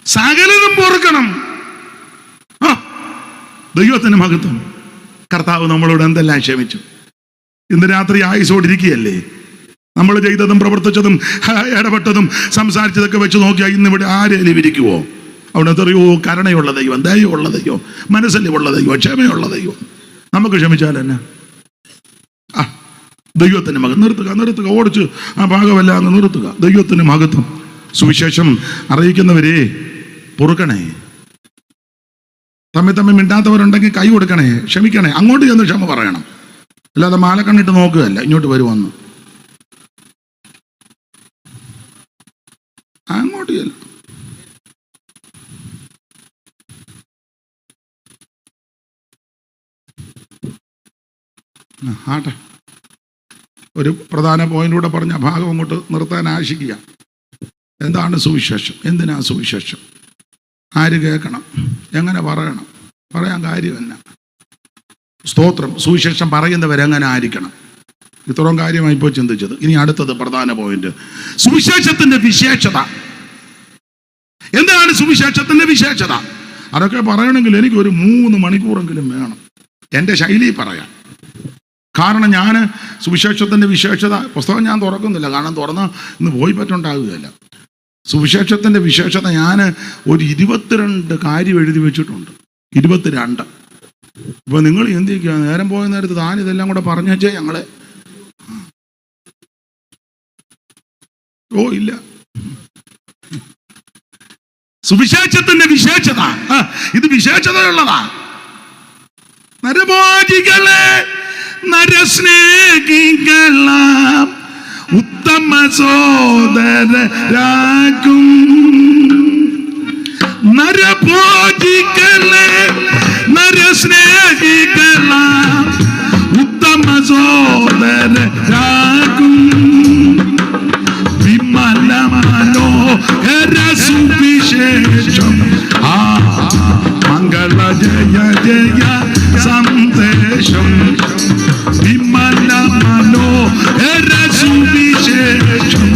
S4: സകലതും പൊറുക്കണം. ദൈവത്തിന് മഹത്വം. കർത്താവ് നമ്മളോട് എന്തെല്ലാം ക്ഷമിച്ചു. ഇന്ന് രാത്രി ആയുസോടിരിക്കുകയല്ലേ. നമ്മൾ ചെയ്തതും പ്രവർത്തിച്ചതും ഇടപെട്ടതും സംസാരിച്ചതൊക്കെ വെച്ച് നോക്കിയാൽ ഇന്നിവിടെ ആരെങ്കിലും ഇരിക്കുവോ? അവിടെ എത്രയോ കരുണയുള്ള ദൈവം, ദയയുള്ള ദൈവം, മനസ്സലിവുള്ള ദൈവം, ക്ഷമയുള്ള ദൈവം. നമുക്ക് ക്ഷമിച്ചാൽ തന്നെ ദൈവത്തിന് മകൻ നിർത്തുക ഓടിച്ച് ആ ഭാഗമല്ല അങ്ങ് നിർത്തുക. ദൈവത്തിന് മഹത്വം. സുവിശേഷം അറിയിക്കുന്നവരെ പൊറുക്കണേ. തമ്മിൽ മിണ്ടാത്തവരുണ്ടെങ്കിൽ കൈ കൊടുക്കണേ, ക്ഷമിക്കണേ. അങ്ങോട്ട് ചെന്ന് ക്ഷമ പറയണം. അല്ലാതെ മാലക്കണ്ണിട്ട് നോക്കുകയല്ല ഇങ്ങോട്ട് വരുമെന്ന്. അങ്ങോട്ട് ചെല്ല. ആട്ടെ, ഒരു പ്രധാന പോയിന്റിലൂടെ പറഞ്ഞ ഭാഗം അങ്ങോട്ട് നിർത്താൻ ആശിക്കുക. എന്താണ് സുവിശേഷം? എന്തിനാ സുവിശേഷം? ആര് കേൾക്കണം? എങ്ങനെ പറയണം? പറയാൻ കാര്യമല്ല. സ്തോത്രം. സുവിശേഷം പറയുന്നവരെങ്ങനെ ആയിരിക്കണം? ഇത്രയും കാര്യമായി ഇപ്പോൾ ചിന്തിച്ചത്. ഇനി അടുത്തത് പ്രധാന പോയിന്റ്, സുവിശേഷത്തിന്റെ വിശേഷത. എന്താണ് സുവിശേഷത്തിന്റെ വിശേഷത? അതൊക്കെ പറയണമെങ്കിൽ എനിക്ക് ഒരു 3 മണിക്കൂറെങ്കിലും വേണം. എൻ്റെ ശൈലി പറയാം. കാരണം ഞാൻ സുവിശേഷത്തിൻ്റെ വിശേഷത പുസ്തകം ഞാൻ തുറക്കുന്നില്ല. കാരണം തുറന്ന് ഇന്ന് പോയി പറ്റുണ്ടാകുകയില്ല. സുവിശേഷത്തിൻ്റെ വിശേഷത ഞാൻ ഒരു 22 കാര്യം എഴുതി വെച്ചിട്ടുണ്ട്. 22. ഇപ്പൊ നിങ്ങൾ ചിന്തിക്കുക, നേരം പോയ നേരത്ത് താൻ ഇതെല്ലാം കൂടെ പറഞ്ഞേ ഞങ്ങളെ. ഇല്ല. സുവിശേഷത്തിന്റെ വിശേഷത ഇത് വിശേഷതയുള്ളതാ. നരഭോജികളെ, നരസ്നേഹികളാം ഉത്തമ സോദരരാകും. നരഭോജികളെ, നരസ്നേഹികളാം ഉത്തമ സോദരരാകും. വിമലമനോഹര സുവിശേഷം, മംഗള ജയ ജയ സന്ദേശം. വിമലമനോഹര സുവിശേഷം,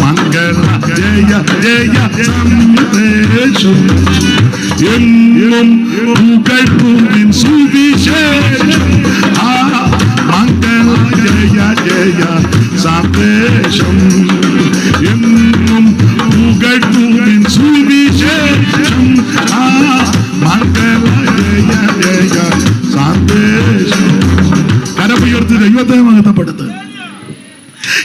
S4: മംഗള ജയ ജയ സന്ദേശം. എന്നും പുകഴ്ത്തുവിൻ സുവിശേഷം, മംഗള ജയ ജയ സന്ദേശം. എന്നും പുകഴ്ത്തുവിൻ സുവിശേഷം, മംഗള ജയ ജയ സന്ദേശം. കരമുയർത്തി ദൈവത്തെ മഹത്വപ്പെടുത്തുക.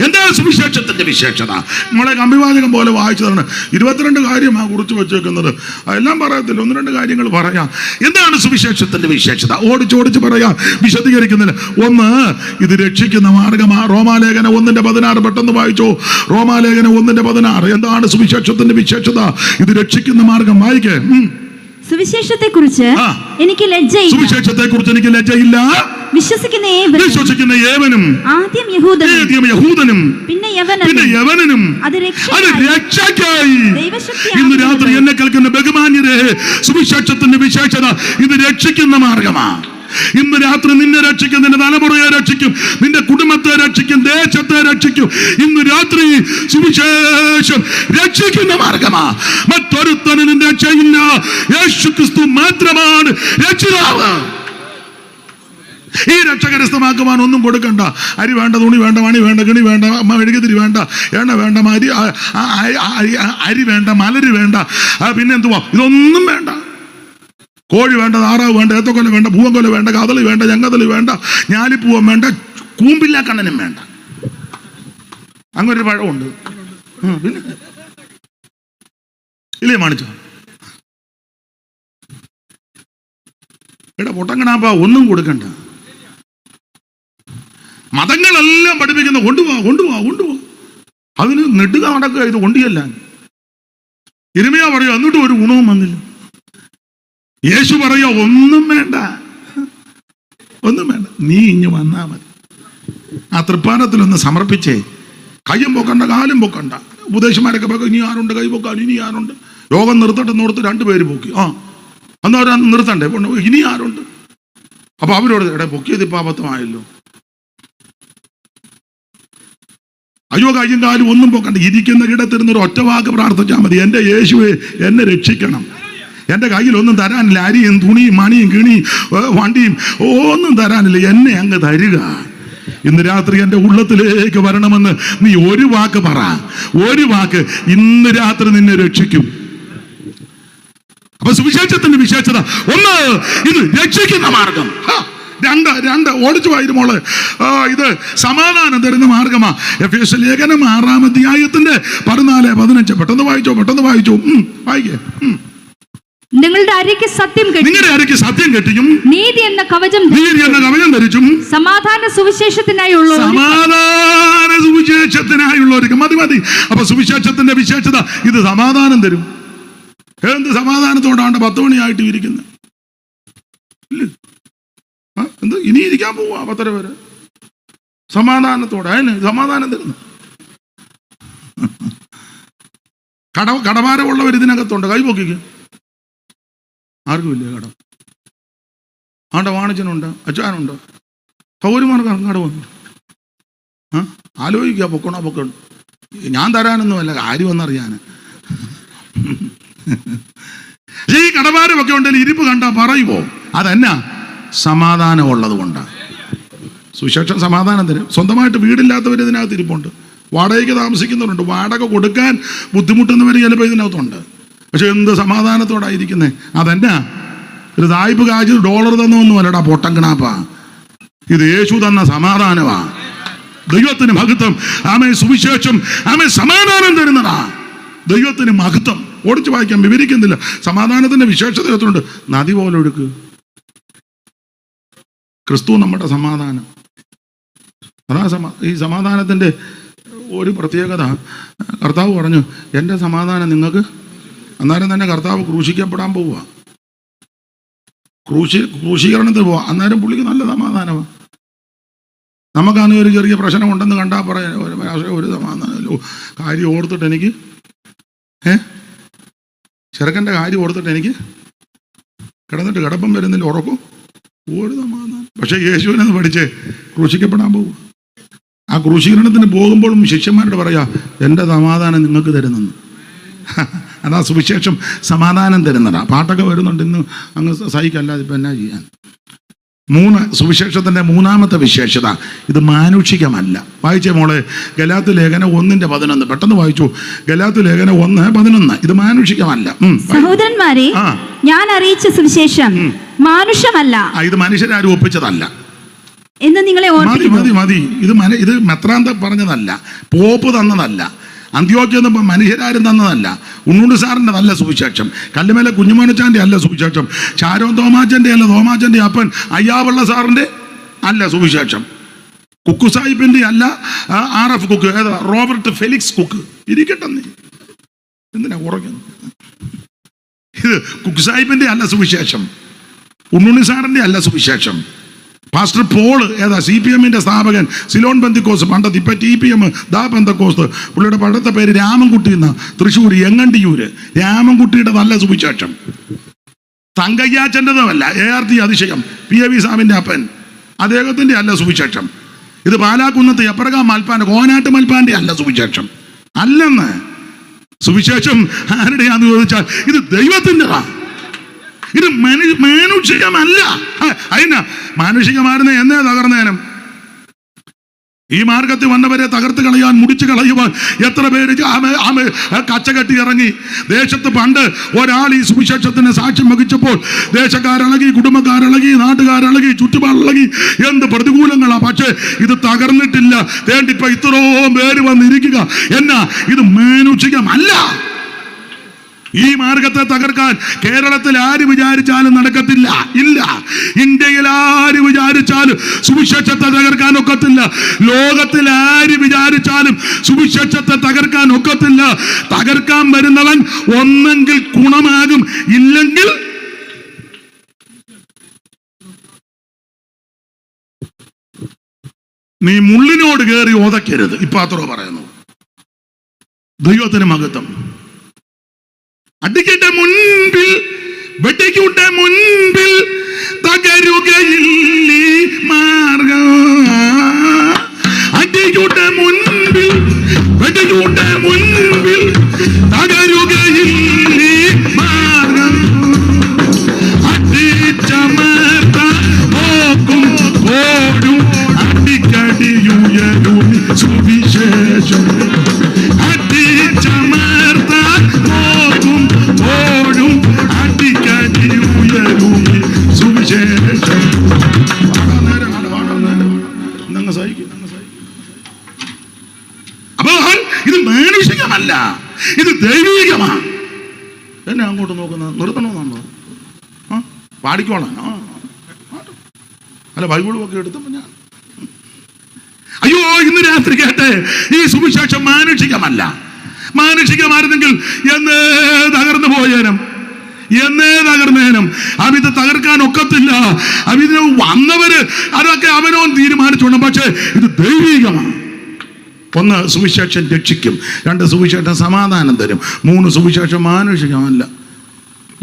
S4: എന്താ സുവിശേഷത്തിന്റെ
S1: സുവിശേഷത്തിന്റെ വിശേഷത.
S4: നമ്മളെ കമ്പിവാചകം പോലെ വായിച്ചതാണ്. 22 കാര്യമാണ് കുറിച്ച് വെച്ചേക്കുന്നത്. എല്ലാം പറയത്തില്ല, 1-2 കാര്യങ്ങൾ പറയാം.
S1: എന്താണ് സുവിശേഷത്തിന്റെ വിശേഷത?
S4: ഓടിച്ചോടിച്ച് പറയാം, വിശദീകരിക്കുന്നില്ല. ഒന്ന്, ഇത് രക്ഷിക്കുന്ന മാർഗമാ. റോമാലേഖനം 1:16 പെട്ടെന്ന് വായിച്ചോ. റോമാലേഖനം 1:16. എന്താണ് സുവിശേഷത്തിന്റെ വിശേഷത? ഇത് രക്ഷിക്കുന്ന മാർഗം. വായിക്കേ.
S2: സുവിശേഷത്തെ കുറിച്ച്
S4: ആ.
S2: എനിക്ക് ലജ്ജയില്ല.
S4: സുവിശേഷത്തെ കുറിച്ച് എനിക്ക് ലജ്ജയില്ല.
S2: വിശ്വസിക്കുന്ന
S4: ഏവനും
S2: ആദ്യം യഹൂദനും പിന്നെ യവനനും അത്
S4: രക്ഷയ്ക്കായി.
S2: ദൈവശക്തിയാകുന്നു.
S4: ഇന്ന് രാത്രി എന്നെ കേൾക്കുന്ന ബഹുമാന്യരെ, സുവിശേഷത്തിന്റെ വിശേഷത ഇത് രക്ഷിക്കുന്ന മാർഗമാ. ഇന്ന് രാത്രി നിന്നെ രക്ഷിക്കും, നിന്റെ തലമുറയെ രക്ഷിക്കും, നിന്റെ കുടുംബത്തെ രക്ഷിക്കും, ദേശത്തെ രക്ഷിക്കും. ഇന്ന് രാത്രി സുവിശേഷം രക്ഷിക്കുന്ന മാർഗമാ. മറ്റൊരുത്തനും രക്ഷയില്ല. യേശുക്രിസ്തു മാത്രമാണ് രക്ഷിതാവ്. ഈ രക്ഷ കരസ്ഥമാക്കുവാൻ ഒന്നും കൊടുക്കണ്ട. അരി വേണ്ട, തുണി വേണ്ട, മണി വേണ്ട, കിണി വേണ്ട, മെഴുകുതിരി വേണ്ട, എണ്ണ വേണ്ട, അരി വേണ്ട, മലര് വേണ്ട, പിന്നെന്തുവാ, ഇതൊന്നും വേണ്ട. കോഴി വേണ്ട, താറാവ് വേണ്ട, ഏത്തക്കൊല വേണ്ട, പൂവൻകൊല വേണ്ട, കദളി വേണ്ട, ചെങ്കദളി വേണ്ട, ഞാലിപ്പൂവൻ വേണ്ട, കൂമ്പില്ല കണ്ണനും വേണ്ട. അങ്ങനൊരു പഴമുണ്ട്. പിന്നെ ഇല്ലേ മാണിച്ചോ? എടാ പൊട്ടങ്ങനാപ്പാ, ഒന്നും കൊടുക്കണ്ട. മതങ്ങളെല്ലാം പഠിപ്പിക്കുന്ന കൊണ്ടുപോവാ. അതിന് നെടുക നടക്കുക. ഇത് കൊണ്ടിയല്ല. ഇരമയാ പറയുക, എന്നിട്ടും ഒരു ഗുണവും വന്നില്ല. യേശു പറയുക, ഒന്നും വേണ്ട. നീ ഇഞ്ഞ് വന്നാ മതി. ആ തൃപ്പാനത്തിലൊന്ന് സമർപ്പിച്ചേ. കയ്യും പൊക്കണ്ട, കാലും പൊക്കണ്ട. ഉപദേശമാരൊക്കെ പോയി, ഇനി ആരുണ്ട് കൈ പൊക്കാൻ, ഇനി ആരുണ്ട്? യോഗം നിർത്തട്ടെ നോർത്ത് 2 പേര് പൊക്കി. എന്നാ അവരാ നിർത്തണ്ടേ? ഇനി ആരുണ്ട്? അപ്പൊ അവരോട്, എടാ പൊക്കിയത് ഇപ്പൊ അബദ്ധമായല്ലോ. അയ്യോ, കയ്യും കാലും ഒന്നും പൊക്കണ്ട. ഇരിക്കുന്ന ഇടത്തിരുന്നൊരു ഒറ്റ വാക്ക് പ്രാർത്ഥിച്ചാൽ മതി. എൻ്റെ യേശുവേ, എന്നെ രക്ഷിക്കണം. എൻ്റെ കയ്യിൽ ഒന്നും തരാനില്ല. അരിയും തുണിയും മണിയും കിണിയും വണ്ടിയും ഒന്നും തരാനില്ല. എന്നെ അങ്ങ് തരിക. ഇന്ന് രാത്രി എൻ്റെ ഉള്ളത്തിലേക്ക് വരണമെന്ന് നീ ഒരു വാക്ക് പറ. ഒരു വാക്ക് ഇന്ന് രാത്രി നിന്നെ രക്ഷിക്കും. അപ്പൊ സുവിശേഷത്തിന്റെ വിശേഷത ഒന്ന്, ഇത് രക്ഷിക്കുന്ന മാർഗം. രണ്ട് ഓടിച്ചു വായിരുന്നു മോള്. ഇത് സമാധാനം തരുന്ന മാർഗമാ. എഫേസ്യ ലേഖനം 6-ാം അധ്യായത്തിന്റെ 14-15 പെട്ടെന്ന് വായിച്ചോ. വായിക്കേ.
S2: നിങ്ങളുടെ അരയ്ക്ക് സത്യം കെട്ടിയും നീതി എന്ന കവചം
S4: ധരിച്ചും
S2: സമാധാന സുവിശേഷത്തിനായുള്ളവർക്ക് മതി. അപ്പൊ സുവിശേഷത്തിന്റെ വിശേഷത ഇത് സമാധാനം തരും. എന്ത് സമാധാനത്തോടാണ്ട് 10 മണിയായിട്ട് ഇരിക്കുന്നത്? എന്ത് ഇനി ഇരിക്കാൻ പോവാ 10 വരെ സമാധാനത്തോടെ. അതിന് സമാധാനം തരുന്നു. കടഭാരമുള്ളവർ ഇതിനകത്തുണ്ട്. കൈപൊക്കിക്ക്. ആർക്കുമില്ലേ കടം? ആണ്ട വാണിജ്യനുണ്ട്, അച്ഛനുണ്ട്, സൗകര്യമാർക്ക് അങ്ങോട്ട് വന്നു. ആലോചിക്കുക, പൊക്കണം. ഞാൻ തരാനൊന്നുമല്ല, കാര്യമെന്നറിയാൻ. ഈ കടഭാരമൊക്കെ ഉണ്ടെങ്കിൽ ഇരിപ്പ് കണ്ടാ പറയുമോ? അതെന്നാ? സമാധാനമുള്ളത് കൊണ്ടാണ്. സുശേഷം സമാധാനം തരും. സ്വന്തമായിട്ട് വീടില്ലാത്തവർ ഇതിനകത്ത് ഇരിപ്പുണ്ട്. വാടകയ്ക്ക് താമസിക്കുന്നവരുണ്ട്. വാടക കൊടുക്കാൻ ബുദ്ധിമുട്ടുന്നവർ ചിലപ്പോൾ ഇതിനകത്തുണ്ട്. പക്ഷെ എന്ത് സമാധാനത്തോടായിരിക്കുന്നേ? അതെന്നാ? ഒരു സായിപ്പ് കാശ് $1 തന്നൊന്നുമല്ലടാ പൊട്ടങ്കണാപ്പാ. ഇത് യേശു തന്ന സമാധാനമാ. ദൈവത്തിന് മഹത്വം. ആമേ. സുവിശേഷം ആമേ സമാധാനം തരുന്നതാ. ദൈവത്തിന് മഹത്വം. ഓടിച്ചു വായിക്കാൻ വിവരിക്കുന്നില്ല. സമാധാനത്തിന്റെ വിശേഷതയുണ്ട്. നദി പോലെ ഒഴുക്ക്. ക്രിസ്തു നമ്മുടെ സമാധാനം. അതാ ഈ സമാധാനത്തിന്റെ ഒരു പ്രത്യേകത. കർത്താവ് പറഞ്ഞു, എൻ്റെ സമാധാനം നിങ്ങൾക്ക്. അന്നേരം തന്നെ കർത്താവ് ക്രൂശിക്കപ്പെടാൻ പോവുക. ക്രൂശീകരണത്തിന് പോവാ. അന്നേരം പുള്ളിക്ക് നല്ല സമാധാനമാണ്. നമുക്കാണെങ്കിൽ ഒരു ചെറിയ പ്രശ്നം ഉണ്ടെന്ന് കണ്ടാൽ പറയാം, ഒരു സമാധാനമല്ലോ. കാര്യം ഓർത്തിട്ട് എനിക്ക് ചെറുക്കൻ്റെ കാര്യം ഓർത്തിട്ട് എനിക്ക് കിടന്നിട്ട് കിടപ്പം വരുന്നില്ല, ഉറക്കും, ഒരു സമാധാനം. പക്ഷെ യേശുവിനെന്ന് പഠിച്ചേ ക്രൂശിക്കപ്പെടാൻ പോവുക. ആ ക്രൂശീകരണത്തിന് പോകുമ്പോഴും ശിഷ്യന്മാരോട് പറയാ, എൻ്റെ സമാധാനം നിങ്ങൾക്ക് തരുന്നെന്ന്. അതാ സുവിശേഷം സമാധാനം തരുന്നതാ. പാട്ടൊക്കെ വരുന്നുണ്ട്. ഇന്ന് അങ്ങ് സഹിക്കല്ലാതെ ഇപ്പം എന്നാ ചെയ്യാൻ? സുവിശേഷത്തിൻ്റെ 3-ാമത്തെ വിശേഷത ഇത് മാനുഷികമല്ല. വായിച്ചേ മോളെ, ഗലാത്യ ലേഖനം 1:11. പെട്ടെന്ന് വായിച്ചു. ഗലാത്യ ലേഖനം 1:11. ഇത് മാനുഷികമല്ല. സഹോദരന്മാരെ, ഞാൻ അറിയിച്ച സുവിശേഷം മാനുഷമല്ല.
S4: ഇത് മനുഷ്യരാരും ഒപ്പിച്ചതല്ല.
S2: എന്ന് നിങ്ങളെ
S4: മതി
S2: ഓർമ്മിക്കുന്നു.
S4: മതി മതി. ഇത് മെത്രാന്ത പറഞ്ഞതല്ല, പോപ്പ് തന്നതല്ല, അന്ത്യോക്യ മനുഷ്യരാരും തന്നതല്ല, ഉണ്ണുണ്ടി സാറിൻ്റെ നല്ല സുവിശേഷം, കല്ലുമേലെ കുഞ്ഞുമോനച്ചാൻ്റെ അല്ല സുവിശേഷം, ഷാരോൻ തോമാച്ചൻ്റെ അല്ല, തോമാച്ചൻ്റെ അപ്പൻ അയ്യാവള്ള സാറിൻ്റെ അല്ല സുവിശേഷം, കുക്കു സാഹിബിൻ്റെ അല്ല, RF കുക്ക്, ഏതാ റോബർട്ട് ഫെലിക്സ് കുക്ക്. ഇരിക്കട്ടെ, എന്തിനാ കുറയ്ക്കുന്നത്? ഇത് കുക്ക് സാഹിബിൻ്റെ അല്ല സുവിശേഷം, ഉണ്ണുണ്ണി സാറിൻ്റെ അല്ല സുവിശേഷം. പാസ്റ്റർ പോള് ഏതാ CPM-ന്റെ സ്ഥാപകൻ, സിലോൺ പെന്തക്കോസ്, പണ്ടത്തെ ഇപ്പം TPM ദാ പെന്തക്കോസ്, പുള്ളിയുടെ പണ്ടത്തെ പേര് രാമൻകുട്ടി എന്ന, തൃശ്ശൂർ എങ്ങണ്ടിയൂര്, രാമൻകുട്ടിയുടെ നല്ല സുവിശേഷം. തങ്കയ്യാച്ചൻ്റെതുമല്ല, ART അതിശയം, PAV സാമിൻ്റെ അപ്പൻ, അദ്ദേഹത്തിൻ്റെ അല്ല സുവിശേഷം. ഇത് പാലാക്കുന്നത്ത് എപ്പറകാം മൽപ്പാൻ്റെ, കോനാട്ട് മൽപ്പാൻ്റെ അല്ല സുവിശേഷം. അല്ലെന്ന് സുവിശേഷം ആരുടെയാന്ന് ചോദിച്ചാൽ ഇത് ദൈവത്തിൻ്റെതാ, ഇത് മാനുഷികമല്ല. അതിനാ മാനുഷികമായിരുന്ന എന്നേ തകർന്നേനും. ഈ മാർഗത്തിൽ വന്നവരെ തകർത്ത് കളയാൻ, മുടിച്ചു കളയുവാൻ എത്ര പേര് കച്ചകെട്ടി ഇറങ്ങി. ദേശത്ത് പണ്ട് ഒരാൾ ഈ സുവിശേഷത്തിന് സാക്ഷ്യം വഹിച്ചപ്പോൾ ദേശക്കാരിളകി, കുടുംബക്കാരിളകി, നാട്ടുകാരിളകി, ചുറ്റുപാടിളകി, എന്ത് പ്രതികൂലങ്ങളാ. പക്ഷേ ഇത് തകർന്നിട്ടില്ല. വേണ്ടിപ്പോ ഇത്രയും പേര് വന്നിരിക്കുക. എന്നാ ഇത് മാനുഷികമല്ല. ഈ മാർഗത്തെ തകർക്കാൻ കേരളത്തിൽ ആര് വിചാരിച്ചാലും നടക്കത്തില്ല. ഇല്ല, ഇന്ത്യയിൽ ആര് വിചാരിച്ചാലും സുവിശേഷത്തെ തകർക്കാൻ ഒക്കത്തില്ല. ലോകത്തിൽ ആര് വിചാരിച്ചാലും സുവിശേഷത്തെ തകർക്കാൻ ഒക്കത്തില്ല. തകർക്കാൻ വരുന്നവൻ ഒന്നെങ്കിൽ ഗുണമാകും, ഇല്ലെങ്കിൽ നീ മുള്ളിനോട് കയറി ഓതക്കരുത്. ഇപ്പൊ അത്രോ പറയുന്നു. ദൈവത്തിന് മഹത്വം. അടിക്കട്ടെ മുൻപിൽ, വെട്ടിക്കൂട്ടെ മുൻപിൽ, തകരുകയില്ലീ മാർഗം. അടിക്കൂട്ടെ മുൻപിൽ, വെട്ടിക്കൂട്ടെ മുൻപിൽ, തകരുകയില്ലീ മാർഗം. അടിച്ചമർത്ത നോക്കും ഓടും, അടിക്കടിയുയരും സുവിശേഷം. അടിച്ചമർത്താൻ നോക്കും ഓടും, അടിക്കടിയുയരും സുവിശേഷം. അപ്പോൾ ഇത് മാനുഷികമല്ല, ഇത് ദൈവികമാണ്. എന്നെ അങ്ങോട്ട് നോക്കുന്നത് നിർത്തണമെന്നാണോ? പാടിക്കോളാം. അല്ല, ബൈബിളും എടുത്തപ്പോൾ ഞാൻ അയ്യോ ഇന്ന് രാത്രി കേട്ടെ, ഈ സുവിശേഷം മാനുഷികമല്ല. മാനുഷികമായിരുന്നെങ്കിൽ എന്നേ തകർന്നു പോയേനും, എന്നേ തകർന്നേനും. അവിത് തകർക്കാൻ ഒക്കത്തില്ല. അവിത് വന്നവര് അതൊക്കെ അവനോൻ തീരുമാനിച്ചോണം. പക്ഷേ ഇത് ദൈവികമാണ്. ഒന്ന്, സുവിശേഷം രക്ഷിക്കും. രണ്ട്, സുവിശേഷം സമാധാനം തരും. മൂന്ന്, സുവിശേഷം മാനുഷികമല്ല.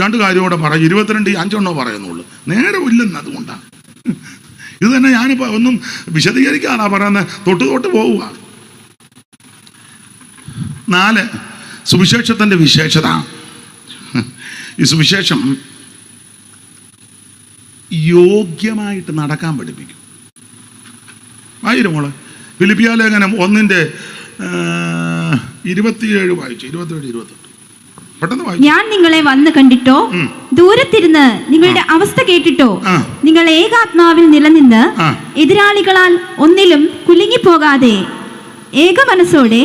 S4: രണ്ട് കാര്യം കൂടെ പറയും. 22:5 പറയുന്നുള്ളൂ. നേരമില്ലെന്ന് അതുകൊണ്ടാണ്. ഇത് തന്നെ ഞാനിപ്പോൾ ഒന്നും വിശദീകരിക്കാനാ പറയുന്നത്, തൊട്ട് പോവുക. 4, സുവിശേഷത്തിൻ്റെ വിശേഷത. ഈ സുവിശേഷം യോഗ്യമായിട്ട് നടക്കാൻ പഠിപ്പിക്കും. മോളെ ഫിലിപ്പിയ ലേഖനം 1:27 വായിച്ചു. 27-28 പെട്ടെന്ന് വായിച്ചു.
S2: ഞാൻ നിങ്ങളെ വന്ന് കണ്ടിട്ടോ ദൂരത്തിരുന്ന് നിങ്ങളുടെ അവസ്ഥ കേട്ടിട്ടോ നിങ്ങൾ ഏകാത്മാവിൽ നിലനിന്ന് എതിരാളികളാൽ ഒന്നിലും കുലുങ്ങിപ്പോകാതെ ഏക മനസ്സോടെ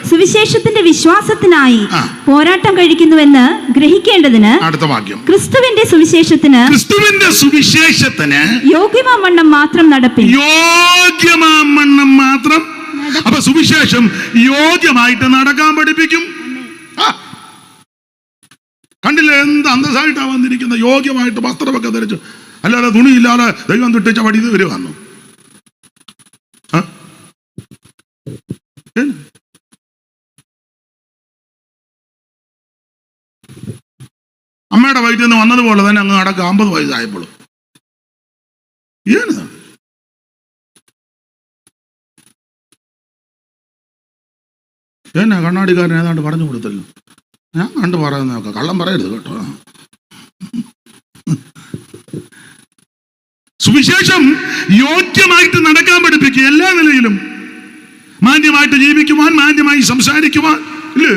S2: സുവിശേഷത്തിന്റെ വിശ്വാസത്തിനായി പോരാട്ടം കഴിക്കുന്നുവെന്ന് ഗ്രഹിക്കേണ്ടതിന്
S4: അടുത്ത വാക്യം,
S2: ക്രിസ്തുവിന്റെ സുവിശേഷത്തിന് യോഗ്യമാവണ്ണം മാത്രം നടപ്പിൽ.
S4: യോഗ്യമാവണ്ണം മാത്രം. അപ്പൊ സുവിശേഷം യോഗ്യമായിട്ട് നടക്കാൻ പഠിപ്പിക്കും. കണ്ടില്ലേ എന്ത് അന്തസ്സായിട്ടാ വന്നിരിക്കുന്ന, യോഗ്യമായിട്ട് വസ്ത്രമൊക്കെ ധരിച്ചു. അല്ലാതെ തുണിയില്ലാതെ ദൈവം തൊട്ടിച്ച വടി ഇത് വരെ വന്നു. അമ്മയുടെ വയറ്റിൽ നിന്ന് വന്നതുപോലെ തന്നെ അങ്ങ് അടക്കം 50 വയസ്സായപ്പോഴും. ഏതാണ് എന്നാ കണ്ണാടിക്കാരൻ ഏതാണ്ട് പറഞ്ഞു കൊടുത്തല്ലോ. ഞാൻ കണ്ടു പറയുന്നതൊക്കെ കള്ളം പറയരുത് കേട്ടോ. സുവിശേഷം യോഗ്യമായിട്ട് നടക്കാൻ പഠിപ്പിക്കുക. എല്ലാ നിലയിലും മാന്യമായിട്ട് ജീവിക്കുവാൻ, മാന്യമായി സംസാരിക്കുവാൻ. ഇല്ലേ,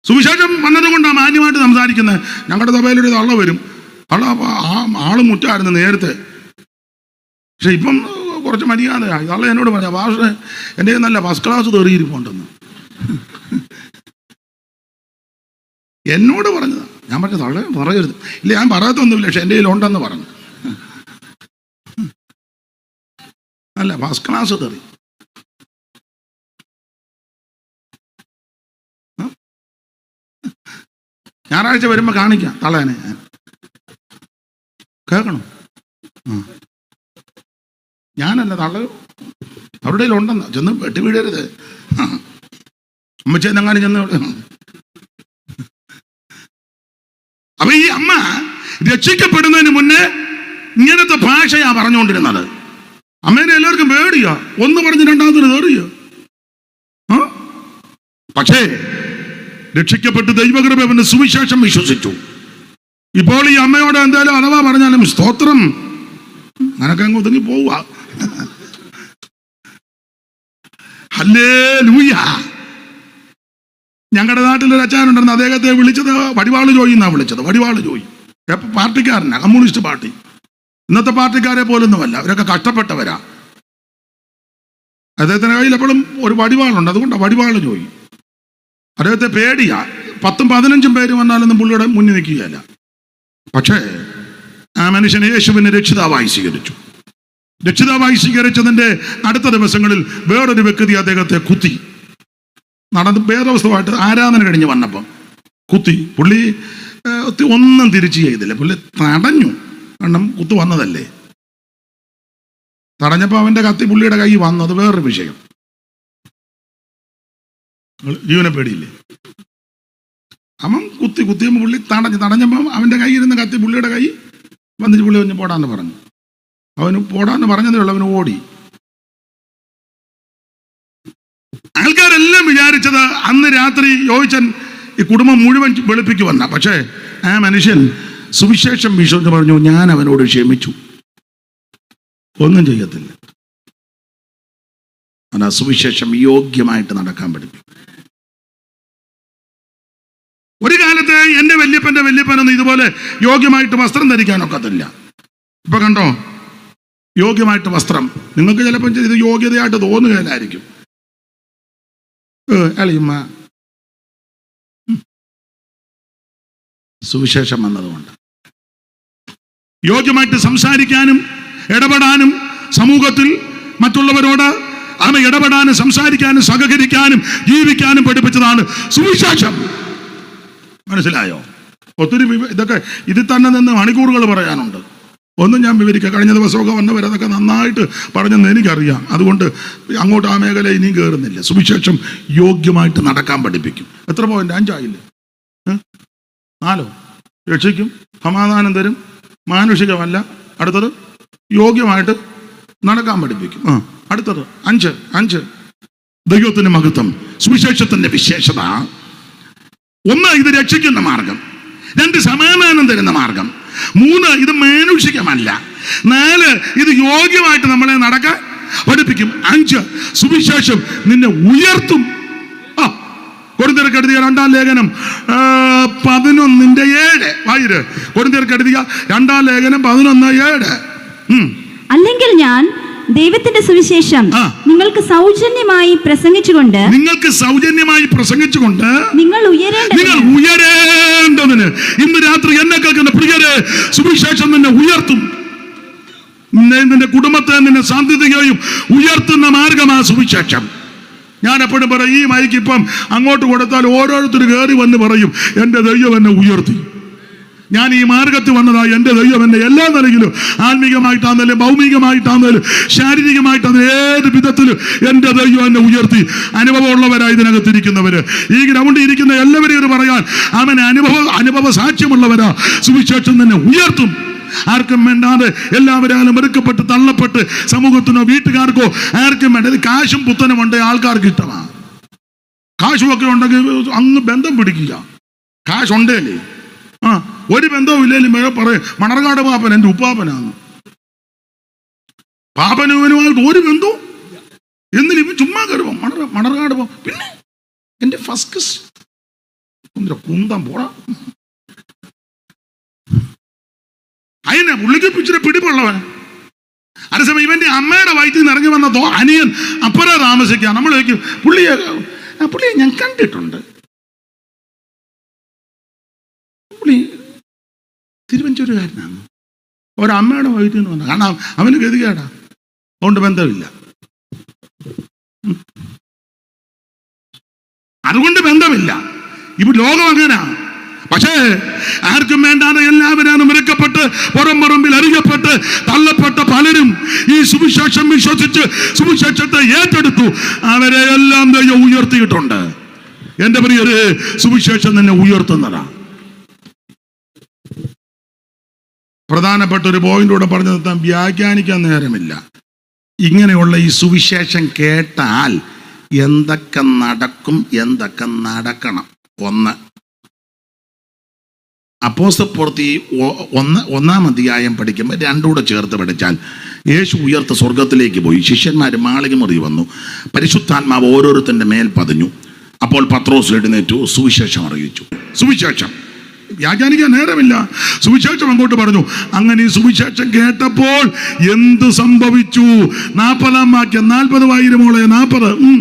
S4: സുവിശേഷം വന്നതുകൊണ്ടാണ് മാന്യമായിട്ട് സംസാരിക്കുന്നത്. ഞങ്ങളുടെ സഭയിലൊരു തള്ള വരും. ആള് മുറ്റായിരുന്നു നേരത്തെ. പക്ഷെ ഇപ്പം കുറച്ച് മര്യാദയായി. തള്ള എന്നോട് പറഞ്ഞ ഭാഷ എൻ്റെ നല്ല ഫസ്റ്റ് ക്ലാസ് തെറിയിരിപ്പുണ്ടെന്ന് എന്നോട് പറഞ്ഞതാ. ഞാൻ പറഞ്ഞ തള്ള പറയരുത്. ഇല്ല, ഞാൻ പറയാത്തൊന്നുമില്ല, പക്ഷെ എൻ്റെ കയ്യിലുണ്ടെന്ന് പറഞ്ഞു. അല്ല, ഫസ്റ്റ് ക്ലാസ് തെറി. ഞായറാഴ്ച വരുമ്പോൾ കാണിക്കാം തള്ളേനെ. കേൾക്കണം. ഞാനല്ല, തള്ള അവരുടെ ഉണ്ടെന്ന് ചെന്ന് വെട്ടി വീഴരുത്. അമ്മച്ചെന്നെങ്ങാനും ചെന്ന്. അപ്പൊ ഈ അമ്മ രക്ഷിക്കപ്പെടുന്നതിന് മുന്നേ ഇങ്ങനത്തെ ഭാഷയാ പറഞ്ഞുകൊണ്ടിരുന്നത്. അമ്മേനെ എല്ലാവർക്കും പേടിയോ, ഒന്ന് പറഞ്ഞ് രണ്ടാമത്തിന് തെറിയോ. പക്ഷേ രക്ഷിക്കപ്പെട്ട് ദൈവകൃപ അവന്റെ സുവിശേഷം വിശ്വസിച്ചു. ഇപ്പോൾ ഈ അമ്മയോട് എന്തായാലും അഥവാ പറഞ്ഞാലും സ്തോത്രം അങ്ങനൊക്കെ അങ്ങ് ഒതുങ്ങി പോവുക. ഹല്ലേലൂയ. ഞങ്ങളുടെ നാട്ടിലൊരു അച്ചാനുണ്ടായിരുന്നു. അദ്ദേഹത്തെ വിളിച്ചത് വടിവാള് ജോയി എന്നാണ് വിളിച്ചത്. വടിവാള് ജോയി പാർട്ടിക്കാരനാ, കമ്മ്യൂണിസ്റ്റ് പാർട്ടി. ഇന്നത്തെ പാർട്ടിക്കാരെ പോലൊന്നുമല്ല, അവരൊക്കെ കഷ്ടപ്പെട്ടവരാ. അദ്ദേഹത്തിന്റെ കയ്യിൽ എപ്പോഴും ഒരു വടിവാളുണ്ട്, അതുകൊണ്ടാണ് വടിവാള് ജോയി. അദ്ദേഹത്തെ പേടിയാ. 10-15 പേര് വന്നാലൊന്നും പുള്ളിയുടെ മുന്നിൽ നിൽക്കുകയല്ല. പക്ഷേ ആ മനുഷ്യൻ യേശുവിനെ രക്ഷിതാവായി സ്വീകരിച്ചു. രക്ഷിതാവായി സ്വീകരിച്ചതിൻ്റെ അടുത്ത ദിവസങ്ങളിൽ വേറൊരു വ്യക്തി അദ്ദേഹത്തെ കുത്തി. നടന്ന് വേദവസ്തുവായിട്ട് ആരാധന കഴിഞ്ഞ് വന്നപ്പം കുത്തി. പുള്ളി ഒന്നും തിരിച്ചു ചെയ്തില്ല. പുള്ളി തടഞ്ഞു. കാരണം കുത്തു വന്നതല്ലേ. തടഞ്ഞപ്പോൾ അവൻ്റെ കത്തി പുള്ളിയുടെ കൈ വന്നത് വേറൊരു വിഷയം. ജീവനെ പേടിയില്ലേ? അവൻ കുത്തിയപ്പോൾ പുള്ളി തടഞ്ഞപ്പോൾ അവൻ്റെ കയ്യിരുന്ന കത്തി പുള്ളിയുടെ കൈ വന്നിട്ട് പുള്ളി ഒന്ന് പോടാന്ന് പറഞ്ഞു. അവന് പോടാന്ന് പറഞ്ഞതേ ഉള്ളൂ, അവന് ഓടി. ആൾക്കാരെല്ലാം വിചാരിച്ചത് അന്ന് രാത്രി യോയിച്ചൻ ഈ കുടുംബം മുഴുവൻ വെളുപ്പിക്കുവന്ന. പക്ഷേ ആ മനുഷ്യൻ സുവിശേഷം വിശ്വസിച്ച് പറഞ്ഞു, ഞാൻ അവനോട് ക്ഷമിച്ചു, ഒന്നും ചെയ്യത്തില്ല. അതാ സുവിശേഷം യോഗ്യമായിട്ട് നടക്കാൻ പഠിപ്പിക്കും. ഒരു കാലത്ത് എൻ്റെ വല്യപ്പനൊന്നും ഇതുപോലെ യോഗ്യമായിട്ട് വസ്ത്രം ധരിക്കാനൊക്കത്തില്ല. ഇപ്പൊ കണ്ടോ, യോഗ്യമായിട്ട് വസ്ത്രം. നിങ്ങൾക്ക് ചിലപ്പോൾ ഇത് യോഗ്യതയായിട്ട് തോന്നുകയില്ലായിരിക്കും. അളിയമ്മ സുവിശേഷം വന്നതുകൊണ്ട് യോഗ്യമായിട്ട് സംസാരിക്കാനും ഇടപെടാനും സമൂഹത്തിൽ മറ്റുള്ളവരോട് ഇടപെടാനും സംസാരിക്കാനും സഹകരിക്കാനും ജീവിക്കാനും പഠിപ്പിച്ചതാണ് സുവിശേഷം. മനസ്സിലായോ? ഒത്തിരി ഇതൊക്കെ ഇതിൽ തന്നെ നിന്ന് മണിക്കൂറുകൾ പറയാനുണ്ട്. ഒന്നും ഞാൻ വിവരിക്കാം. കഴിഞ്ഞ ദിവസമൊക്കെ വന്നവരതൊക്കെ നന്നായിട്ട് പറഞ്ഞെന്ന് എനിക്കറിയാം. അതുകൊണ്ട് അങ്ങോട്ട് ആ മേഖല ഇനിയും കയറുന്നില്ല. സുവിശേഷം യോഗ്യമായിട്ട് നടക്കാൻ പഠിപ്പിക്കും. എത്ര പോയിന്റ്? 5 ആയില്ലേ? 4. രക്ഷിക്കും, സമാധാനം തരും, മാനുഷികമല്ല. അടുത്തത് യോഗ്യമായിട്ട് നടക്കാൻ പഠിപ്പിക്കും. അടുത്തത് 5 ദൈവത്തിന്റെ മഹത്വം, സുവിശേഷത്തിന്റെ വിശേഷത. 1 ഇത് രക്ഷിക്കുന്ന മാർഗം. 2 സമാധാനം തരുന്ന മാർഗം. 3 ഇത് മാനുഷികമല്ല. 4 ഇത് യോഗ്യമായിട്ട് നമ്മളെ നടക്കാൻ പഠിപ്പിക്കും. 5 സുവിശേഷം നിന്നെ ഉയർത്തും. കൊരിന്ത്യർക്ക് എഴുതിയ 2-ാം ലേഖനം 11:7 വായിര്. കൊരിന്ത്യർക്ക് എഴുതിയ 2-ാം ലേഖനം 11:7.
S2: അല്ലെങ്കിൽ ഞാൻ ദൈവത്തിന്റെ സുവിശേഷം നിങ്ങൾക്ക് സൗജന്യമായി പ്രസംഗിച്ചുകൊണ്ട് നിങ്ങൾ
S4: ഉയരേണ്ടതിന് ഇന്ന് രാത്രി എന്നെ കേൾക്കുന്ന പ്രിയരെ, സുവിശേഷം നിന്നെ ഉയർത്തും. നിന്റെ കുടുംബത്തെ, നിന്നെ സാന്തികയും ഉയർത്തുന്ന മാർഗമാ സുവിശേഷം. ഞാൻ എപ്പോഴും പറയും, ഈ മൈക്ക് ഇപ്പം അങ്ങോട്ട് കൊടുത്താൽ ഓരോരുത്തർ കയറി വന്ന് പറയും, എൻ്റെ ദൈവം എന്നെ ഉയർത്തി, ഞാൻ ഈ മാർഗത്തിൽ വന്നതായി, എൻ്റെ ദൈവം എന്നെ എല്ലാ നിലയിലും, ആത്മീകമായിട്ടാണെങ്കിലും ഭൗമികമായിട്ടാണെങ്കിലും ശാരീരികമായിട്ടാണെങ്കിലും ഏത് വിധത്തിലും എൻ്റെ ദൈവം എന്നെ ഉയർത്തി. അനുഭവമുള്ളവരായി ഇതിനകത്തിരിക്കുന്നവര്, ഈ ഗ്രൗണ്ടിൽ ഇരിക്കുന്ന എല്ലാവരെയും ഇത് പറയാൻ അവൻ അനുഭവ സാക്ഷ്യമുള്ളവരാ. സുവിശേഷം തന്നെ ഉയർത്തും. ആർക്കും വേണ്ടാതെ എല്ലാവരും വെറുക്കപ്പെട്ട് തള്ളപ്പെട്ട് സമൂഹത്തിനോ വീട്ടുകാർക്കോ ആർക്കും വേണ്ട. കാശും പുത്തനും ഉണ്ട്, ആൾക്കാർക്ക് ഇഷ്ടമാണ്. കാശുമൊക്കെ ഉണ്ടെങ്കിൽ അങ്ങ് ബന്ധം പിടിക്കുക. കാശുണ്ടേലേ ഒരു ബന്ധവും ഇല്ലേലും പറയും മണർകാട് പാപ്പൻ എൻ്റെ ഉപ്പാപ്പനാണ്. പാപ്പനുമായിട്ട് ഒരു ബന്ധവും എന്നിൽ ഇവൻ ചുമ്മാ കയറുമ്പോ മണർകാട് പോ, പിന്നെ എൻ്റെ ഫസ്റ്റ് കുന്തം പോടാ. അതിനെ പുള്ളിക്ക് ഇച്ചിരി പിടിപ്പുള്ളവൻ. അതേസമയം ഇവന്റെ അമ്മയുടെ വയറ്റിൽ നിന്ന് ഇറങ്ങി വന്ന അനിയൻ അപ്പുറം താമസിക്കുക. നമ്മൾ ചോദിക്കും പുള്ളിയെ ഞാൻ കണ്ടിട്ടുണ്ട്, പുള്ളി തിരുവഞ്ചൂരുകാരനാണ്, ഒരമ്മയുടെ വയറ്റിൽ നിന്ന് വന്ന. കാരണം അവന് ഗതികേടാ, അതുകൊണ്ട് ബന്ധമില്ല. അതുകൊണ്ട് ബന്ധമില്ല. ഇപ്പൊ ലോകം അങ്ങനാ. പക്ഷേ ആർക്കും വേണ്ടാതെ എല്ലാവരും മെരുക്കപ്പെട്ട് പുറംപറമ്പിൽ അറിയപ്പെട്ട് തള്ളപ്പെട്ട പലരും ഈ സുവിശേഷം വിശ്വസിച്ച് സുവിശേഷത്തെ ഏറ്റെടുത്തു. അവരെ എല്ലാം ദൈവം ഉയർത്തിയിട്ടുണ്ട്. എന്റെ പ്രിയരെ, സുവിശേഷം തന്നെ ഉയർത്തുന്നതാ. പ്രധാനപ്പെട്ട ഒരു പോയിന്റൂടെ പറഞ്ഞു നിർത്താൻ, വ്യാഖ്യാനിക്കാൻ നേരമില്ല. ഇങ്ങനെയുള്ള ഈ സുവിശേഷം കേട്ടാൽ എന്തൊക്കെ നടക്കും, എന്തൊക്കെ നടക്കണം. ഒന്ന്, അപ്പോസ്തലപ്രവൃത്തി 1-ാം അധ്യായം പഠിക്കുമ്പോൾ 2 ചേർത്ത് പഠിച്ചാൽ, യേശു ഉയർത്ത സ്വർഗത്തിലേക്ക് പോയി, ശിഷ്യന്മാർ മാളിക മുറി വന്നു, പരിശുദ്ധാത്മാവ് ഓരോരുത്തൻ്റെ മേൽ പതിഞ്ഞു. അപ്പോൾ പത്രോസ് എഴുന്നേറ്റു സുവിശേഷം അറിയിച്ചു. സുവിശേഷം വ്യാഖ്യാനിക്കാൻ നേരമില്ല. സുവിശേഷം അങ്ങോട്ട് പറഞ്ഞു. അങ്ങനെ ഈ സുവിശേഷം കേട്ടപ്പോൾ എന്ത് സംഭവിച്ചു? 40-ാം വാക്യം, 40,000 40.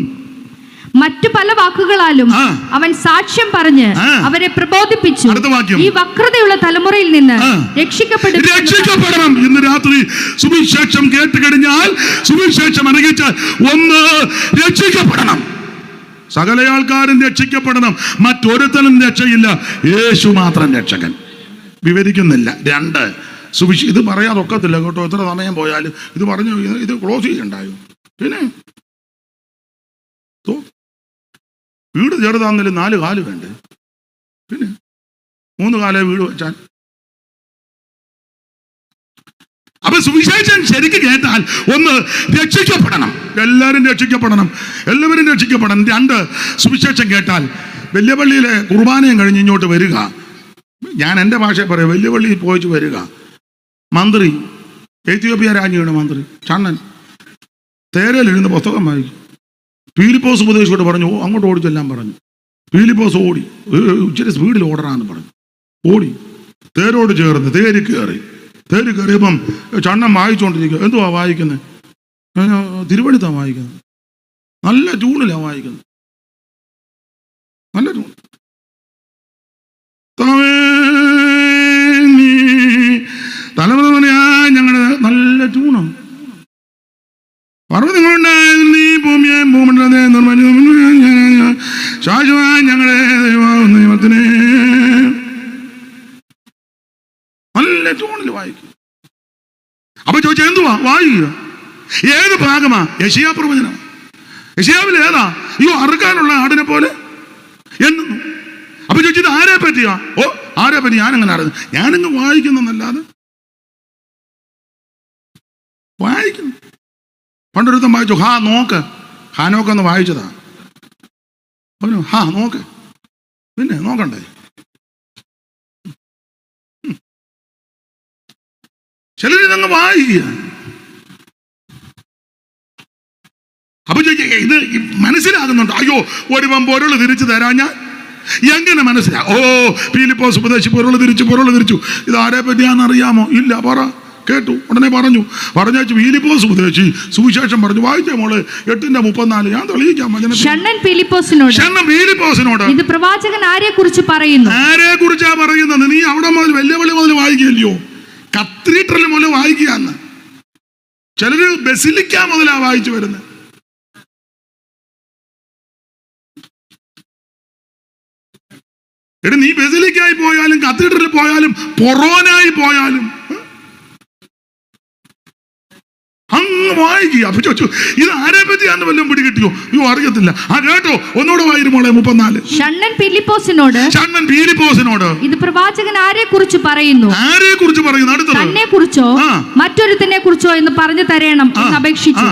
S2: മറ്റു പല വാക്കുകളാലും അവൻ സാക്ഷ്യം പറഞ്ഞ് അവരെ പ്രബോധിപ്പിച്ചു. ഈ വക്രതയുള്ള തലമുറയിൽ നിന്ന് രക്ഷിക്കപ്പെടണം.
S4: ഇന്ന് രാത്രി സുവിശേഷം കേട്ട് കഴിഞ്ഞാൽ, സുവിശേഷം അറിയിച്ചാൽ ഒന്ന് രക്ഷിക്കപ്പെടണം. സകല ആൾക്കാരും രക്ഷിക്കപ്പെടണം, മറ്റൊരുത്തനും രക്ഷയില്ല, യേശു മാത്രം രക്ഷകൻ. വിവരിക്കുന്നില്ല. 2, ഇത് പറയാതൊക്കത്തില്ല കേട്ടോ, എത്ര സമയം പോയാലും ഇത് പറഞ്ഞു ഇത് ക്ലോസ് ചെയ്യണ്ടായോ? പിന്നെ വീട് ചെറുതാന്നേലും 4 കാല് വേണ്ടേ? പിന്നെ 3 കാലേ വീട് വെച്ചാൽ. അപ്പൊ സുവിശേഷം ശരിക്ക് കേട്ടാൽ ഒന്ന് രക്ഷിക്കപ്പെടണം, എല്ലാവരും രക്ഷിക്കപ്പെടണം, എല്ലാവരും രക്ഷിക്കപ്പെടണം. 2, സുവിശേഷം കേട്ടാൽ വലിയ പള്ളിയിലെ കുർബാനയും കഴിഞ്ഞ് ഇങ്ങോട്ട് വരിക. ഞാൻ എൻ്റെ ഭാഷയിൽ പറയാം, വലിയ പള്ളിയിൽ പോയിച്ച് വരിക. മന്ത്രി, എത്യോപ്യ രാജ്ഞിയുടെ മന്ത്രി ചണ്ണൻ തേരയിലിരുന്ന് പുസ്തകം വായിക്കും. പീലിപ്പോസ് ഉപദേശിയോട് പറഞ്ഞു, അങ്ങോട്ട് ഓടിച്ചെല്ലാം പറഞ്ഞു. പീലിപ്പോസ് ഓടി, ഇച്ചിരി സ്പീഡിൽ ഓടറാന്ന് പറഞ്ഞു. ഓടി തേരോട് ചേർന്ന് തേര് കയറിയപ്പം ചണ്ണൻ വായിച്ചുകൊണ്ടിരിക്കുക. എന്തുവാ വായിക്കുന്നത്? തിരുവഴുത്താണ് വായിക്കുന്നത്. നല്ല ട്യൂണിലാണ് വായിക്കുന്നത്, നല്ല ട്യൂൺ. തലമുറ പറയാ ഞങ്ങളുടെ നല്ല ട്യൂണാണ്. പർവ്വതങ്ങളുണ്ടായിരുന്നു നീ ഭൂമിയെ ഭൂമണ്ഡലത്തെ നിർമ്മിച്ചു ശാശ്വതമായി ഞങ്ങളുടെ ദൈവത്തിന് നല്ല ട്യൂണിൽ വായിക്കുക. അപ്പൊ ചോദിച്ചാൽ എന്തുവാ വായിക്കുക? ഏത് ഭാഗമാ? യെശയ്യാ പ്രവചനം. യെശയ്യാവിൽ ഏതാ? അയ്യോ, അറുക്കാനുള്ള ആടിനെ പോലെ എന്നു. അപ്പൊ ചോദിച്ചത് ആരെ പറ്റിയാ? ഓ, ആരെ പറ്റി? ഞാനങ്ങനെ അറിയുന്നു, ഞാനങ്ങ് വായിക്കുന്നല്ലാതെ വായിക്കുന്നു. പണ്ടൊരുത്തം വായിച്ചു, നോക്ക്, ഹാനോക്കെന്ന് വായിച്ചതാ. അവന് നോക്ക്, പിന്നെ നോക്കണ്ടേ? ചിലരിതങ്ങ് വായിക്കുക. അപ്പൊ ഇത് മനസ്സിലാകുന്നുണ്ട്. അയ്യോ, ഒരുവൻ പൊരുൾ തിരിച്ചു തരാൻ ഞാൻ എങ്ങനെ മനസ്സിലാ? ഓ, പീലിപ്പോസ് ഉപദേശി പൊരുൾ തിരിച്ചു. ഇത് ആരെ പറ്റിയാണെന്നറിയാമോ? ഇല്ല, പറ. കേട്ടു, ഉടനെ പറഞ്ഞു പീലിപ്പോസ് ഉപദേശി സുവിശേഷം പറഞ്ഞു. വായിച്ചേ മോള് 8:34. ഞാൻ തെളിയിക്കാം.
S2: ഷണ്ണൻ പീലിപ്പോസിനോട് ഇത് പ്രവാചകൻ ആരെ കുറിച്ച് പറയുന്നു?
S4: ആരെ കുറിച്ചാ പറയുന്നത്? നീ അവിടെ മുതൽ വലിയ പള്ളി മുതൽ വായിക്കുകയല്ലയോ, കത്തീഡ്രൽ മുതൽ വായിക്കുകയെന്ന്. ചിലര് ബസിലിക്ക മുതലാ വായിച്ചു വരുന്നത്. നീ ബസിലിക്കായി പോയാലും കത്തീഡ്രലിൽ പോയാലും പൊറോനായി പോയാലും അങ്ങ് വായിക്കുക. അപ്പൊ ചോദിച്ചു, ഇത് ആരെ പറ്റിയാന്ന് വല്ലതും പിടികിട്ടിയോ? അയ്യോ, അറിയത്തില്ല. കേട്ടോ, ഒന്നുകൂടെ വായിരുമോളെ 34.
S2: ഷണ്ണൻ പീലിപ്പോസിനോട് ഇത് പ്രവാചകൻ ആരെ കുറിച്ച് പറയുന്നു? അടുത്തത് തന്നെ കുറിച്ചോ മറ്റൊരുത്തനെ കുറിച്ചോ എന്ന് പറഞ്ഞു തരണം എന്ന് അപേക്ഷിച്ചു.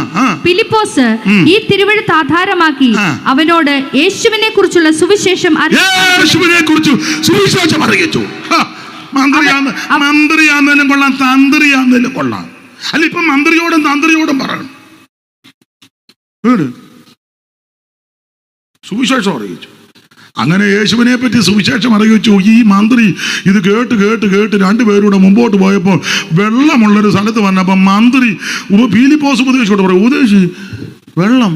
S2: ഫിലിപ്പോസ് ഈ തിരുവഴുത്ത് ആധാരമാക്കി അവനോട് യേശുവിനെ കുറിച്ചുള്ള സുവിശേഷം
S4: അറിയിച്ചു. മന്ത്രിയാന്നേലും കൊള്ളാം, തന്ത്രിയാന്നേലും കൊള്ളാം. അല്ല, ഇപ്പം മന്ത്രിയോടും പറയണം. സുവിശേഷം അറിയിച്ചു. അങ്ങനെ യേശുവിനെ പറ്റി സുവിശേഷം അറിയിച്ചു. ഈ മന്ത്രി ഇത് കേട്ട് കേട്ട് കേട്ട് രണ്ടുപേരൂടെ മുമ്പോട്ട് പോയപ്പോൾ വെള്ളമുള്ളൊരു സ്ഥലത്ത് വന്നപ്പോൾ മന്ത്രി ഫിലിപ്പോസ് ഉപദേശിച്ചോട്ട് പറയും, ഉപദേശി വെള്ളം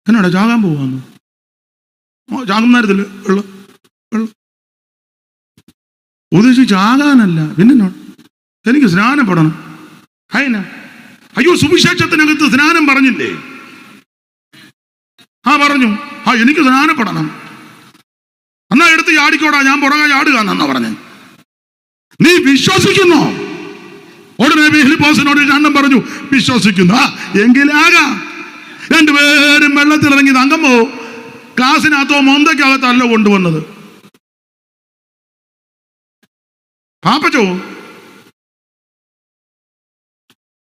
S4: എന്നാടാ ചാകാൻ പോവാന്ന്? ചാകുന്നേരത്തില് വെള്ളം വെള്ളം ഉപദേശി ചാകാനല്ല, പിന്നെ എനിക്ക് സ്നാനപ്പെടണം. അതിനാ? അയ്യോ, സുവിശേഷത്തിനകത്ത് സ്നാനം പറഞ്ഞില്ലേ? പറഞ്ഞു. എനിക്ക് സ്നാനപ്പെടണം. എന്നാ എടുത്ത് ചാടിക്കോടാ, ഞാൻ പുറകെ ചാടുക എന്നാ പറഞ്ഞ്. നീ വിശ്വസിക്കുന്നോ? ഉടനെ ഫിലിപ്പോസിനോട് രണ്ടും പറഞ്ഞു, വിശ്വസിക്കുന്നു. എങ്കിലാകാം. രണ്ടുപേരും വെള്ളത്തിലിറങ്ങി തങ്ങമ്മോ ക്ലാസ്സിനകത്തോ മൊന്തയ്ക്കകത്തല്ല കൊണ്ടുവന്നത്. പാപ്പച്ചോ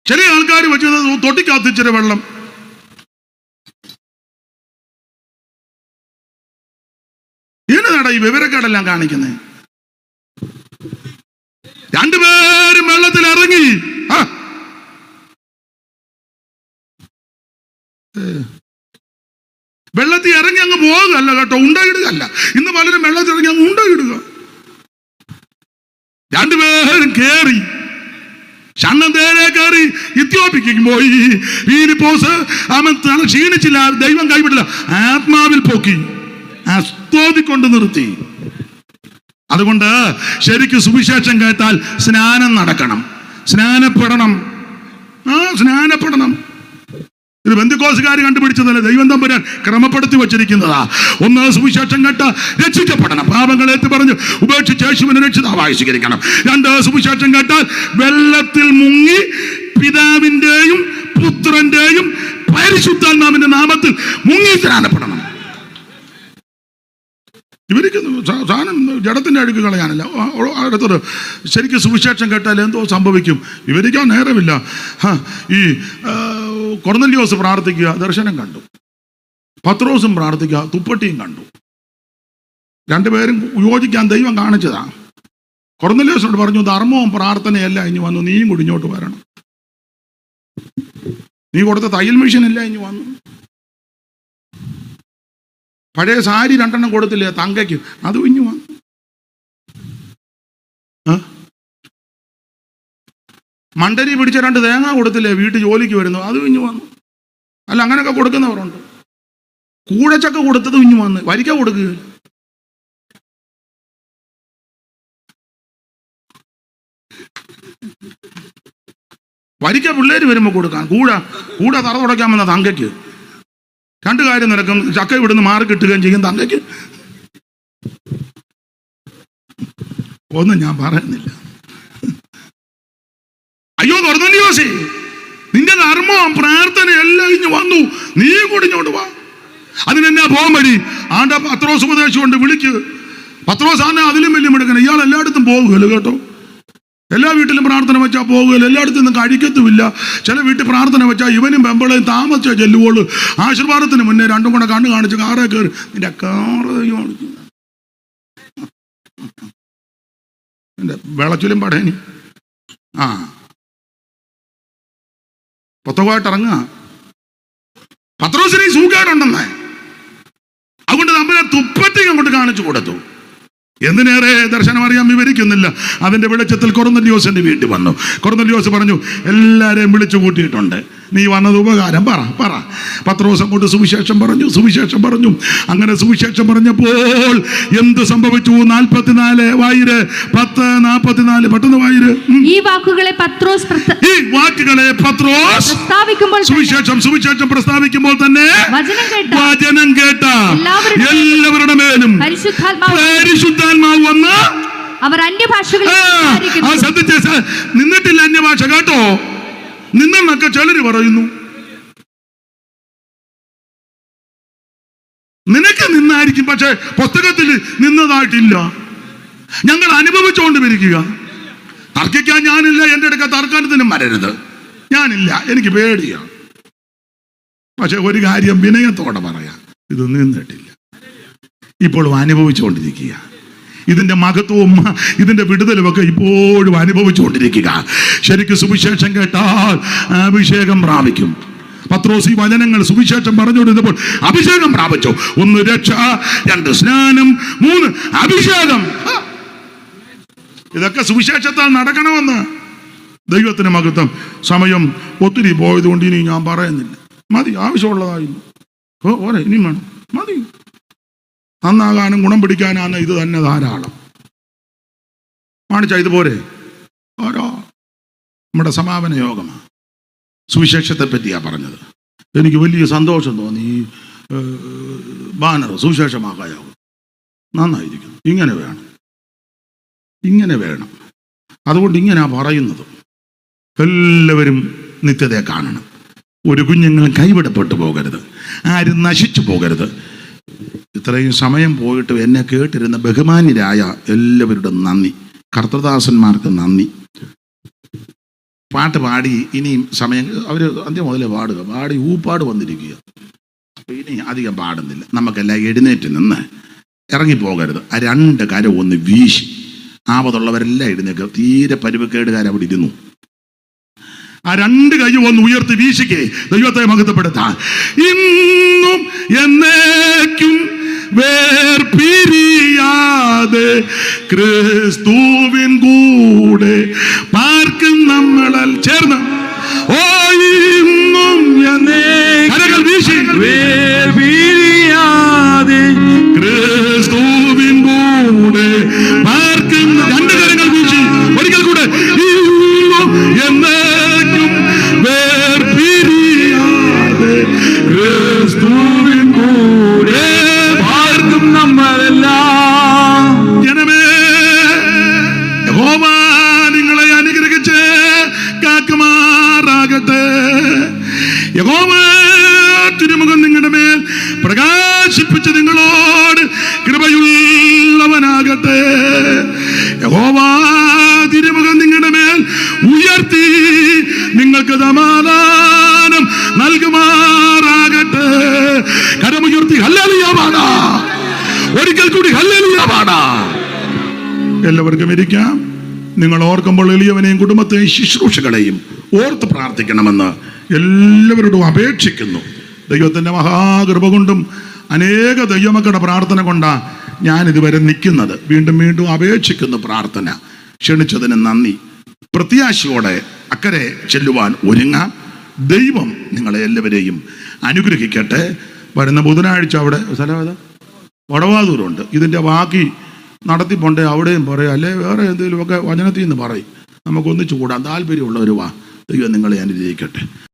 S4: ചില ആൾക്കാർ വെച്ചത് തൊട്ടിക്കകത്തിച്ചിരി വെള്ളം. എന്നതാടാ ഈ വിവരക്കേടെല്ലാം കാണിക്കുന്നത്? രണ്ടുപേരും വെള്ളത്തിൽ ഇറങ്ങി. വെള്ളത്തിൽ ഇറങ്ങി അങ്ങ് പോകുകയല്ല കേട്ടോ, ഉണ്ടയിടുകയല്ല. ഇന്ന് പലരും വെള്ളത്തിൽ ഇറങ്ങി അങ്ങ് ഉണ്ടയിടുക. രണ്ടുപേരും കേറി ഷണ്ണന്തേരെ കയറി ഇത്യോപ്യക്ക് പോയി. ഫിലിപ്പോസ് അവൻ ക്ഷീണിച്ചില്ല, ദൈവം കൈവിടില്ല, ആത്മാവിൽ പോക്കി ആസ്തോദിക്കൊണ്ട് നിർത്തി. അതുകൊണ്ട് ശരിക്കും സുവിശേഷം കേട്ടാൽ സ്നാനം നടക്കണം, സ്നാനപ്പെടണം. സ്നാനപ്പെടണം. ഇത് ബന്ധുക്കോസുകാർ കണ്ടുപിടിച്ചതല്ല, ദൈവം തമ്പുരാൻ ക്രമപ്പെടുത്തി വച്ചിരിക്കുന്നതാ. ഒന്ന്, സുവിശേഷം കേട്ട രക്ഷിക്കപ്പെടണം, പാപങ്ങളേറ്റ് പറഞ്ഞ് ഉപേക്ഷിച്ച് യേശുവിനെ രക്ഷിതാവായി സ്വീകരിക്കണം. രണ്ട്, സുവിശേഷം കേട്ടാൽ വെള്ളത്തിൽ മുങ്ങി പിതാവിൻ്റെയും പുത്രന്റെയും പരിശുദ്ധാത്മാവിന്റെ നാമത്തിൽ മുങ്ങി സ്നാനപ്പെടണം. ഇവർക്ക് സാധനം ജഡത്തിന്റെ അഴുക്ക് കളയാനല്ല. അടുത്തത് ശരിക്കും സുവിശേഷം കേട്ടാൽ എന്തോ സംഭവിക്കും, വിവരിക്കാൻ നേരമില്ല. ഈ കൊർന്നല്യോസ് പ്രാർത്ഥിക്കുക, ദർശനം കണ്ടു. പത്രോസും പ്രാർത്ഥിക്കുക, തുപ്പട്ടിയും കണ്ടു. രണ്ടുപേരും യോജിക്കാൻ ദൈവം കാണിച്ചതാ. കൊർന്നല്യോസിനോട് പറഞ്ഞു, ധർമ്മവും പ്രാർത്ഥനയല്ല ഇനി വന്നു, നീയും കൂടി ഇങ്ങോട്ട് വരണം. നീ കൊടുത്ത തയ്യൽ മെഷീനല്ല ഇനി വന്നു. പഴയ സാരി 2 കൊടുത്തില്ലേ തങ്കയ്ക്ക്, അത് ഇഞ്ഞു വന്നു. മണ്ടരി പിടിച്ച 2 തേങ്ങ കൊടുത്തില്ലേ വീട്ടിൽ ജോലിക്ക് വരുന്നു, അത് ഇഞ്ഞു വന്നു. അല്ല, അങ്ങനെയൊക്കെ കൊടുക്കുന്നവരുണ്ട്. കൂഴച്ചക്ക കൊടുത്തത് ഇഞ്ഞു വന്ന്, വരിക്ക കൊടുക്കുക. വരിക്ക പിള്ളേര് വരുമ്പോ കൊടുക്കാൻ. കൂട തറ തുടയ്ക്കാൻ വന്ന തങ്കയ്ക്ക് 2 കാര്യം നടക്കും. ചക്ക ഇവിടുന്ന് മാറി കിട്ടുകയും ചെയ്യും തങ്കയ്ക്ക്. ഒന്നും ഞാൻ പറയുന്നില്ല. അയ്യോ കൊർന്നല്യോസേ, നിന്റെ ധർമ്മവും പ്രാർത്ഥനയെല്ലാം ഇഞ്ഞു വന്നു, നീ കൂടി ഇങ്ങോട്ട് വാ. അതിനെന്നാ പോകാൻ വഴി? പത്രോസ് ഉപദേശം കൊണ്ട് വിളിക്ക്. പത്രോസ് ആന്നെ അതിലും വലിയ മിടുക്കൻ. ഇയാൾ എല്ലായിടത്തും പോകുകയല്ലോ കേട്ടോ. എല്ലാ വീട്ടിലും പ്രാർത്ഥന വെച്ചാൽ പോകുകയില്ല, എല്ലായിടത്തും ഒന്നും കഴിക്കത്തുമില്ല. ചില വീട്ടിൽ പ്രാർത്ഥന വെച്ചാൽ ഇവനും പെമ്പളയും താമസിച്ചാൽ ചെല്ലുവോളൂ. ആശീർവാദത്തിന് മുന്നേ 2 കൂടെ കണ്ണ് കാണിച്ച് കാറേ കയറി. നിന്റെ കാറ് എന്റെ വെളച്ചിലും പടേനി പൊത്തകമായിട്ട് ഇറങ്ങുക. പത്രോസിന് സൂക്കേടുണ്ടെന്നേ, അതുകൊണ്ട് നമ്മളെ തുപ്പറ്റി അങ്ങോട്ട് കാണിച്ചു കൊടുത്തു. എന്തിനേറെ ദർശനം അറിയാൻ വിവരിക്കുന്നില്ല. അതിന്റെ വെളിച്ചത്തിൽ കൊർന്നല്യോസിന്റെ വീട്ടിൽ വന്നു. കൊർന്നല്യോസ് പറഞ്ഞു, എല്ലാരെയും വിളിച്ചു കൂട്ടിയിട്ടുണ്ട്, നീ വന്നത് ഉപകാരം. പറ. പത്രോസ് അങ്ങോട്ട് സുവിശേഷം പറഞ്ഞു. അങ്ങനെ സുവിശേഷം പറഞ്ഞപ്പോൾ എന്ത് സംഭവിച്ചു? 44 വായിര് 10:44 പെട്ടെന്ന് വായിര്.
S2: ഈ വാക്കുകളെ പത്രോസ്
S4: സുവിശേഷം പ്രസ്താവിക്കുമ്പോൾ തന്നെ വചനം കേട്ട എല്ലാവരുടെ മേലും പരിശുദ്ധാത്മാവ് വന്ന്
S2: അവർ അന്യഭാഷകൾ
S4: നിന്നിട്ടില്ല. അന്യഭാഷ കേട്ടോ, നിന്നൊക്കെ ചിലര് പറയുന്നു. നിനക്ക് നിന്നായിരിക്കും, പക്ഷെ പുസ്തകത്തിൽ നിന്നതായിട്ടില്ല. ഞങ്ങൾ അനുഭവിച്ചുകൊണ്ട് വരിക. തർക്കിക്കാൻ ഞാനില്ല, എൻ്റെ അടുക്ക തർക്കത്തിനും വരരുത്. ഞാനില്ല, എനിക്ക് പേടിയാണ്. പക്ഷെ ഒരു കാര്യം വിനയത്തോടെ പറയാം, ഇത് നിന്നിട്ടില്ല, ഇപ്പോഴും അനുഭവിച്ചുകൊണ്ടിരിക്കുക. ഇതിന്റെ മഹത്വവും ഇതിന്റെ വിടുതലുമൊക്കെ ഇപ്പോഴും അനുഭവിച്ചുകൊണ്ടിരിക്കുക. ശരിക്കും സുവിശേഷം കേട്ടാൽ അഭിഷേകം പ്രാപിക്കും. പത്രോസ് ഈ വചനങ്ങൾ സുവിശേഷം പറഞ്ഞുകൊണ്ടിരുന്നപ്പോൾ അഭിഷേകം പ്രാപിച്ചു. 1 രക്ഷ, 2 സ്നാനം, 3 അഭിഷേകം. ഇതൊക്കെ സുവിശേഷത്താൽ നടക്കണമെന്ന്. ദൈവത്തിന് മഹത്വം. സമയം ഒത്തിരി പോയതുകൊണ്ട് ഇനി ഞാൻ പറയുന്നില്ല. മതി, ആവശ്യമുള്ളതായില്ല. ഓരോ ഇനിയും വേണം, മതി. നന്നാകാനും ഗുണം പിടിക്കാനാണ് ഇത് തന്നെ ധാരാളം. കാണിച്ച ഇതുപോലെ ഓരോ നമ്മുടെ സമാപന യോഗമാണ്. സുവിശേഷത്തെ പറ്റിയാണ് പറഞ്ഞത്. എനിക്ക് വലിയ സന്തോഷം തോന്നി. ഈ ബാനർ സുവിശേഷമാകായാവും നന്നായിരിക്കുന്നു. ഇങ്ങനെ വേണം. അതുകൊണ്ട് ഇങ്ങനെയാ പറയുന്നത്. എല്ലാവരും നിത്യതയെ കാണണം. ഒരു കുഞ്ഞുങ്ങളും കൈവിടപ്പെട്ടു പോകരുത്, ആരും നശിച്ചു പോകരുത്. ഇത്രയും സമയം പോയിട്ട് എന്നെ കേട്ടിരുന്ന ബഹുമാന്യരായ എല്ലാവരുടെ നന്ദി, കർത്തൃദാസന്മാർക്ക് നന്ദി. പാട്ട് പാടി ഇനിയും സമയം അവർ അന്ത്യം മുതലേ പാടി ഊപ്പാട് വന്നിരിക്കുക. ഇനി അധികം പാടുന്നില്ല. നമുക്കെല്ലാം എഴുന്നേറ്റ് നിന്ന് ഇറങ്ങിപ്പോകരുത്. ആ 2 കരം ഒന്ന് വീശി, ആപത്തുള്ളവരെല്ലാം എഴുന്നേക്കുക. തീരെ പരുവക്കേടുകാർ അവിടെ ഇരുന്നു. ആ 2 കൈ ഒന്ന് ഉയർത്തി വീശിക്കേ ദൈവത്തെ മഹത്വപ്പെടുത്താൻ. ഇന്നും എന്നേക്കും വേർപിരിയാതെ ക്രിസ്തുവിൻ കൂടെ പാർക്കും നമ്മളൽ ചേർന്ന്. ഓ ഇന്നും കരകൾ വീശി
S3: വേർപിരിയാതെ
S4: ക്രിസ്തുവിൻ കൂടെ പാർക്കും. 2 കരങ്ങൾ വീശി ഒരിക്കൽ കൂടെ. ഇന്നും എന്നേക്കും വേർപിരിയാതെ ക്രിസ്തുവിൻ കൂടെ പാർക്കും നമ്മളെല്ലാം. ജനമേ, യഹോവ നിങ്ങളെ അനുഗ്രഹിച്ച് കാക്കുമാറാകട്ടെ. യഹോവ തിരുമുഖം നിങ്ങളുടെ മേൽ പ്രകാശിപ്പിച്ച് നിങ്ങളോട് കൃപയുള്ളവനാകട്ടെ. യഹോവ തിരുമുഖം നിങ്ങളുടെ മേൽ ഉയർത്തി നിങ്ങൾക്ക് സമാധാനം നൽകുമാറാകട്ടെ. കരമുയർത്തി ഹല്ലേലൂയ പാടാ. ഒരിക്കൽ കൂടി ഹല്ലേലൂയ പാടാ. എല്ലാവർക്കും ഇരിക്കാം. നിങ്ങൾ ഓർക്കുമ്പോൾ എളിയവനെയും കുടുംബത്തെയും ശുശ്രൂഷകളെയും ഓർത്ത് പ്രാർത്ഥിക്കണമെന്ന് എല്ലാവരോടും അപേക്ഷിക്കുന്നു. ദൈവത്തിൻ്റെ മഹാകൃപ കൊണ്ടും അനേക ദൈവമക്കളുടെ പ്രാർത്ഥന കൊണ്ടാണ് ഞാൻ ഇതുവരെ നിൽക്കുന്നത്. വീണ്ടും വീണ്ടും അപേക്ഷിക്കുന്നു പ്രാർത്ഥന. ക്ഷണിച്ചതിന് നന്ദി. പ്രത്യാശയോടെ അക്കരെ ചെല്ലുവാൻ ഒരുങ്ങാം. ദൈവം നിങ്ങളെ എല്ലാവരെയും അനുഗ്രഹിക്കട്ടെ. വരുന്ന ബുധനാഴ്ച അവിടെ സ്ഥലം വടവാതൂരുണ്ട്. ഇതിൻ്റെ ബാക്കി നടത്തിപ്പോണ്ടേ അവിടെയും പറയാം, അല്ലെ വേറെ എന്തെങ്കിലുമൊക്കെ വചനത്തിൽ നിന്ന് പറയും. നമുക്കൊന്നിച്ചു കൂടാൻ താല്പര്യമുള്ളവർ വാ. ദൈവം നിങ്ങളെ അനുഗ്രഹിക്കട്ടെ.